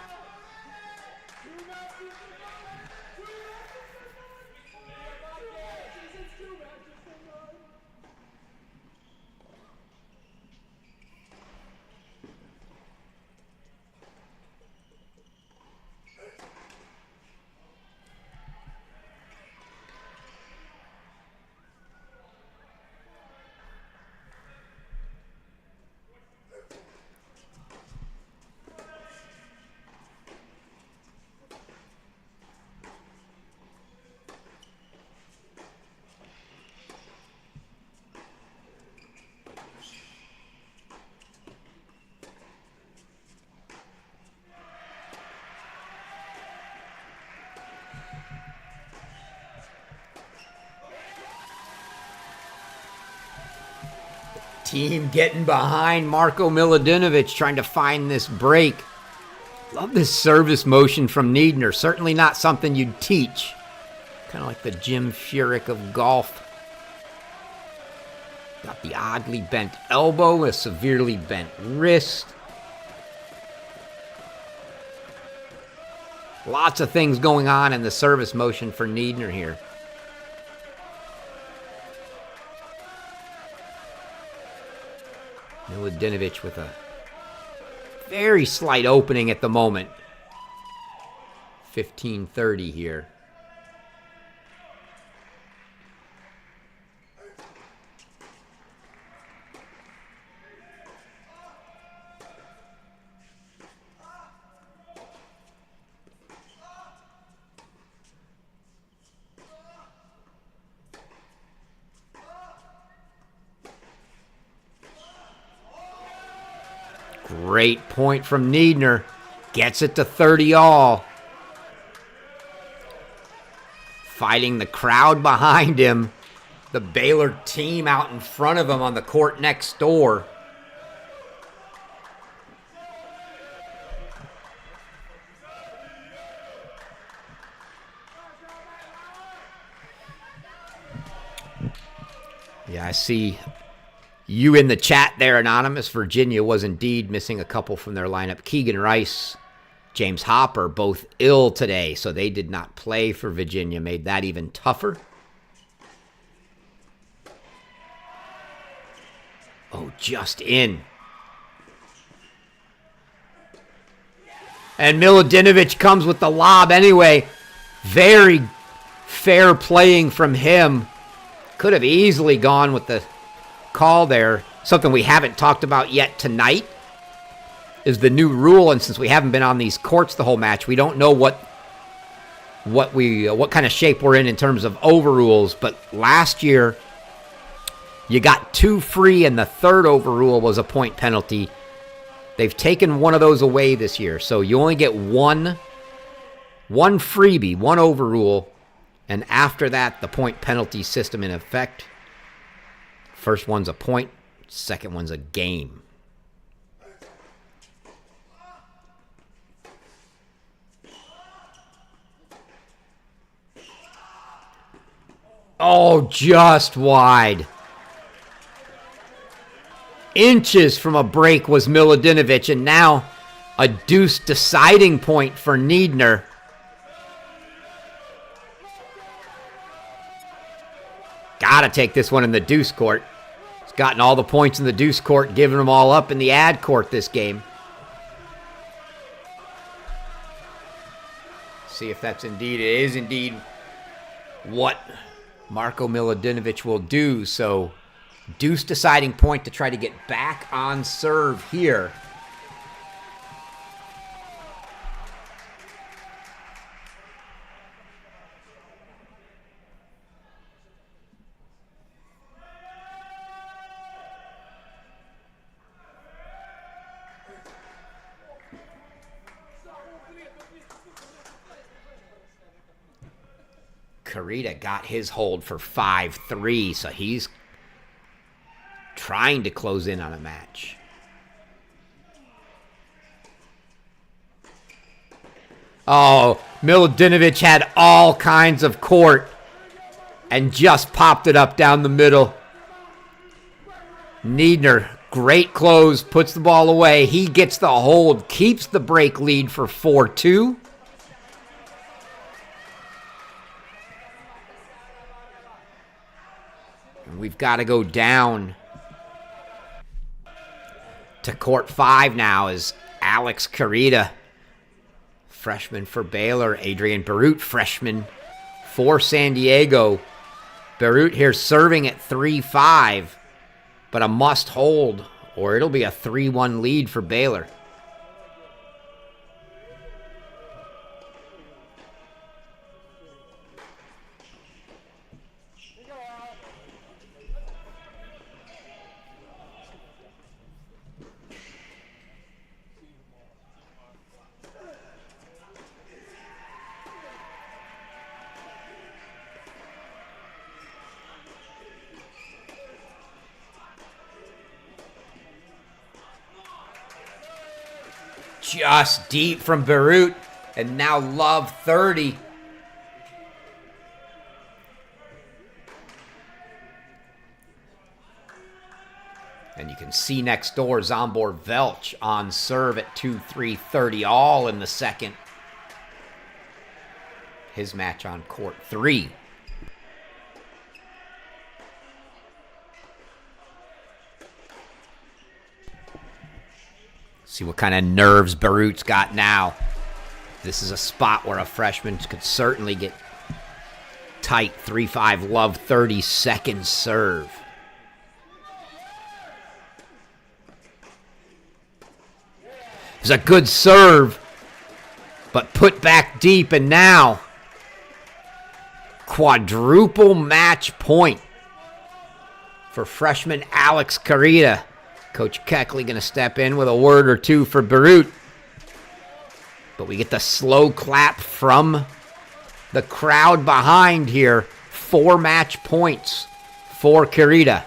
Team getting behind Marko Milutinovic, trying to find this break. Love this service motion from Niedner. Certainly not something you'd teach. Kind of like the Jim Furyk of golf. Got the oddly bent elbow, a severely bent wrist. Lots of things going on in the service motion for Niedner here. Milutinovic with a very slight opening at the moment. 15:30 here. Great point from Niedner. Gets it to 30 all. Fighting the crowd behind him. The Baylor team out in front of him on the court next door. Yeah, I see you in the chat there, Anonymous. Virginia was indeed missing a couple from their lineup. Keegan Rice, James Hopper, both ill today, so they did not play for Virginia. Made that even tougher. Oh, just in. And Milutinovic comes with the lob anyway. Very fair playing from him. Could have easily gone with the call there. Something we haven't talked about yet tonight is the new rule, and since we haven't been on these courts the whole match, we don't know what kind of shape we're in terms of overrules. But last year, you got 2 free, and the third overrule was a point penalty. They've taken one of those away this year, so you only get 1 One freebie, one overrule, and after that, the point penalty system in effect. First one's a point, second one's a game. Oh, just wide. Inches from a break was Milodinovic, and now a deuce deciding point for Niedner. Gotta take this one in the deuce court. He's gotten all the points in the deuce court, giving them all up in the ad court this game. See if that's indeed, it is indeed what Marko Milodinovic will do. So deuce deciding point to try to get back on serve here. Karita got his hold for 5-3, so he's trying to close in on a match. Oh, Milodinovic had all kinds of court and just popped it up down the middle. Niedner, great close, puts the ball away. He gets the hold, keeps the break lead for 4-2. We've got to go down to court 5 now as Alex Karita, freshman for Baylor, Adrian Barut, freshman for San Diego. Barut here serving at 3-5, but a must hold or it'll be a 3-1 lead for Baylor. Just deep from Barut, and now Love 30. And you can see next door Zsombor Velch on serve at 2-3-30, all in the second. His match on court 3. See what kind of nerves Barut's got now. This is a spot where a freshman could certainly get tight. 3-5 Love 30 second serve. It's a good serve, but put back deep, and now quadruple match point for freshman Alex Karita. Coach Keckley going to step in with a word or two for Barut. But we get the slow clap from the crowd behind here. 4 match points for Karita.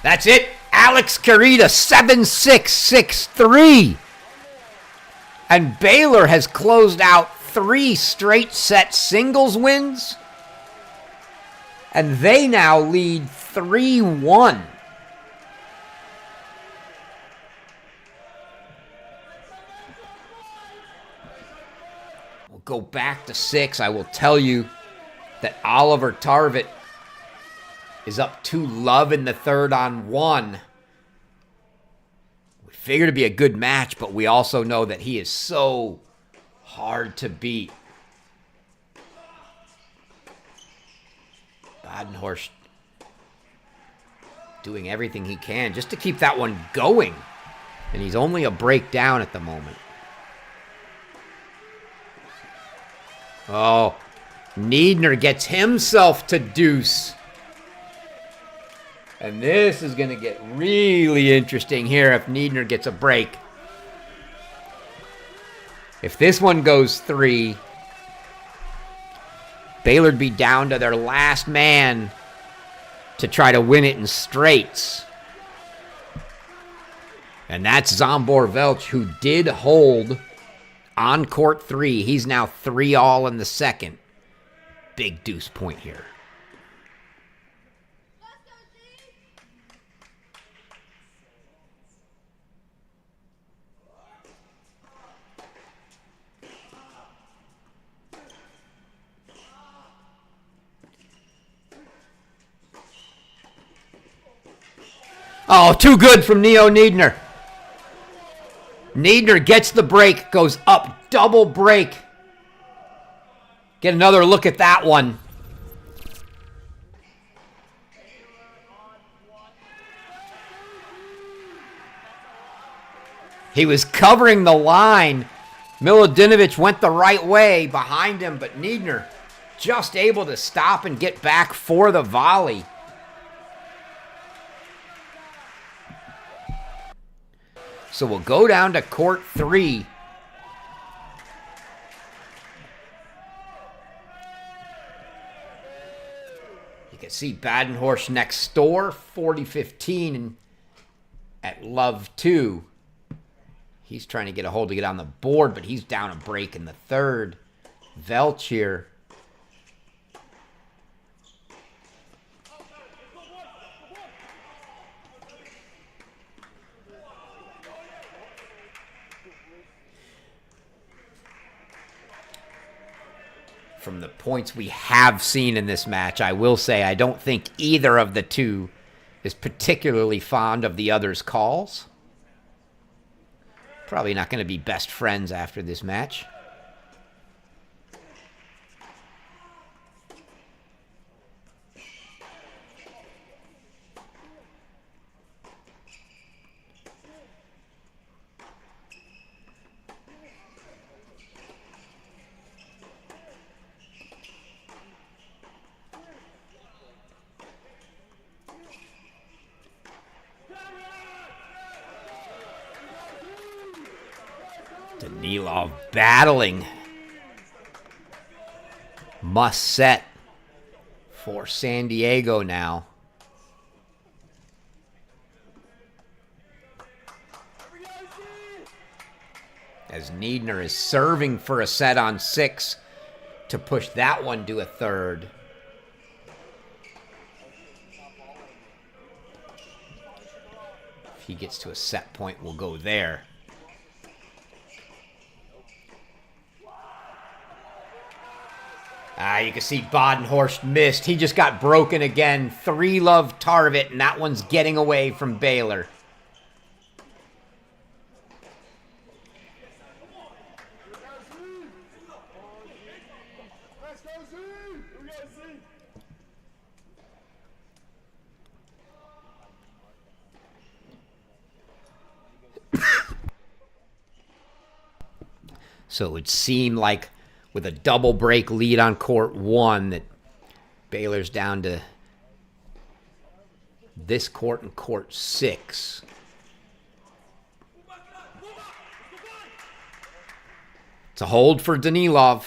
That's it. Alex Karita, 7-6, 6-3. And Baylor has closed out 3 straight set singles wins. And they now lead 3-1. We'll go back to 6. I will tell you that Oliver Tarvett is up 2 Love in the third on 1. Figured to be a good match, but we also know that he is so hard to beat. Badenhorst doing everything he can just to keep that one going. And he's only a break down at the moment. Oh, Niedner gets himself to deuce. And this is going to get really interesting here if Niedner gets a break. If this one goes 3, Baylor'd be down to their last man to try to win it in straights. And that's Zsombor Velch, who did hold on court 3. He's now 3-all in the second. Big deuce point here. Oh, too good from Neo Niedner. Niedner gets the break, goes up, double break. Get another look at that one. He was covering the line. Milodinovic went the right way behind him, but Niedner just able to stop and get back for the volley. So we'll go down to court 3. You can see Badenhorst next door, 40-15, and at love 2. He's trying to get a hold to get on the board, but he's down a break in the third. Velch here. From the points we have seen in this match, I will say I don't think either of the two is particularly fond of the other's calls. Probably not going to be best friends after this match. Danilov battling. Must set for San Diego now. As Niedner is serving for a set on 6 to push that one to a third. If he gets to a set point, we'll go there. You can see Badenhorst missed. He just got broken again. 3-love Tarvit, and that one's getting away from Baylor. So it would seem like with a double break lead on court 1 that Baylor's down to this court and court 6. It's a hold for Danilov.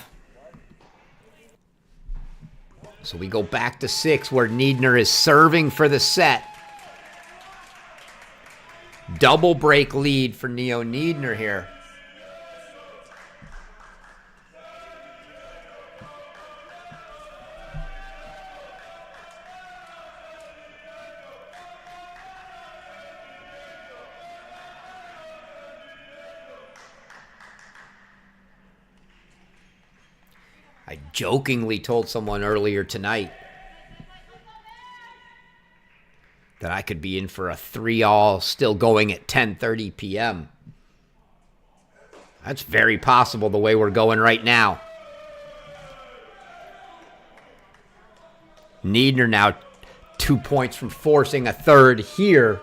So we go back to 6 where Niedner is serving for the set. Double break lead for Neo Niedner here. I jokingly told someone earlier tonight that I could be in for a 3-all still going at 10:30 p.m. That's very possible the way we're going right now. Niedner now 2 points from forcing a third here.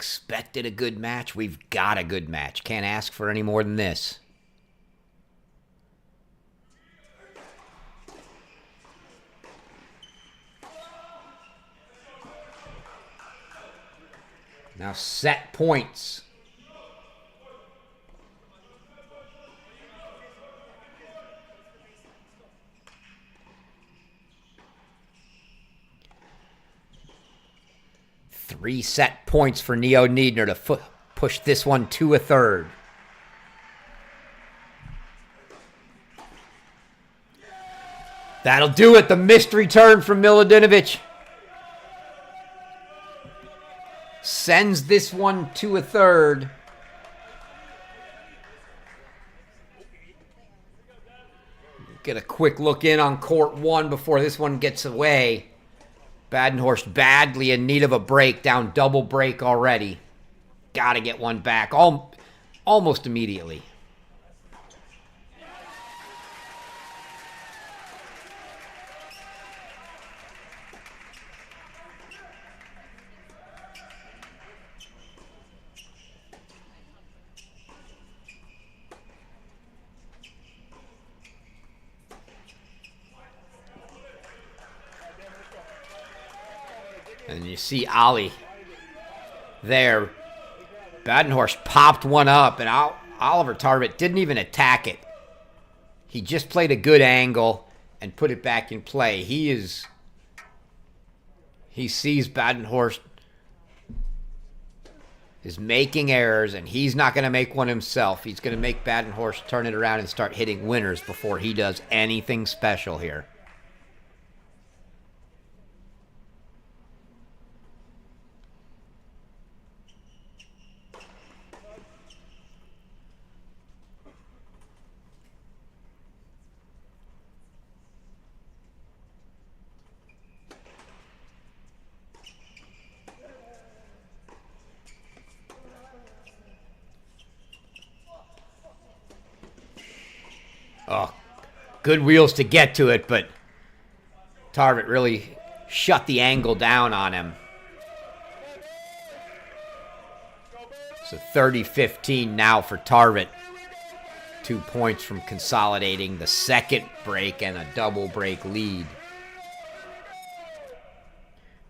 expected a good match. We've got a good match. Can't ask for any more than this. Now set points. Three set points for Neo Niedner to push this one to a third. That'll do it. The mystery turn from Miladinovic sends this one to a third. Get a quick look in on court one before this one gets away. Badenhorst badly in need of a break, down double break already. Got to get one back almost immediately. And you see Ali there. Badenhorst popped one up, and Oliver Tarvett didn't even attack it. He just played a good angle and put it back in play. He sees Badenhorst is making errors, and he's not going to make one himself. He's going to make Badenhorst turn it around and start hitting winners before he does anything special here. Oh, good wheels to get to it, but Tarvett really shut the angle down on him. So 30-15 now for Tarvett. 2 points from consolidating the second break and a double break lead.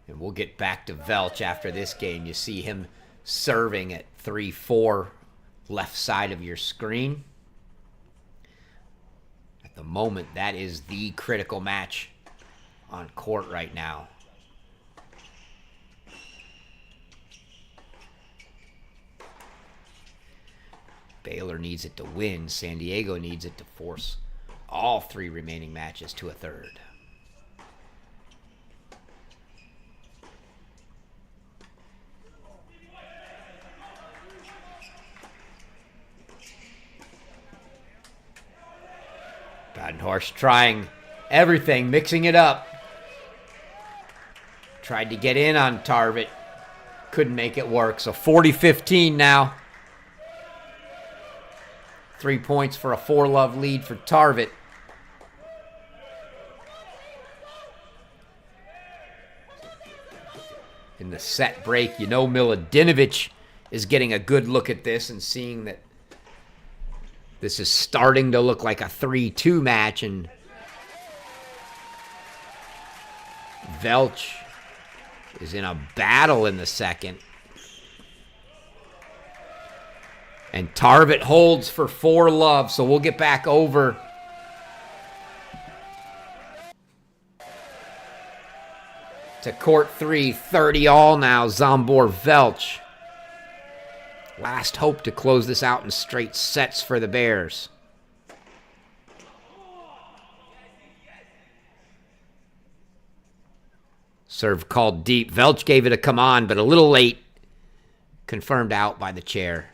And we'll get back to Velch after this game. You see him serving at 3-4 left side of your screen. At the moment, that is the critical match on court right now. Baylor needs it to win. San Diego needs it to force all three remaining matches to a third. Badenhorst trying everything, mixing it up. Tried to get in on Tarvett. Couldn't make it work. So 40-15 now. 3 points for a 4-love lead for Tarvett. In the set break, you know Miladinovic is getting a good look at this and seeing that this is starting to look like a 3-2 match, and Velch is in a battle in the second. And Tarvett holds for 4-love, so we'll get back over to court 3, 30-all now, Zambor-Velch. Last hope to close this out in straight sets for the Bears. Serve called deep. Velch gave it a come on, but a little late. Confirmed out by the chair.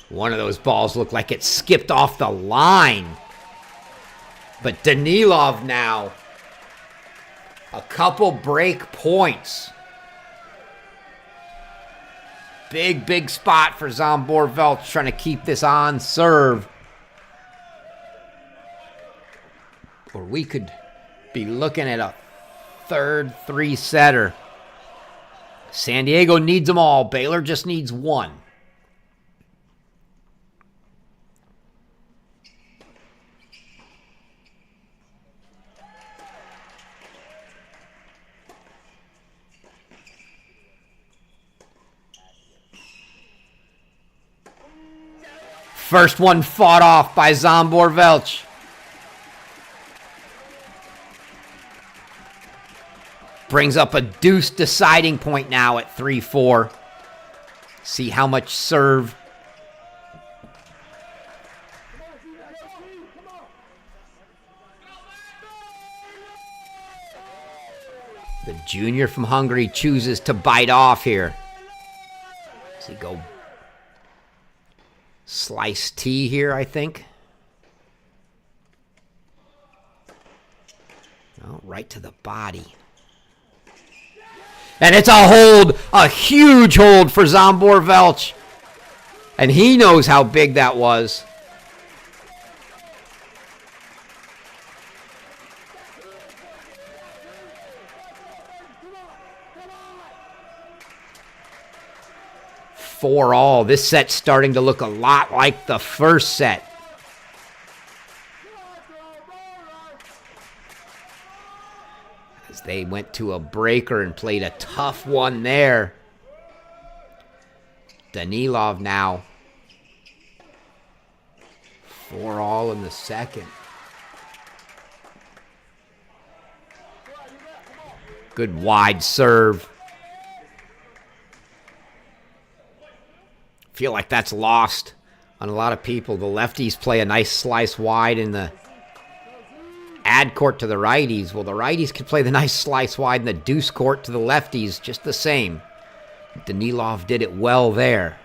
One of those balls looked like it skipped off the line. But Danilov now, a couple break points. Big, big spot for Zsombor Velch trying to keep this on serve. Or we could be looking at a third three-setter. San Diego needs them all. Baylor just needs one. First one fought off by Zsombor Velch. Brings up a deuce deciding point now at 3-4. See how much serve. The junior from Hungary chooses to bite off here. Does he go slice T here, I think? Oh, right to the body. And it's a hold, a huge hold for Zsombor Velch. And he knows how big that was. Four all. This set's starting to look a lot like the first set. As they went to a breaker and played a tough one there. Danilov now. 4 all in the second. Good wide serve. Feel like that's lost on a lot of people. The lefties play a nice slice wide in the ad court to the righties. Well, the righties can play the nice slice wide in the deuce court to the lefties just the same. Danilov did it well there.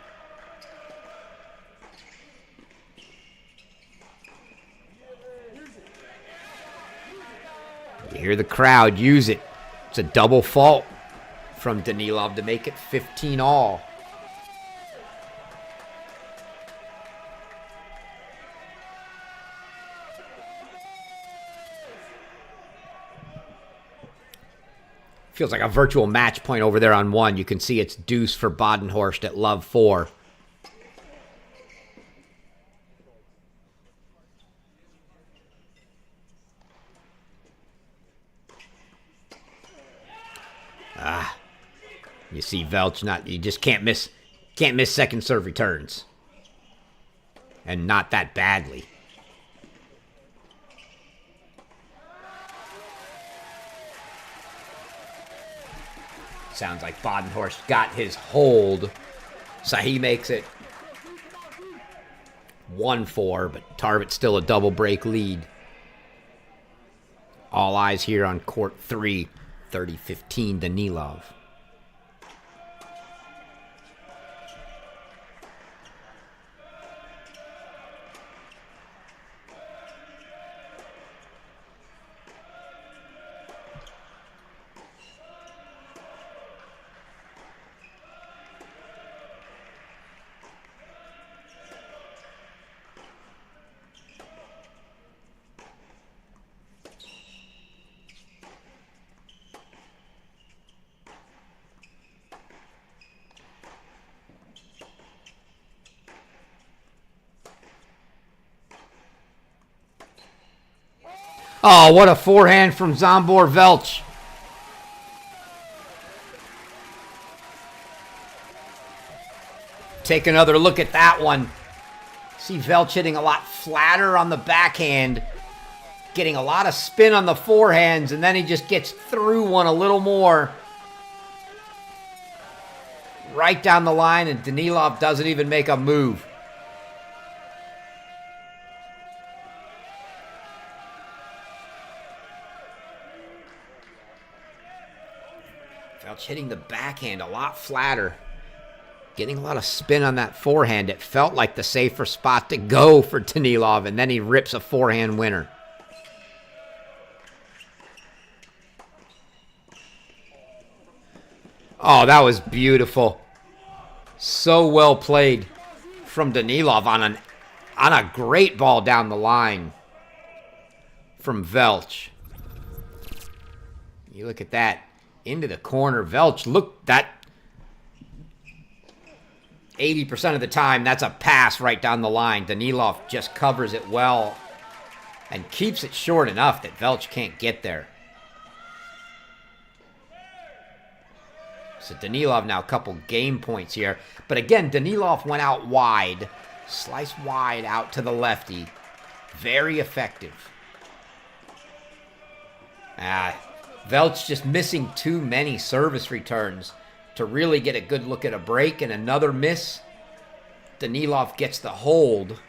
You hear the crowd use it. It's a double fault from Danilov to make it 15 all. Feels like a virtual match point over there on 1. You can see it's deuce for Badenhorst at love 4. You see Velch you just can't miss second serve returns. And not that badly. Sounds like Badenhorst got his hold. So he makes it 1-4, but Tarvit's still a double break lead. All eyes here on court 3, 30-15 Danilov. Oh, what a forehand from Zsombor Velch. Take another look at that one. See Velch hitting a lot flatter on the backhand, getting a lot of spin on the forehands, and then he just gets through one a little more. Right down the line, and Danilov doesn't even make a move. Velch hitting the backhand a lot flatter. Getting a lot of spin on that forehand. It felt like the safer spot to go for Danilov, and then he rips a forehand winner. Oh, that was beautiful. So So well played from Danilov on a great ball down the line from Velch. You look at that. Into the corner. Velch, look, that 80% of the time, that's a pass right down the line. Danilov just covers it well and keeps it short enough that Velch can't get there. So Danilov now a couple game points here. But again, Danilov went out wide. Sliced wide out to the lefty. Very effective. Velch just missing too many service returns to really get a good look at a break, and another miss. Danilov gets the hold.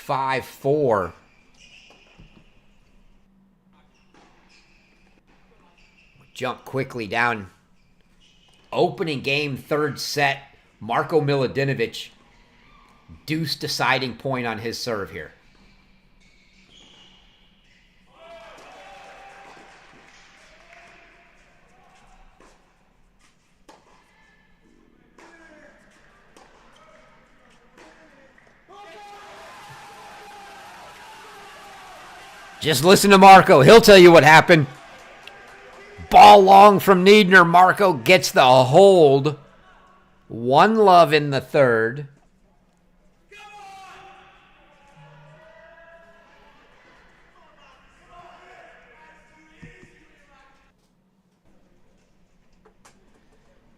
5-4. Jump quickly down. Opening game, third set. Marko Milutinovic, deuce deciding point on his serve here. Just listen to Marko. He'll tell you what happened. Ball long from Niedner. Marko gets the hold. 1-love in the third.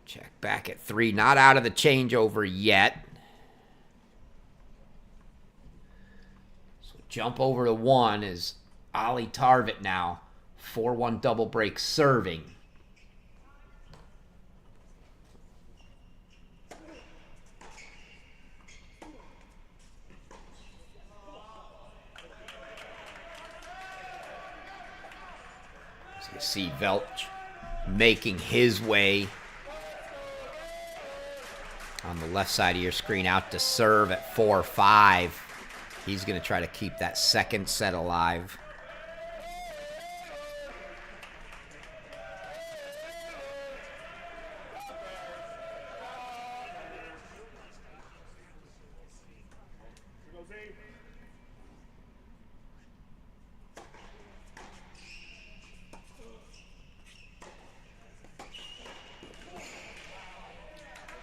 Check back at 3. Not out of the changeover yet. So jump over to 1 is Ali Tarvit now. 4-1 double break serving. So you see Velch making his way on the left side of your screen out to serve at 4-5. He's going to try to keep that second set alive.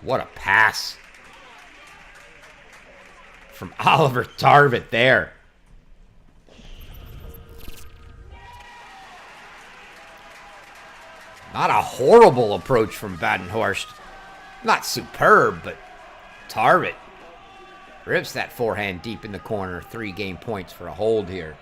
What a pass from Oliver Tarvit there. Not a horrible approach from Badenhorst. Not superb, but Tarvit rips that forehand deep in the corner. 3 game points for a hold here.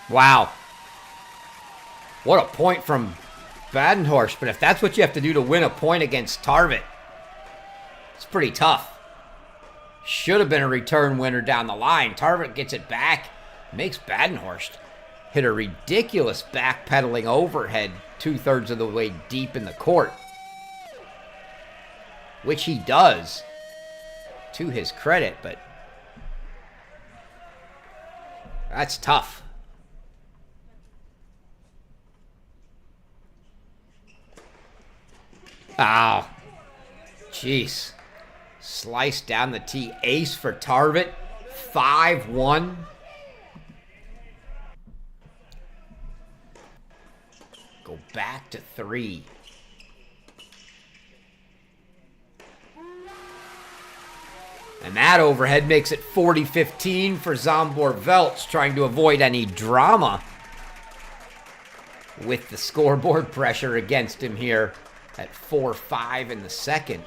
Wow. What a point from Badenhorst. But if that's what you have to do to win a point against Tarvit, it's pretty tough. Should have been a return winner down the line. Tarvit gets it back, makes Badenhorst hit a ridiculous backpedaling overhead 2/3 of the way deep in the court. Which he does, to his credit, but that's tough. Oh, jeez. Sliced down the tee. Ace for Tarvit. 5-1. Go back to 3. And that overhead makes it 40-15 for Zsombor Velch, trying to avoid any drama with the scoreboard pressure against him here at 4-5 in the second.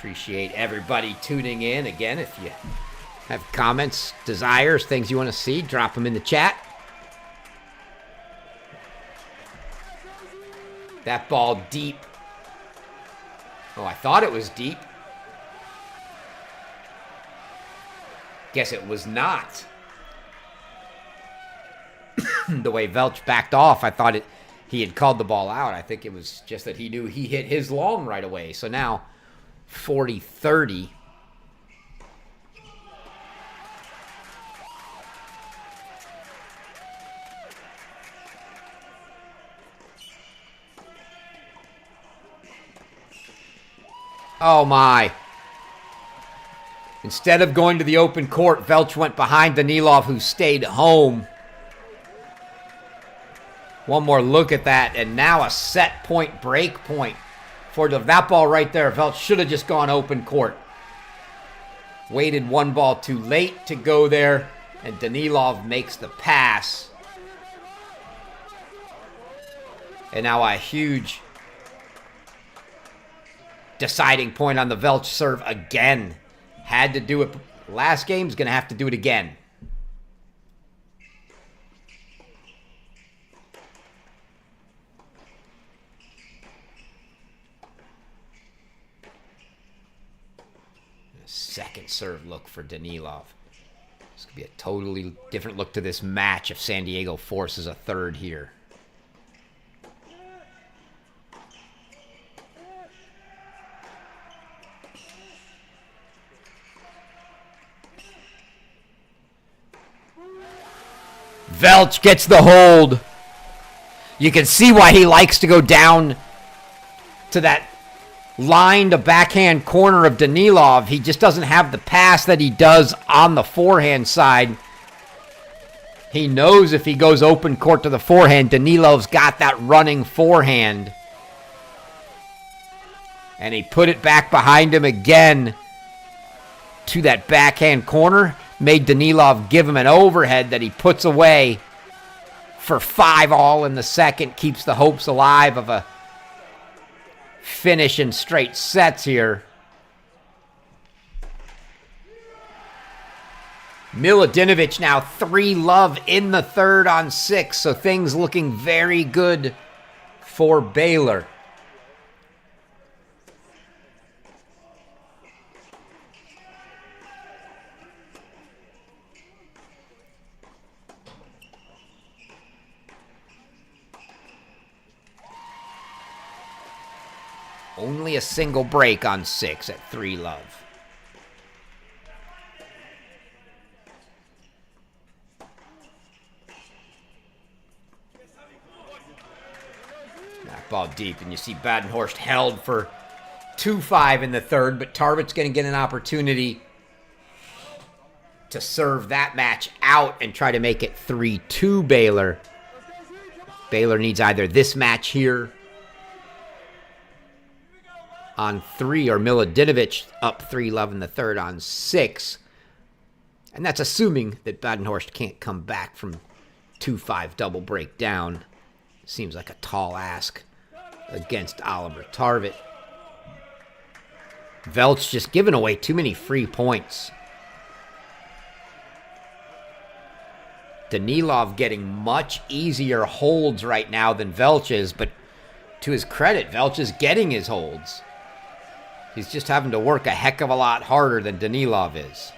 Appreciate everybody tuning in. Again, if you have comments, desires, things you want to see, drop them in the chat. That ball deep. Oh, I thought it was deep. Guess it was not. The way Velch backed off, I thought he had called the ball out. I think it was just that he knew he hit his long right away. So now 40-30. Oh my. Instead of going to the open court, Velch went behind Danilov, who stayed home. One more look at that, and now a set point, break point. For that ball right there, Velch should have just gone open court. Waited one ball too late to go there, and Danilov makes the pass. And now a huge deciding point on the Velch serve again. Had to do it last game, is going to have to do it again. Second serve look for Danilov. This could be a totally different look to this match if San Diego forces a third here. Velch gets the hold. You can see why he likes to go down to that line to backhand corner of Danilov. He just doesn't have the pass that he does on the forehand side. He knows if he goes open court to the forehand, Danilov's got that running forehand. And he put it back behind him again to that backhand corner. Made Danilov give him an overhead that he puts away for 5-all in the second. Keeps the hopes alive of a finish in straight sets here. Milutinovic now 3-love in the third on 6. So things looking very good for Baylor. Only a single break on 6 at 3-love. That ball deep, and you see Badenhorst held for 2-5 in the third, but Tarvit's going to get an opportunity to serve that match out and try to make it 3-2 Baylor. Baylor needs either this match here on 3, or Milutinovic up 3-love in the third on 6. And that's assuming that Badenhorst can't come back from 2-5 double break down. Seems like a tall ask against Oliver Tarvit. Velch just giving away too many free points. Danilov getting much easier holds right now than Velch is, but to his credit, Velch is getting his holds. He's just having to work a heck of a lot harder than Danilov is.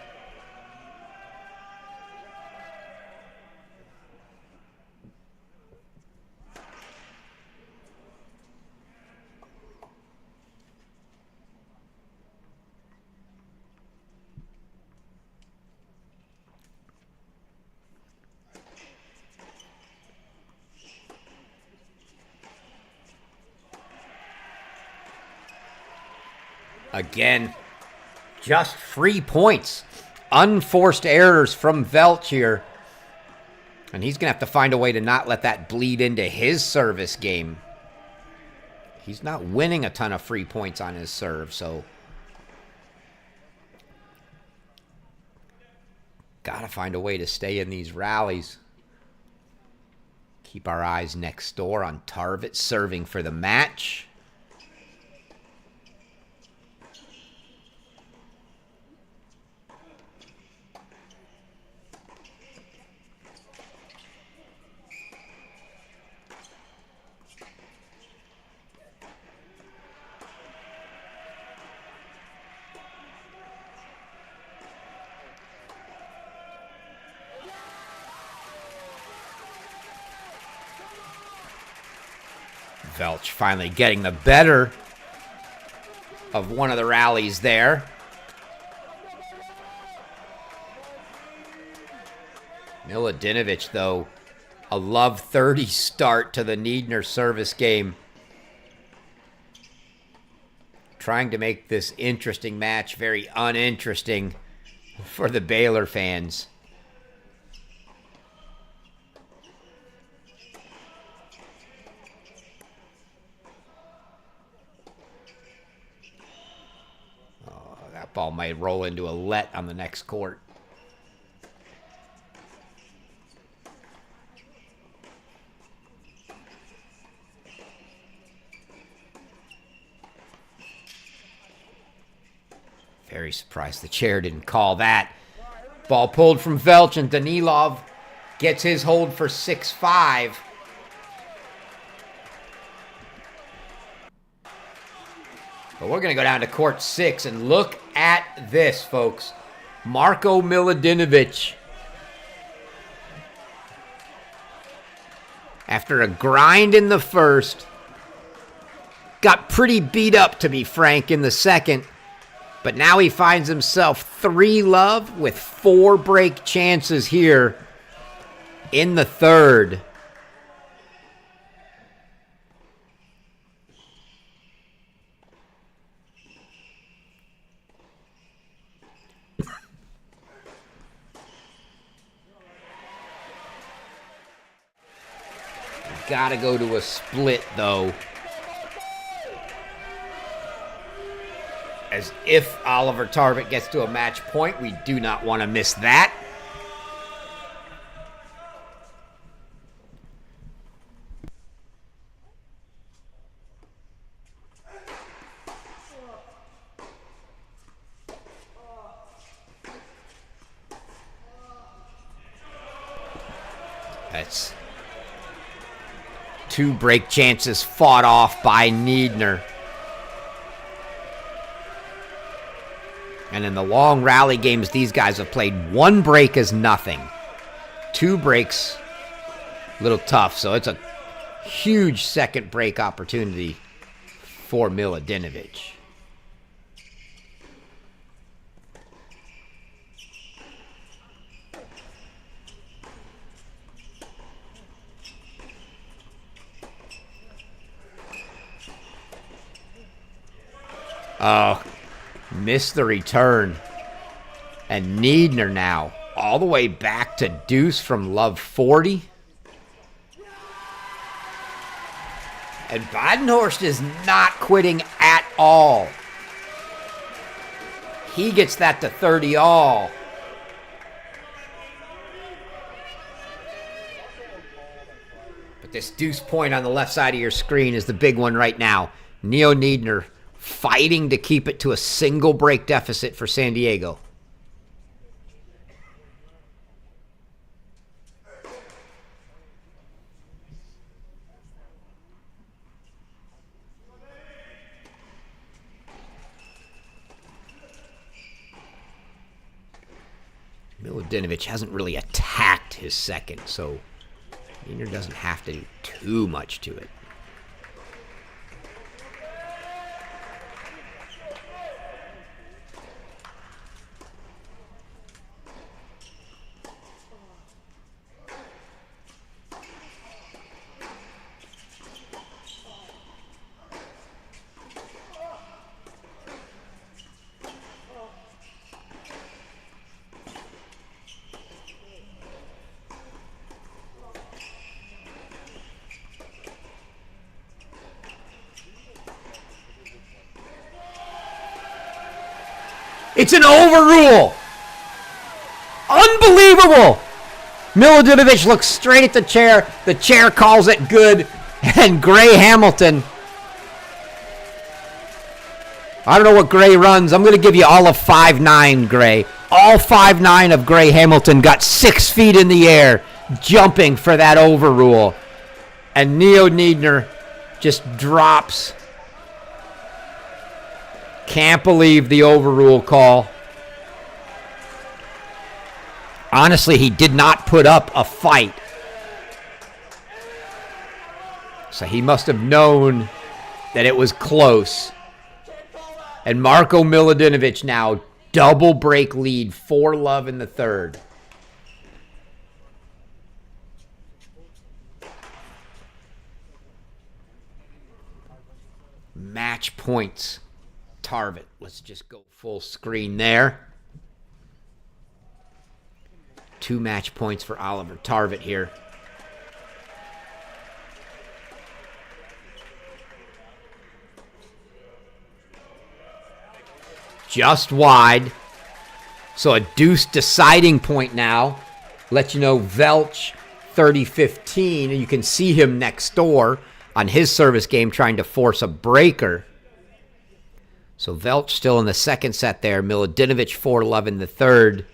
Again, just free points. Unforced errors from Velch here. And he's going to have to find a way to not let that bleed into his service game. He's not winning a ton of free points on his serve, so got to find a way to stay in these rallies. Keep our eyes next door on Tarvit serving for the match. Velch finally getting the better of one of the rallies there. Miladinovich, though, a love 30 start to the Niedner service game. Trying to make this interesting match very uninteresting for the Baylor fans. Oh, that ball might roll into a let on the next court. Very surprised the chair didn't call that. Ball pulled from Velch, and Danilov gets his hold for 6-5. But we're going to go down to court 6 and look at this, folks. Marko Miladinovich, after a grind in the first, got pretty beat up, to be frank, in the second. But now he finds himself 3-love with 4 break chances here in the third. Gotta go to a split, though. As if Oliver Tarvik gets to a match point, we do not want to miss that. That's 2 break chances fought off by Niedner. And in the long rally games these guys have played, 1 break is nothing. 2 breaks, a little tough. So it's a huge second break opportunity for Miladinovich. Oh, missed the return. And Niedner now all the way back to deuce from love 40. And Badenhorst is not quitting at all. He gets that to 30 all. But this deuce point on the left side of your screen is the big one right now. Neo Niedner fighting to keep it to a single break deficit for San Diego. Miladinovich hasn't really attacked his second, so Niedner doesn't have to do too much to it. It's an overrule. Unbelievable. Miladinovich looks straight at the chair. The chair calls it good. And Gray Hamilton. I don't know what Gray runs. I'm going to give you all of 5'9", Gray. All 5'9" of Gray Hamilton got 6 feet in the air, jumping for that overrule. And Neo Niedner just drops. Can't believe the overrule call. Honestly, he did not put up a fight. So he must have known that it was close. And Marko Milutinovic now double break lead, 4-love in the third. Match points. Tarvit. Let's just go full screen there. 2 match points for Oliver Tarvit here. Just wide. So a deuce deciding point now. Let you know Velch 30-15. And you can see him next door on his service game trying to force a breaker. So Velch still in the second set there. Milutinovic 4-love in the third.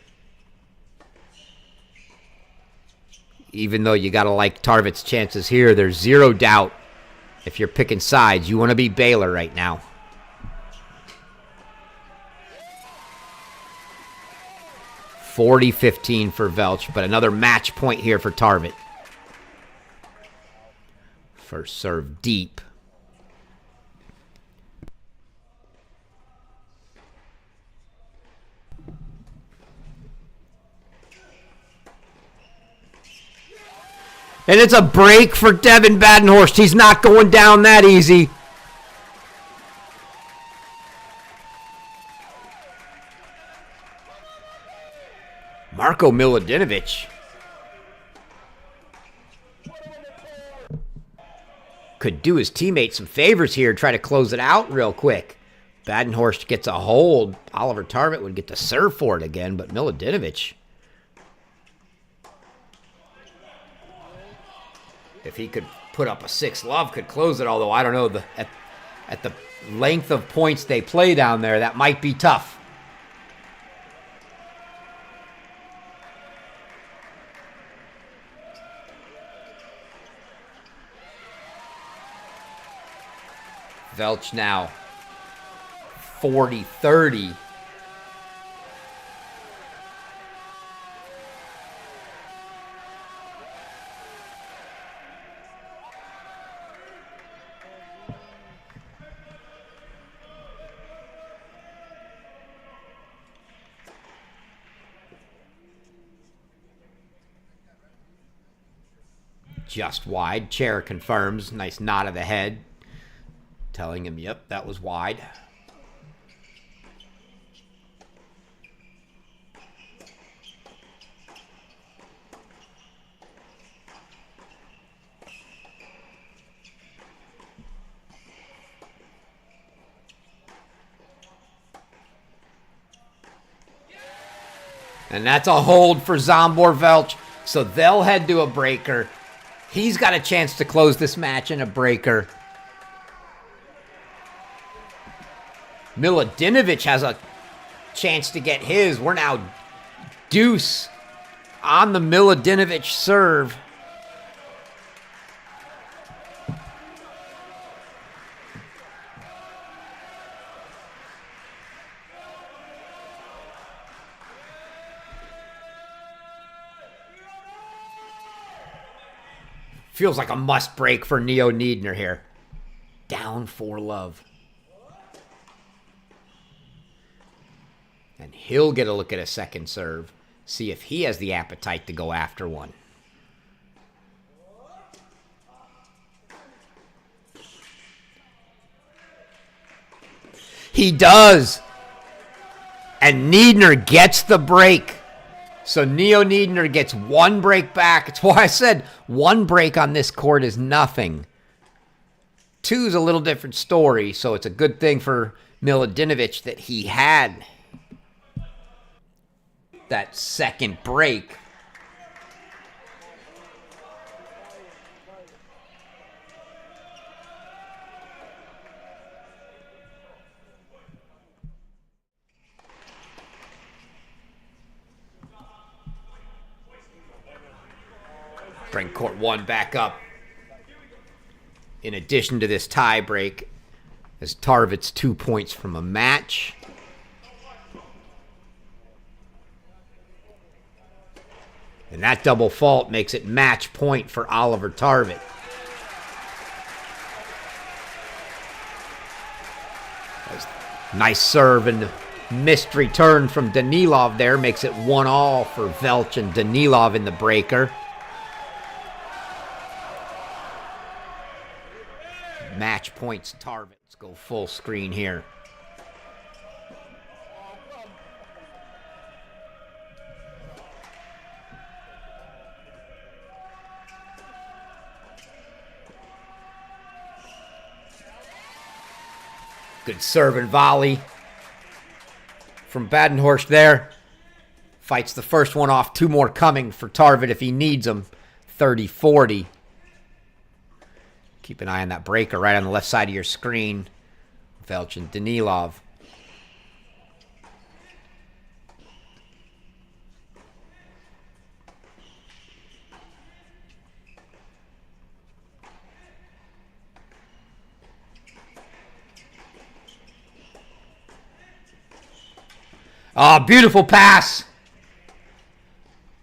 Even though you got to like Tarvit's chances here, there's zero doubt if you're picking sides. You want to be Baylor right now. (40-15) for Velch, but another match point here for Tarvit. First serve deep. And it's a break for Devin Badenhorst. He's not going down that easy. Marko Milutinovic could do his teammate some favors here, try to close it out real quick. Badenhorst gets a hold. Oliver Tarvit would get to serve for it again, but Milutinovic, if he could put up a 6-love, could close it, although I don't know, at the length of points they play down there, that might be tough. Velch now 40-30. Just wide. Chair confirms. Nice nod of the head, telling him, yep, that was wide. And that's a hold for Zsombor Velch. So they'll head to a breaker. He's got a chance to close this match in a breaker. Milutinovic has a chance to get his. We're now deuce on the Milutinovic serve. Feels like a must break for Neo Niedner here. Down 4-love. And he'll get a look at a second serve. See if he has the appetite to go after one. He does. And Niedner gets the break. So Neo Niedner gets one break back. It's why I said one break on this court is nothing. 2 is a little different story, so it's a good thing for Milutinovic that he had that second break. Bring court 1 back up. In addition to this tie break, as Tarvit's 2 points from a match. And that double fault makes it match point for Oliver Tarvit. Nice serve and missed return from Danilov there. Makes it 1-all for Velch and Danilov in the breaker. Match points Tarvin. Let's go full screen here. Good serve and volley from Badenhorst there. Fights the first one off. 2 more coming for Tarvin if he needs them. 30-40. Keep an eye on that breaker right on the left side of your screen. Velch and Danilov. Beautiful pass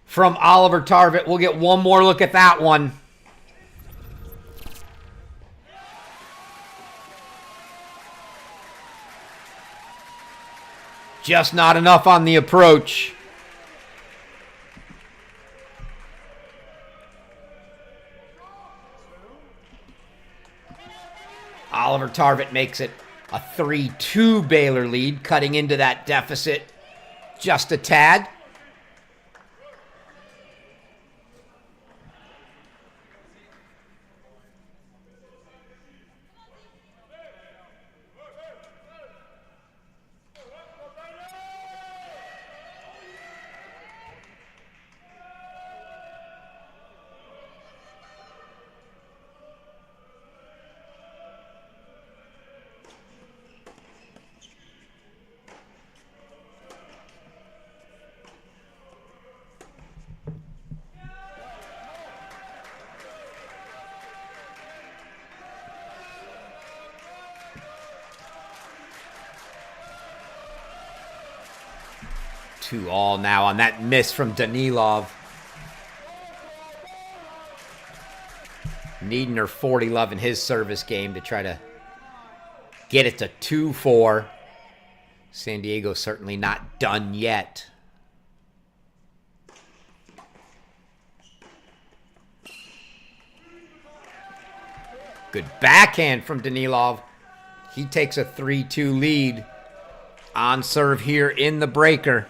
from Oliver Tarvin. We'll get one more look at that one. Just not enough on the approach. Oliver Tarvin makes it a 3-2 Baylor lead, cutting into that deficit just a tad. Two all now on that miss from Danilov. Niedner 40-love in his service game to try to get it to 2-4. San Diego certainly not done yet. Good backhand from Danilov. He takes a 3-2 lead on serve here in the breaker.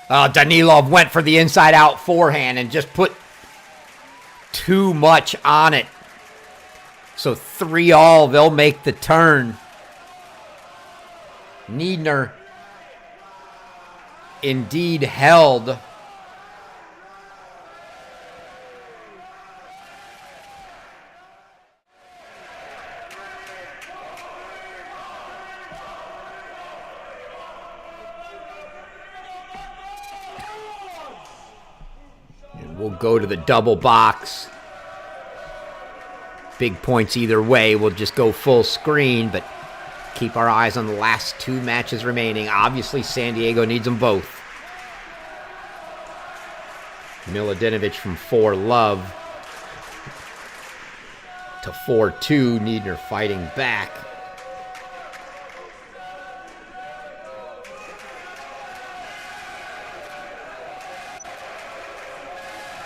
Danilov went for the inside-out forehand and just put too much on it. So 3-all, they'll make the turn. Niedner indeed held. We'll go to the double box. Big points either way. We'll just go full screen, but keep our eyes on the last 2 matches remaining. Obviously, San Diego needs them both. Miladinovich from 4-love to 4-2. Niedner fighting back.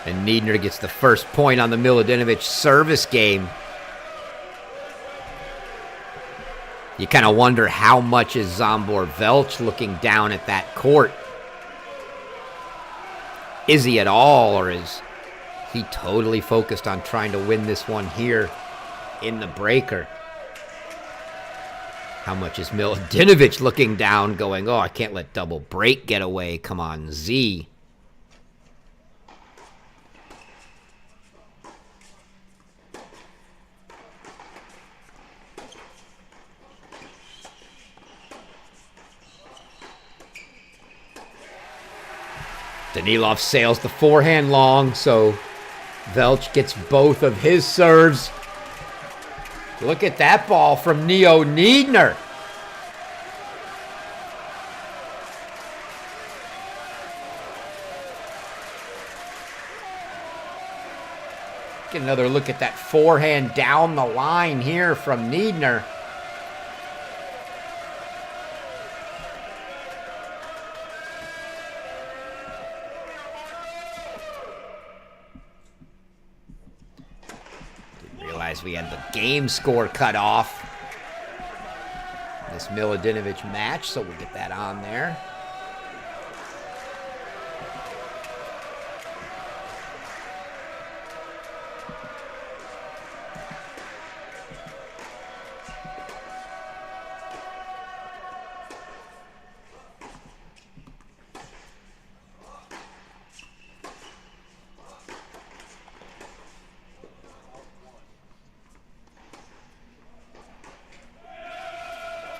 And Niedner gets the first point on the Miladinovich service game. You kind of wonder how much is Zsombor Velch looking down at that court. Is he at all, or is he totally focused on trying to win this one here in the breaker? How much is Milutinovic looking down, going, oh, I can't let double break get away. Come on, Z. Danilov sails the forehand long, so Velch gets both of his serves. Look at that ball from Neo Niedner. Get another look at that forehand down the line here from Niedner. We had the game score cut off this Milutinovic match, so we'll get that on there.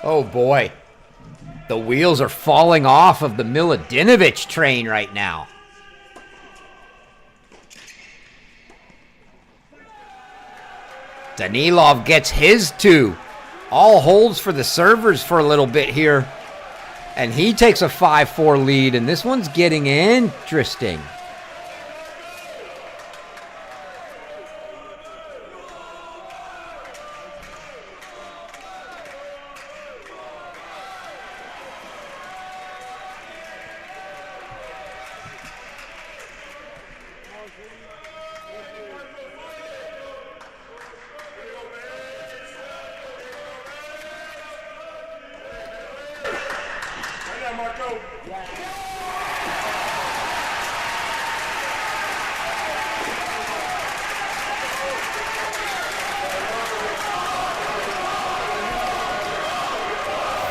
Oh boy, the wheels are falling off of the Milutinovic train right now. Danilov gets his two. All holds for the servers for a little bit here. And he takes a 5-4 lead, and this one's getting interesting.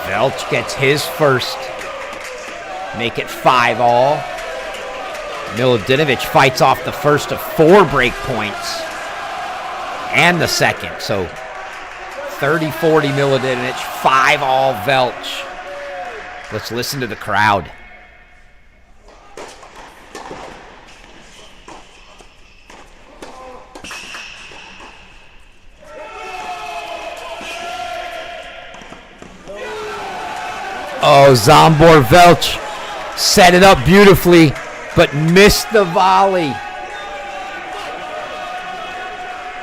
Velch gets his first. Make it 5-all. Milutinovic fights off the first of 4 break points. And the second. So 30-40 Milutinovic, 5-all Velch. Let's listen to the crowd. Oh, Zsombor Velch set it up beautifully, but missed the volley.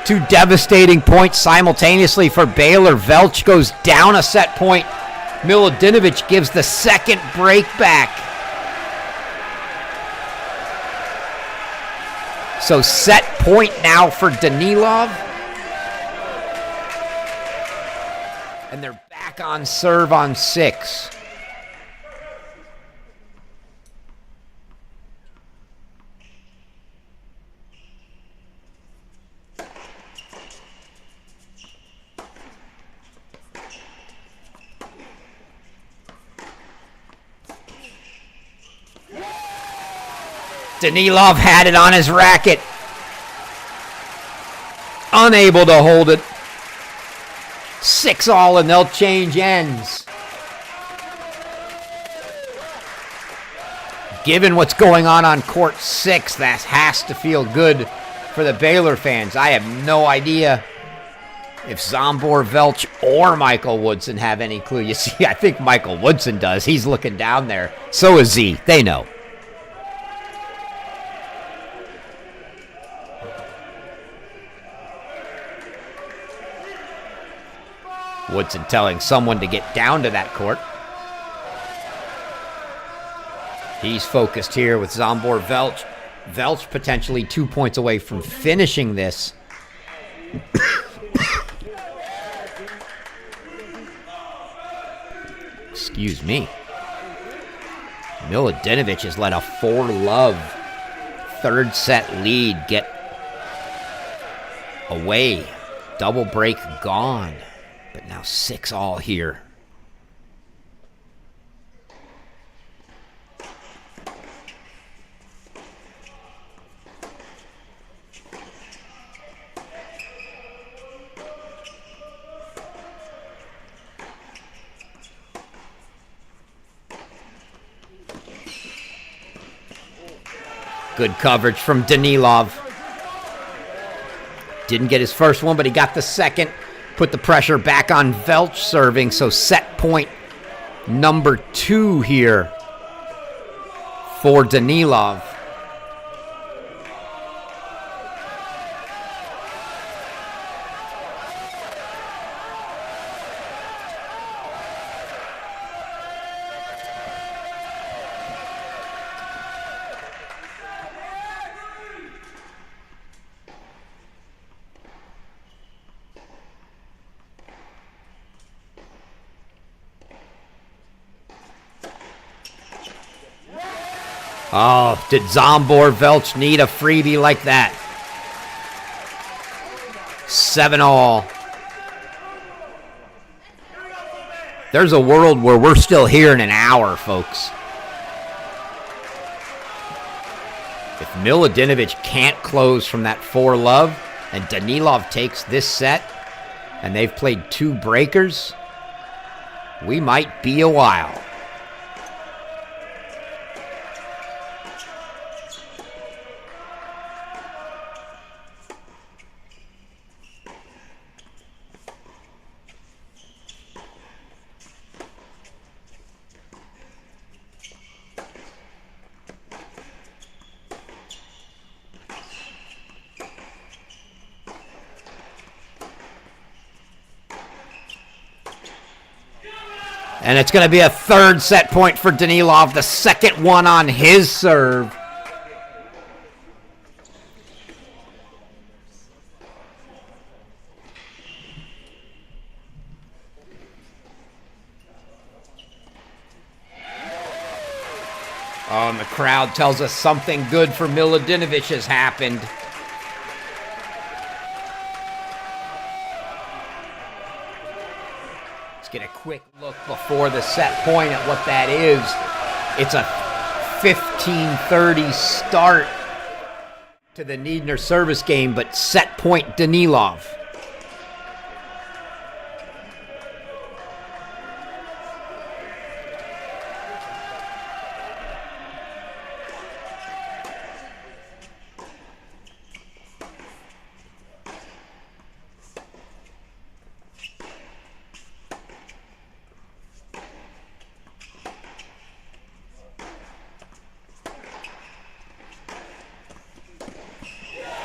2 devastating points simultaneously for Baylor. Velch goes down a set point. Milutinovic gives the second break back. So set point now for Danilov. And they're back on serve on 6. Danilov had it on his racket. Unable to hold it. 6-all, and they'll change ends. Given what's going on court 6, that has to feel good for the Baylor fans. I have no idea if Zsombor Velch or Michael Woodson have any clue. You see, I think Michael Woodson does. He's looking down there. So is Z. They know. Woodson telling someone to get down to that court. He's focused here with Zsombor Velch. Velch potentially 2 points away from finishing this. Excuse me. Milutinovic has let a 4-love third set lead get away. Double break gone. But now 6-all here Good coverage from Danilov. Didn't get his first one, but he got the second. Put the pressure back on Velch serving, so set point number 2 here for Danilov. Oh, did Zombor Velch need a freebie like that? 7-all. There's a world where we're still here in an hour, folks. If Miladinovich can't close from that 4-love and Danilov takes this set and they've played 2 breakers, we might be a while. And it's going to be a 3rd set point for Danilov, the second one on his serve. Oh, and the crowd tells us something good for Miladinovich has happened. Get a quick look before the set point at what that is. It's a 15:30 start to the Niedner service game, but set point Danilov.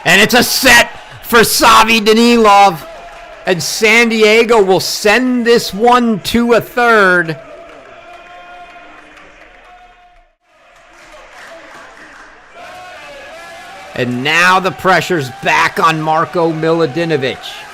And it's a set for Savi Danilov. And San Diego will send this one to a 3rd. And now the pressure's back on Marko Miladinovich.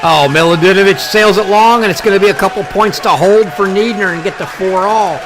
Oh, Miladinovich sails it long, and it's going to be a couple points to hold for Niedner and get to 4-all.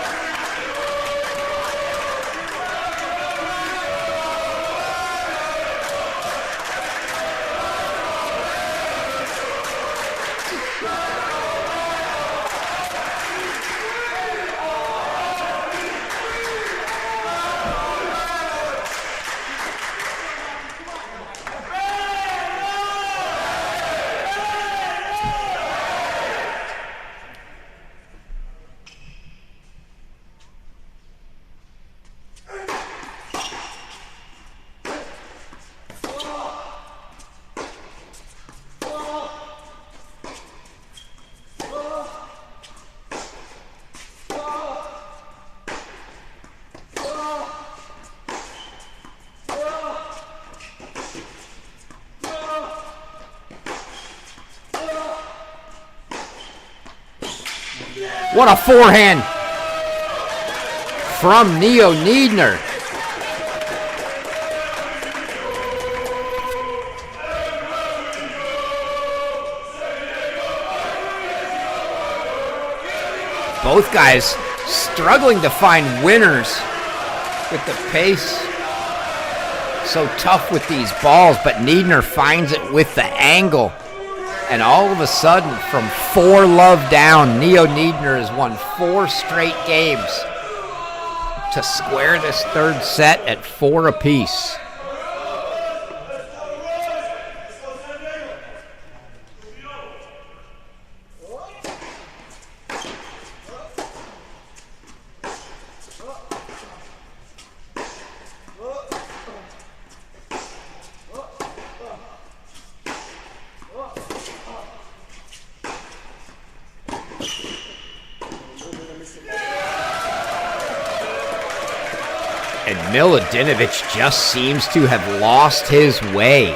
What a forehand from Neo Niedner. Both guys struggling to find winners with the pace. So tough with these balls, but Niedner finds it with the angle. And all of a sudden, from 4-love down, Neo Niedner has won 4 straight games to square this third set at 4 apiece. And Miladinovich just seems to have lost his way.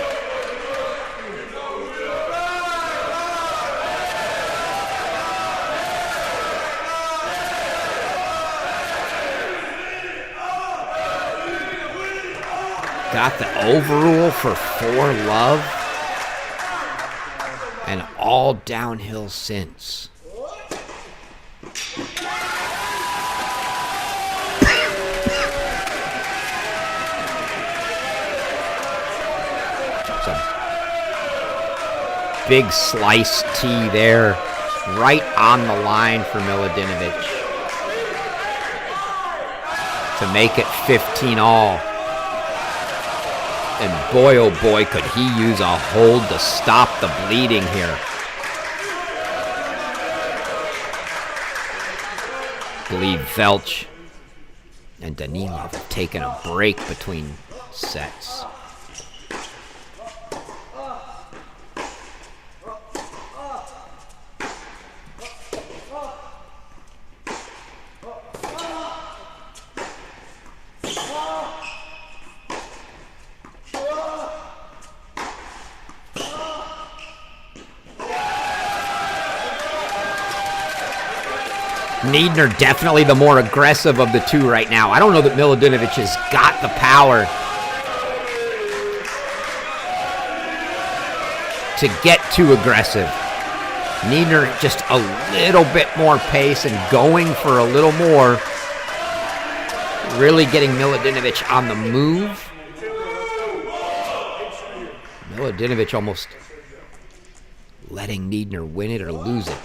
Got the overrule for 4-love. And all downhill since. Big slice tee there, right on the line for Miladinovich to make it 15 all. And boy, oh boy, could he use a hold to stop the bleeding here. I believe Velch and Danilov have taken a break between sets. Niedner definitely the more aggressive of the two right now. I don't know that Miladinovich has got the power to get too aggressive. Niedner just a little bit more pace and going for a little more. Really getting Miladinovich on the move. Miladinovich almost letting Niedner win it or lose it.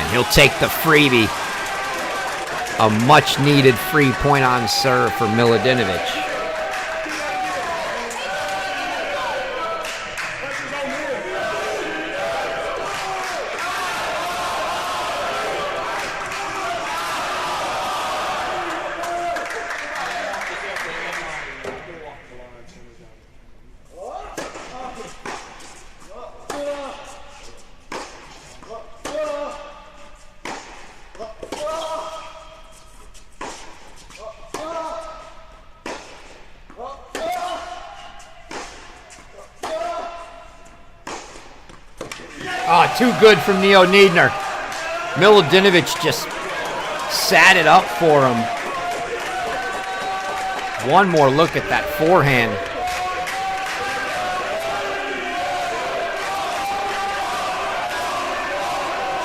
And he'll take the freebie. A much-needed free point on serve for Miladinovich. Oh, too good from Neo Niedner. Miladinovich just sat it up for him. One more look at that forehand.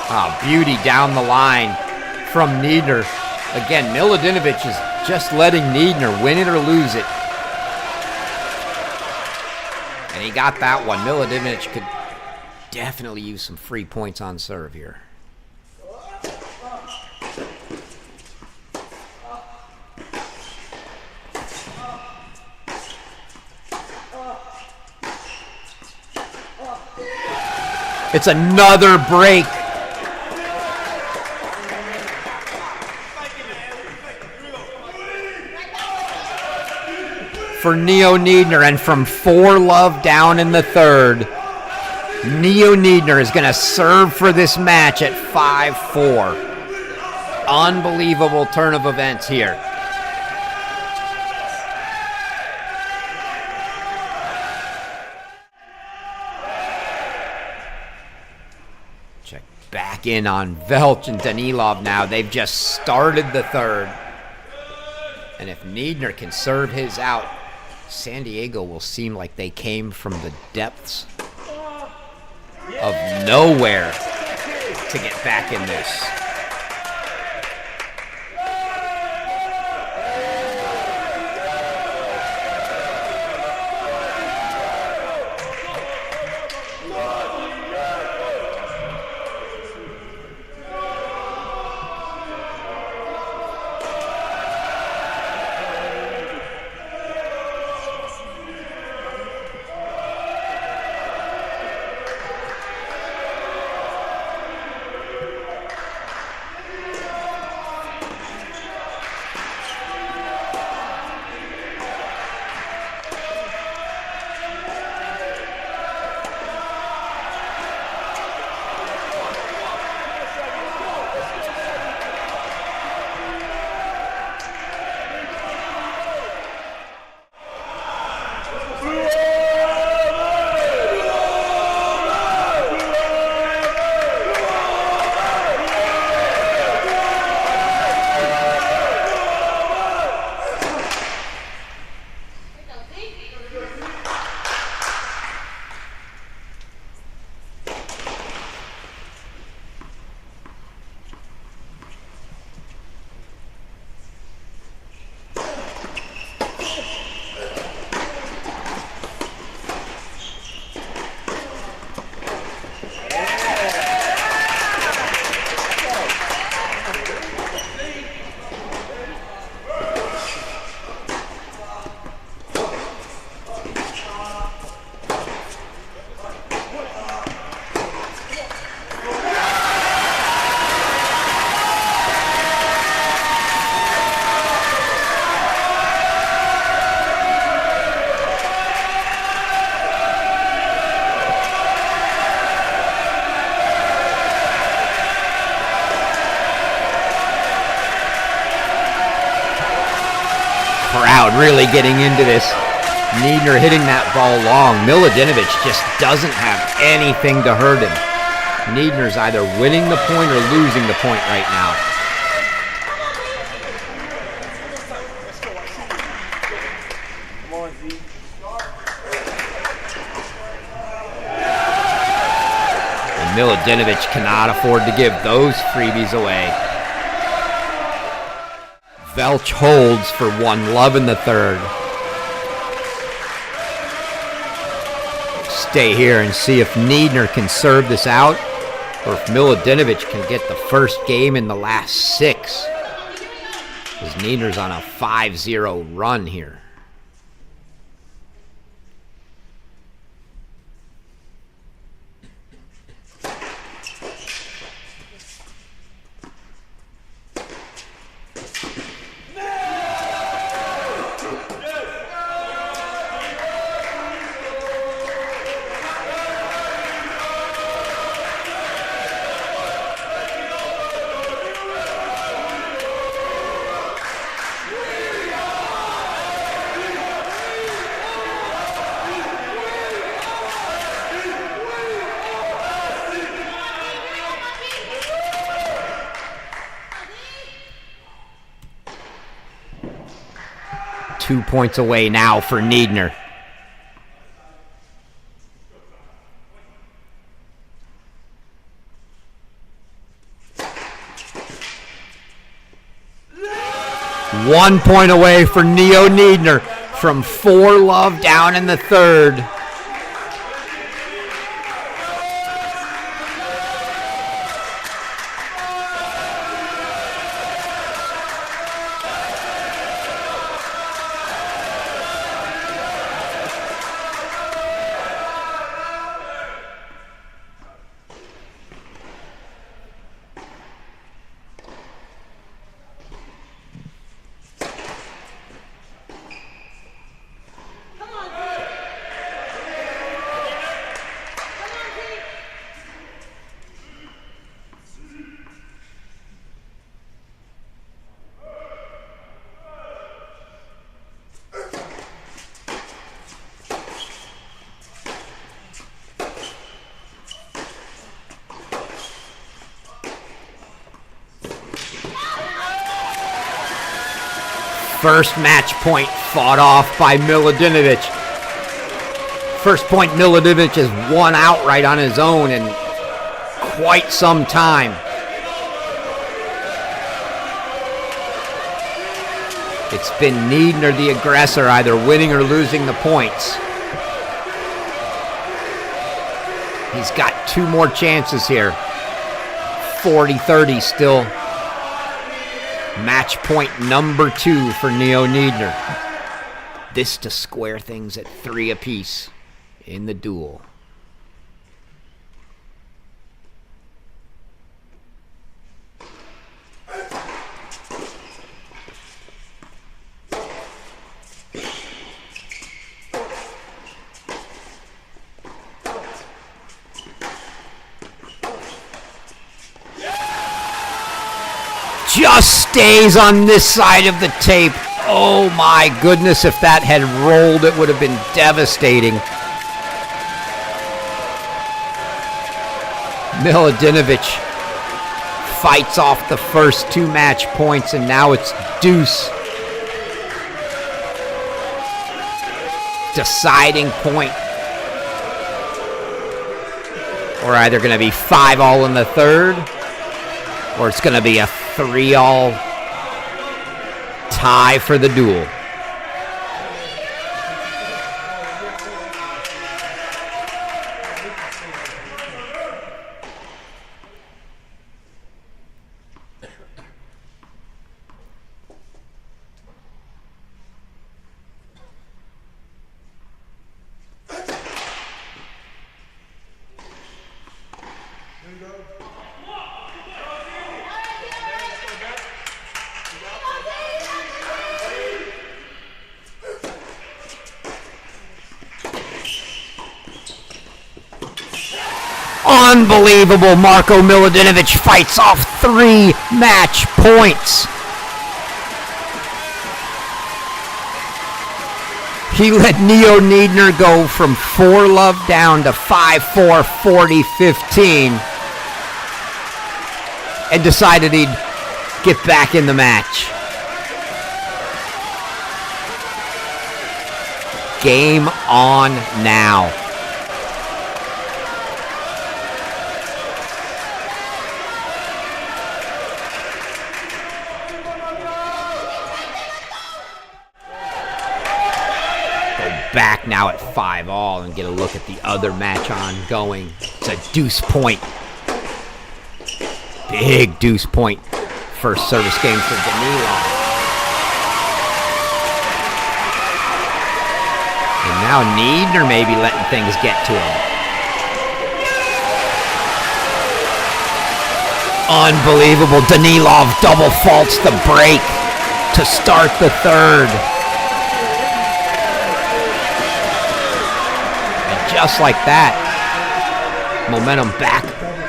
Ah, beauty down the line from Niedner. Again, Miladinovich is just letting Niedner win it or lose it. And he got that one. Miladinovich could definitely use some free points on serve here. It's another break. For Neo Niedner, and from 4-love down in the third, Neo Niedner is going to serve for this match at 5-4. Unbelievable turn of events here. Check back in on Velch and Danilov now. They've just started the third. And if Niedner can serve his out, San Diego will seem like they came from the depths of nowhere to get back in this. Crowd really getting into this. Niedner hitting that ball long. Milodinovic just doesn't have anything to hurt him. Niedner's either winning the point or losing the point right now. And Milodinovic cannot afford to give those freebies away. Velch holds for 1-love in the third. Stay here and see if Niedner can serve this out or if Milodinovic can get the first game in the last 6. Because Niedner's on a 5-0 run here. Two points away now for Niedner. One point away for Neo Niedner from 4-love down in the third. First match point fought off by Milutinovic. First point Milutinovic has won outright on his own in quite some time. It's been Niedner, the aggressor, either winning or losing the points. He's got 2 more chances here. 40-30 still. Match point number 2 for Neo Niedner. This to square things at 3 apiece in the duel. Just stays on this side of the tape. Oh my goodness, if that had rolled, it would have been devastating. Milutinovic fights off the first 2 match points, and now it's deuce. Deciding point. We're either going to be 5-all in the third, or it's going to be a 3-all tie for the duel. Unbelievable. Marko Milutinovic fights off 3 match points. He let Neo Niedner go from 4-love down to 5-4, 40-15, and decided he'd get back in the match. Game on now. Back now at 5-all and get a look at the other match ongoing. It's a deuce point. Big deuce point. First service game for Danilov. And now Niedner may be letting things get to him. Unbelievable. Danilov double faults the break to start the third. Just like that, momentum back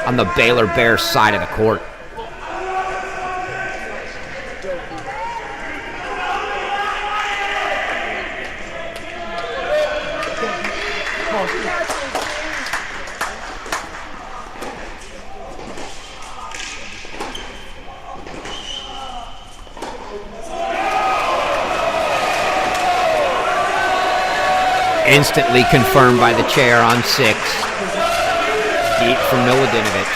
on the Baylor Bears side of the court. Instantly confirmed by the chair on 6. Deep from Milutinovic.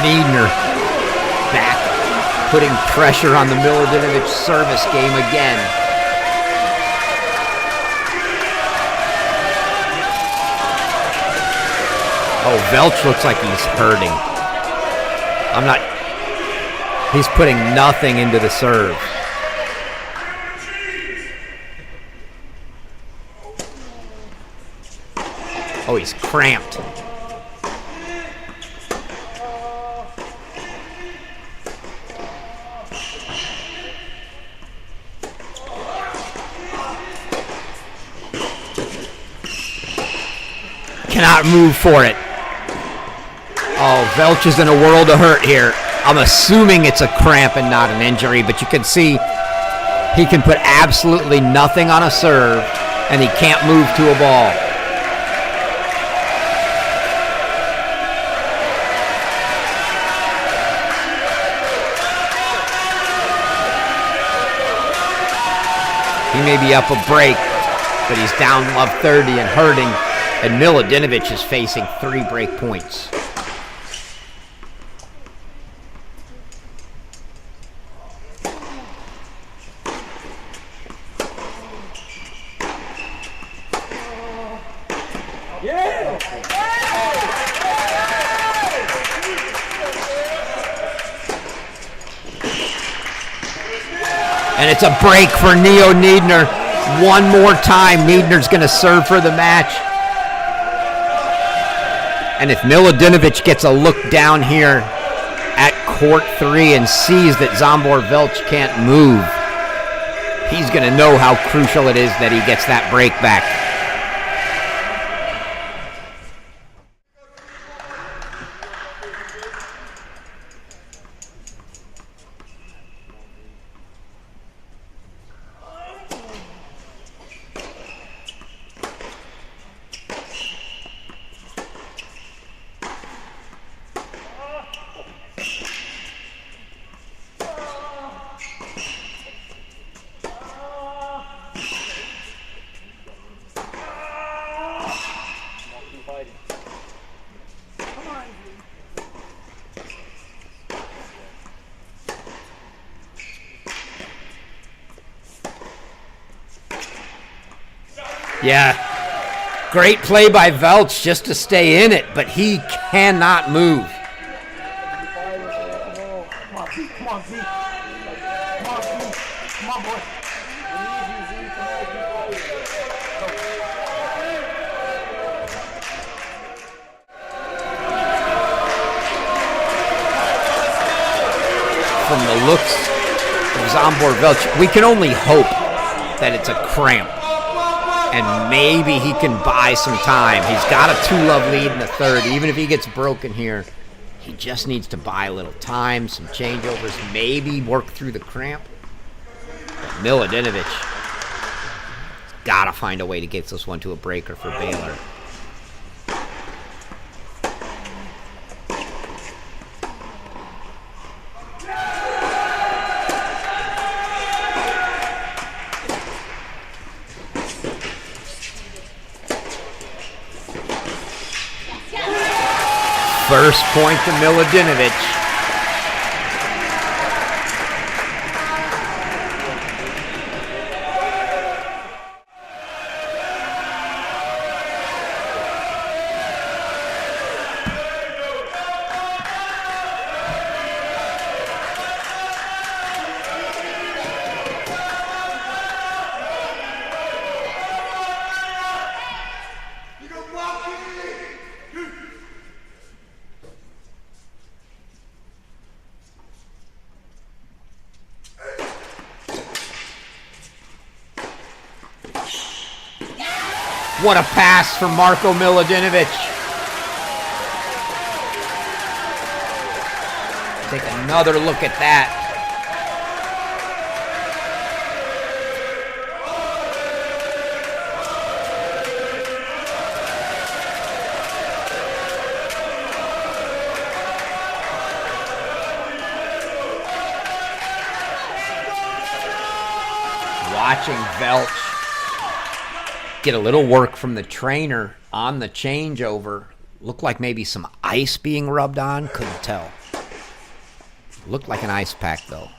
Niedner back, putting pressure on the Milutinovic service game again. Oh, Velch looks like he's hurting. He's putting nothing into the serve. Oh, he's cramped. Cannot move for it. Oh, Velch is in a world of hurt here. I'm assuming it's a cramp and not an injury, but you can see he can put absolutely nothing on a serve, and he can't move to a ball. He may be up a break, but he's down love 30 and hurting, and Milodinovic is facing 3 break points. And it's a break for Neo Niedner. One more time, Niedner's going to serve for the match. And if Milodinovic gets a look down here at court 3 and sees that Zsombor Velch can't move, he's going to know how crucial it is that he gets that break back. Yeah, great play by Velch just to stay in it, but he cannot move. From the looks of Zsombor Velch, we can only hope that it's a cramp. And maybe he can buy some time. He's got a 2-love lead in the third. Even if he gets broken here, he just needs to buy a little time, some changeovers, maybe work through the cramp. But Milodinovic has got to find a way to get this one to a breaker for Baylor. First point to Milodinovic. What a pass from Marko Milodinovic. Take another look at that. Watching Velch get a little work from the trainer on the changeover. Looked like maybe some ice being rubbed on. Couldn't tell. Looked like an ice pack, though.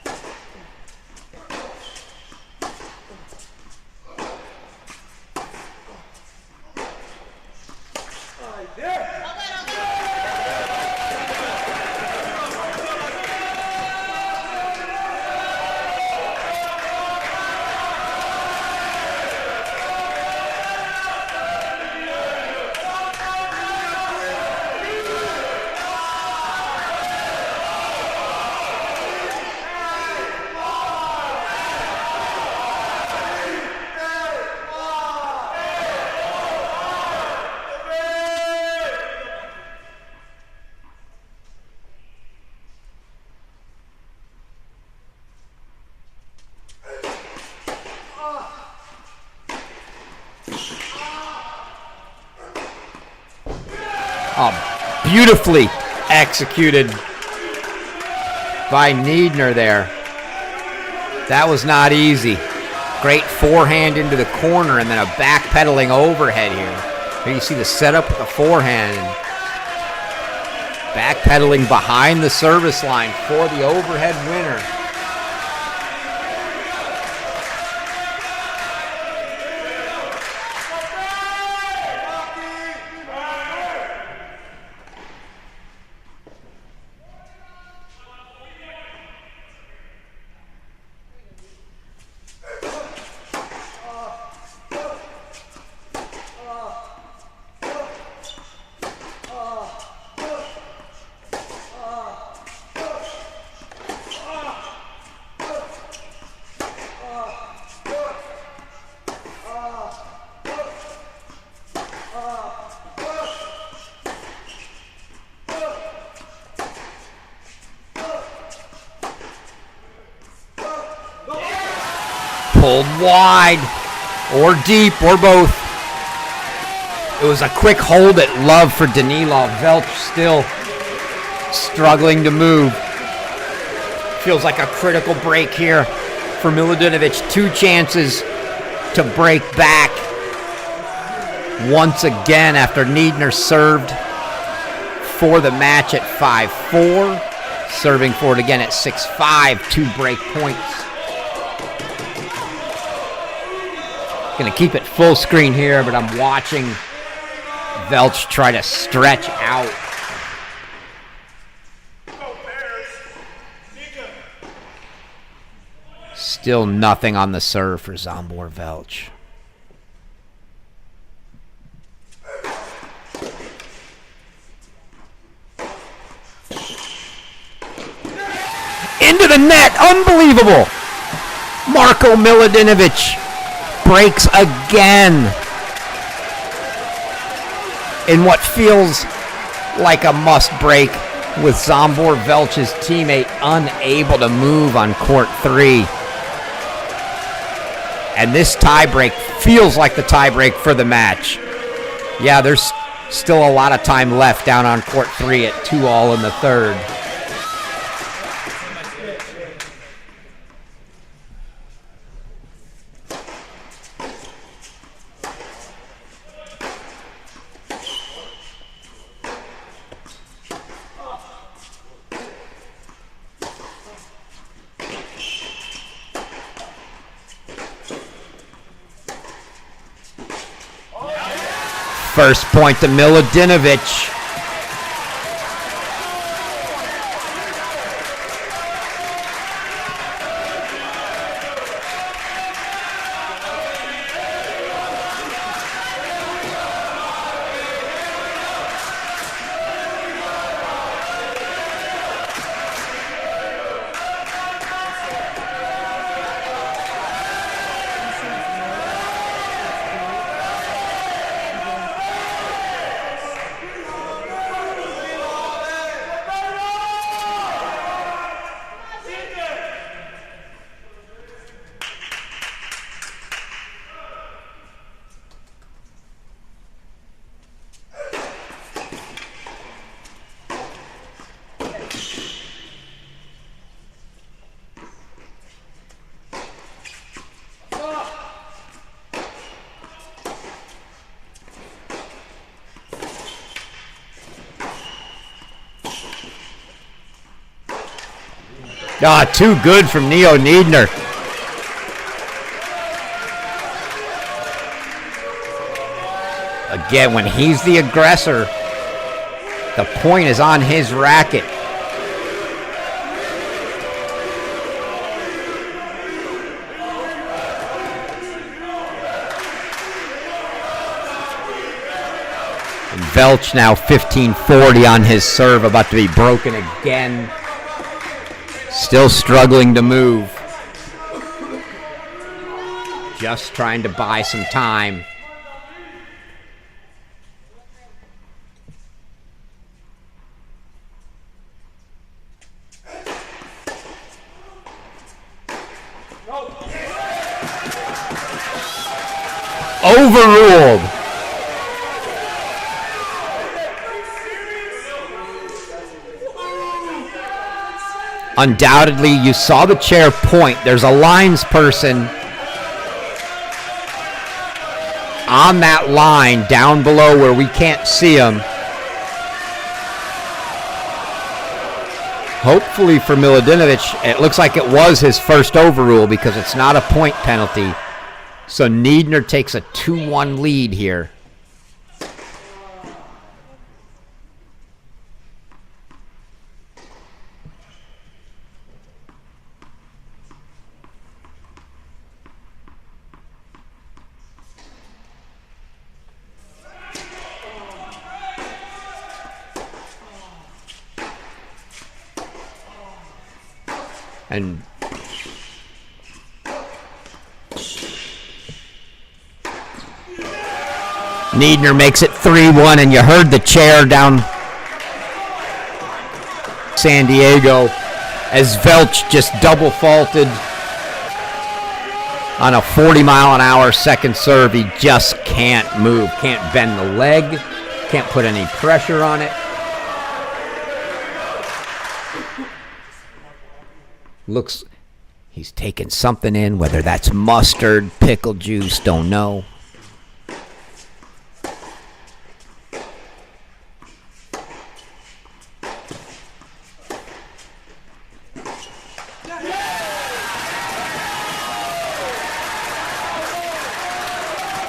Oh, beautifully executed by Niedner there. That was not easy. Great forehand into the corner and then a backpedaling overhead here. Here you see the setup with the forehand. Backpedaling behind the service line for the overhead winner. Pulled wide, or deep, or both. It was a quick hold at love for Danilov. Velch still struggling to move. Feels like a critical break here for Milutinovic. 2 chances to break back once again after Niedner served for the match at 5-4. Serving for it again at 6-5, 2 break points. Going to keep it full screen here, but I'm watching Velch try to stretch out. Still nothing on the serve for Zsombor Velch. Into the net, unbelievable. Marko Milutinovic breaks again in what feels like a must break, with Zsombor Velch's teammate unable to move on court 3. And this tiebreak feels like the tiebreak for the match. Yeah, there's still a lot of time left down on court 3 at 2-all in the third. First point to Milutinovic. Too good from Neo Niedner. Again, when he's the aggressor, the point is on his racket. And Velch now 15-40 on his serve, about to be broken again. Still struggling to move. Just trying to buy some time. Overruled. Undoubtedly, you saw the chair point. There's a lines person on that line down below where we can't see him. Hopefully for Milutinovic, it looks like it was his first overrule because it's not a point penalty. So Niedner takes a 2-1 lead here. And Niedner makes it 3-1, and you heard the chair down San Diego as Velch just double faulted on a 40-mile-an-hour second serve. He just can't move, can't bend the leg, can't put any pressure on it. Looks, he's taking something in, whether that's mustard, pickle juice, don't know.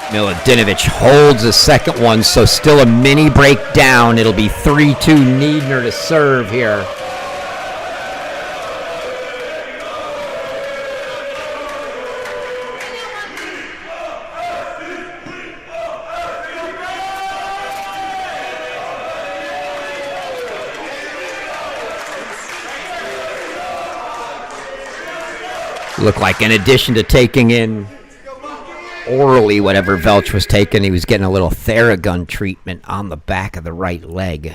Milutinovic holds the second one, so still a mini breakdown. It'll be 3-2 Niedner to serve here. Looked like in addition to taking in orally whatever Velch was taking, he was getting a little Theragun treatment on the back of the right leg.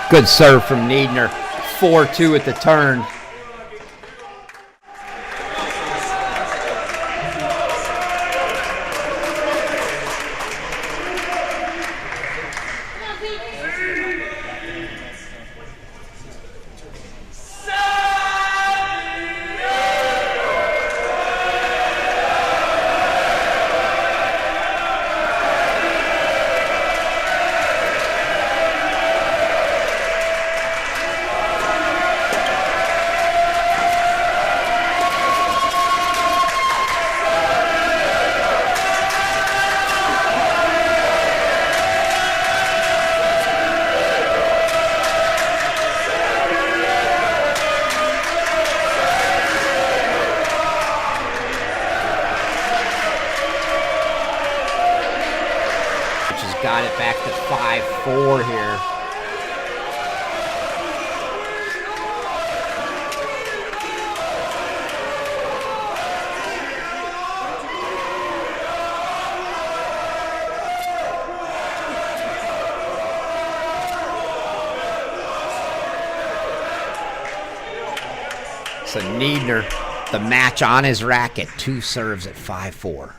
Good serve from Niedner. 4-2 at the turn. Got it back to 5-4 here. So Niedner, the match on his racket, 2 serves at 5-4.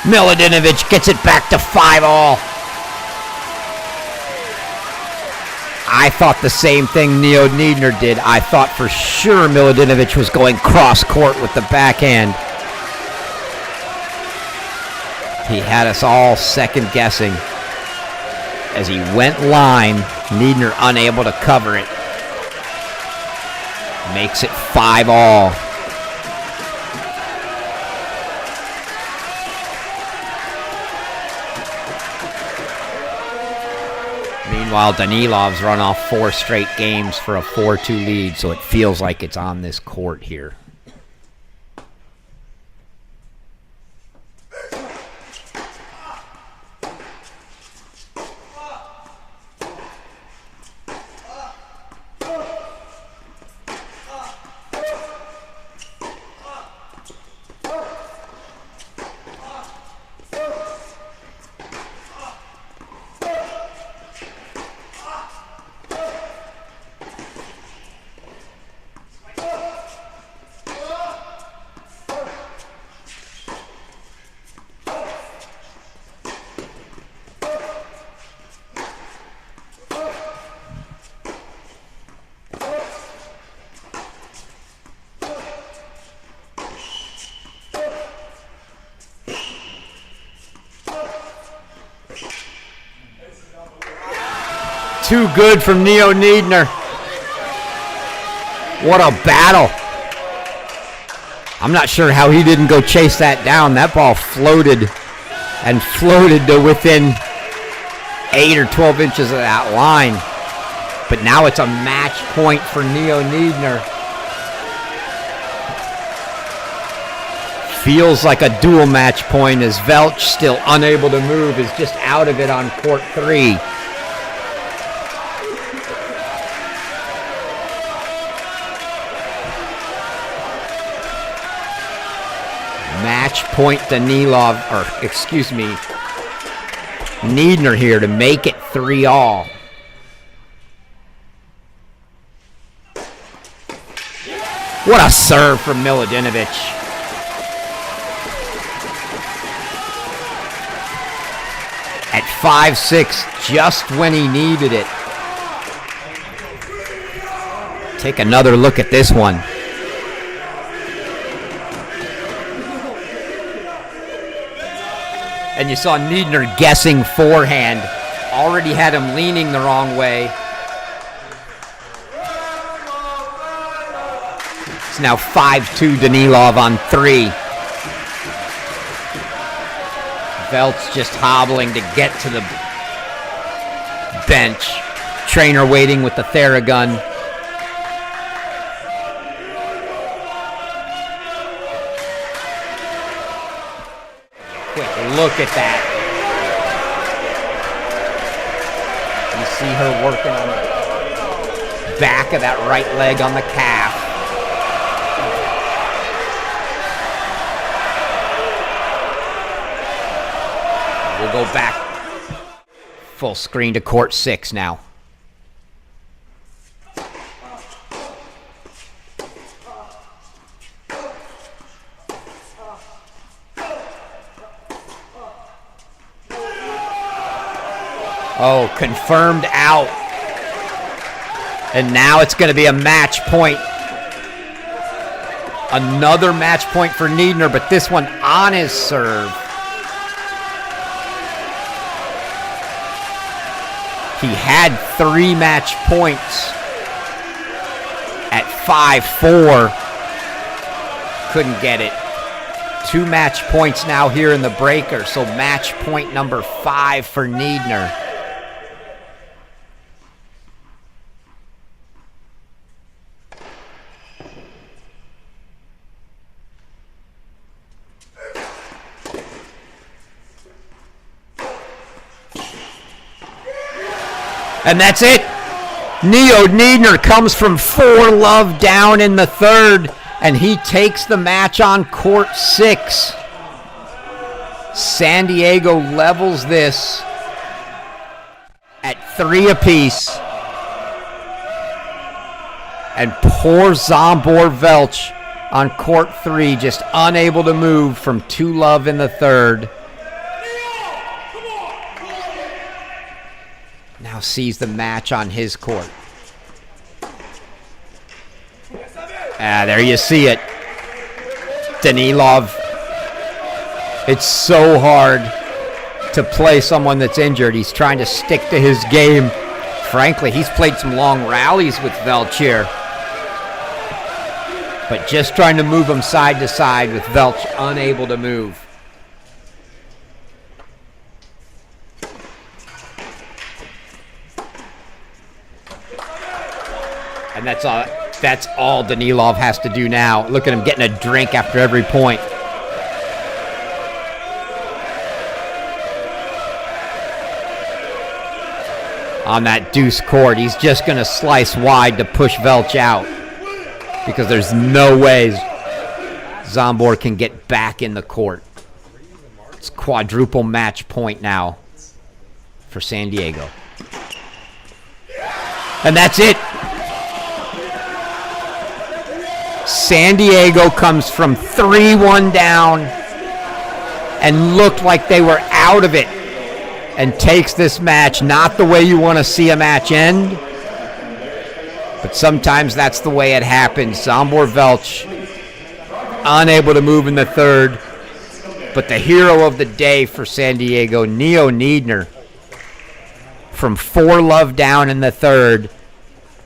Milutinovic gets it back to 5-all. I thought the same thing Neo Niedner did. I thought for sure Milutinovic was going cross-court with the backhand. He had us all second-guessing. As he went line, Niedner unable to cover it. Makes it 5-all. Meanwhile, Danilov's run off 4 straight games for a 4-2 lead, so it feels like it's on this court here. too good from Neo Niedner. What a battle. I'm not sure how he didn't go chase that down. That ball floated and floated to within 8 or 12 inches of that line. But now it's a match point for Neo Niedner. Feels like a dual match point as Welch, still unable to move, is just out of it on court 3. Match point to Niedner here to make it 3-all. What a serve from Milodinovic. At 5-6, just when he needed it. Take another look at this one. And you saw Niedner guessing forehand. Already had him leaning the wrong way. It's now 5-2 Danilov on 3. Welch just hobbling to get to the bench. Trainer waiting with the Theragun. Quick look at that. You see her working on the back of that right leg on the calf. We'll go back full screen to court 6 now. Oh, confirmed out. And now it's going to be a match point. Another match point for Niedner, but this one on his serve. He had 3 match points at 5-4. Couldn't get it. 2 match points now here in the breaker, so match point number 5 for Niedner. And that's it. Neo Niedner comes from 4-love down in the third, and he takes the match on court 6. San Diego levels this at 3 apiece. And poor Zsombor Welch on court 3, just unable to move from 2-love in the third. Now sees the match on his court. There you see it. Danilov. It's so hard to play someone that's injured. He's trying to stick to his game. Frankly, he's played some long rallies with Welch here. But just trying to move him side to side with Welch unable to move. And that's all Danilov has to do now. Look at him getting a drink after every point. On that deuce court, he's just going to slice wide to push Welch out, because there's no way Zsombor can get back in the court. It's quadruple match point now for San Diego. And that's it. San Diego comes from 3-1 down and looked like they were out of it, and takes this match. Not the way you want to see a match end, but sometimes that's the way it happens. Zsombor Welch unable to move in the third, but the hero of the day for San Diego, Neo Niedner, from 4-love down in the third,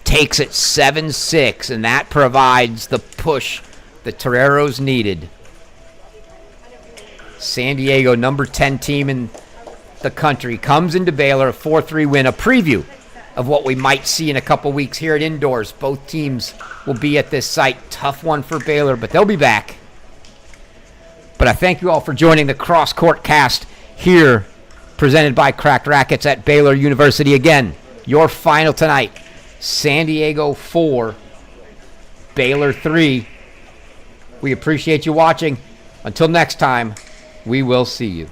takes it 7-6, and that provides the push the Toreros needed. San Diego, number 10 team in the country, comes into Baylor, a 4-3 win, a preview of what we might see in a couple weeks here at Indoors. Both teams will be at this site. Tough one for Baylor, but they'll be back. But I thank you all for joining the CrossCourt cast here, presented by Cracked Racquets at Baylor University. Again, your final tonight, San Diego 4, Baylor 3. We appreciate you watching. Until next time, we will see you.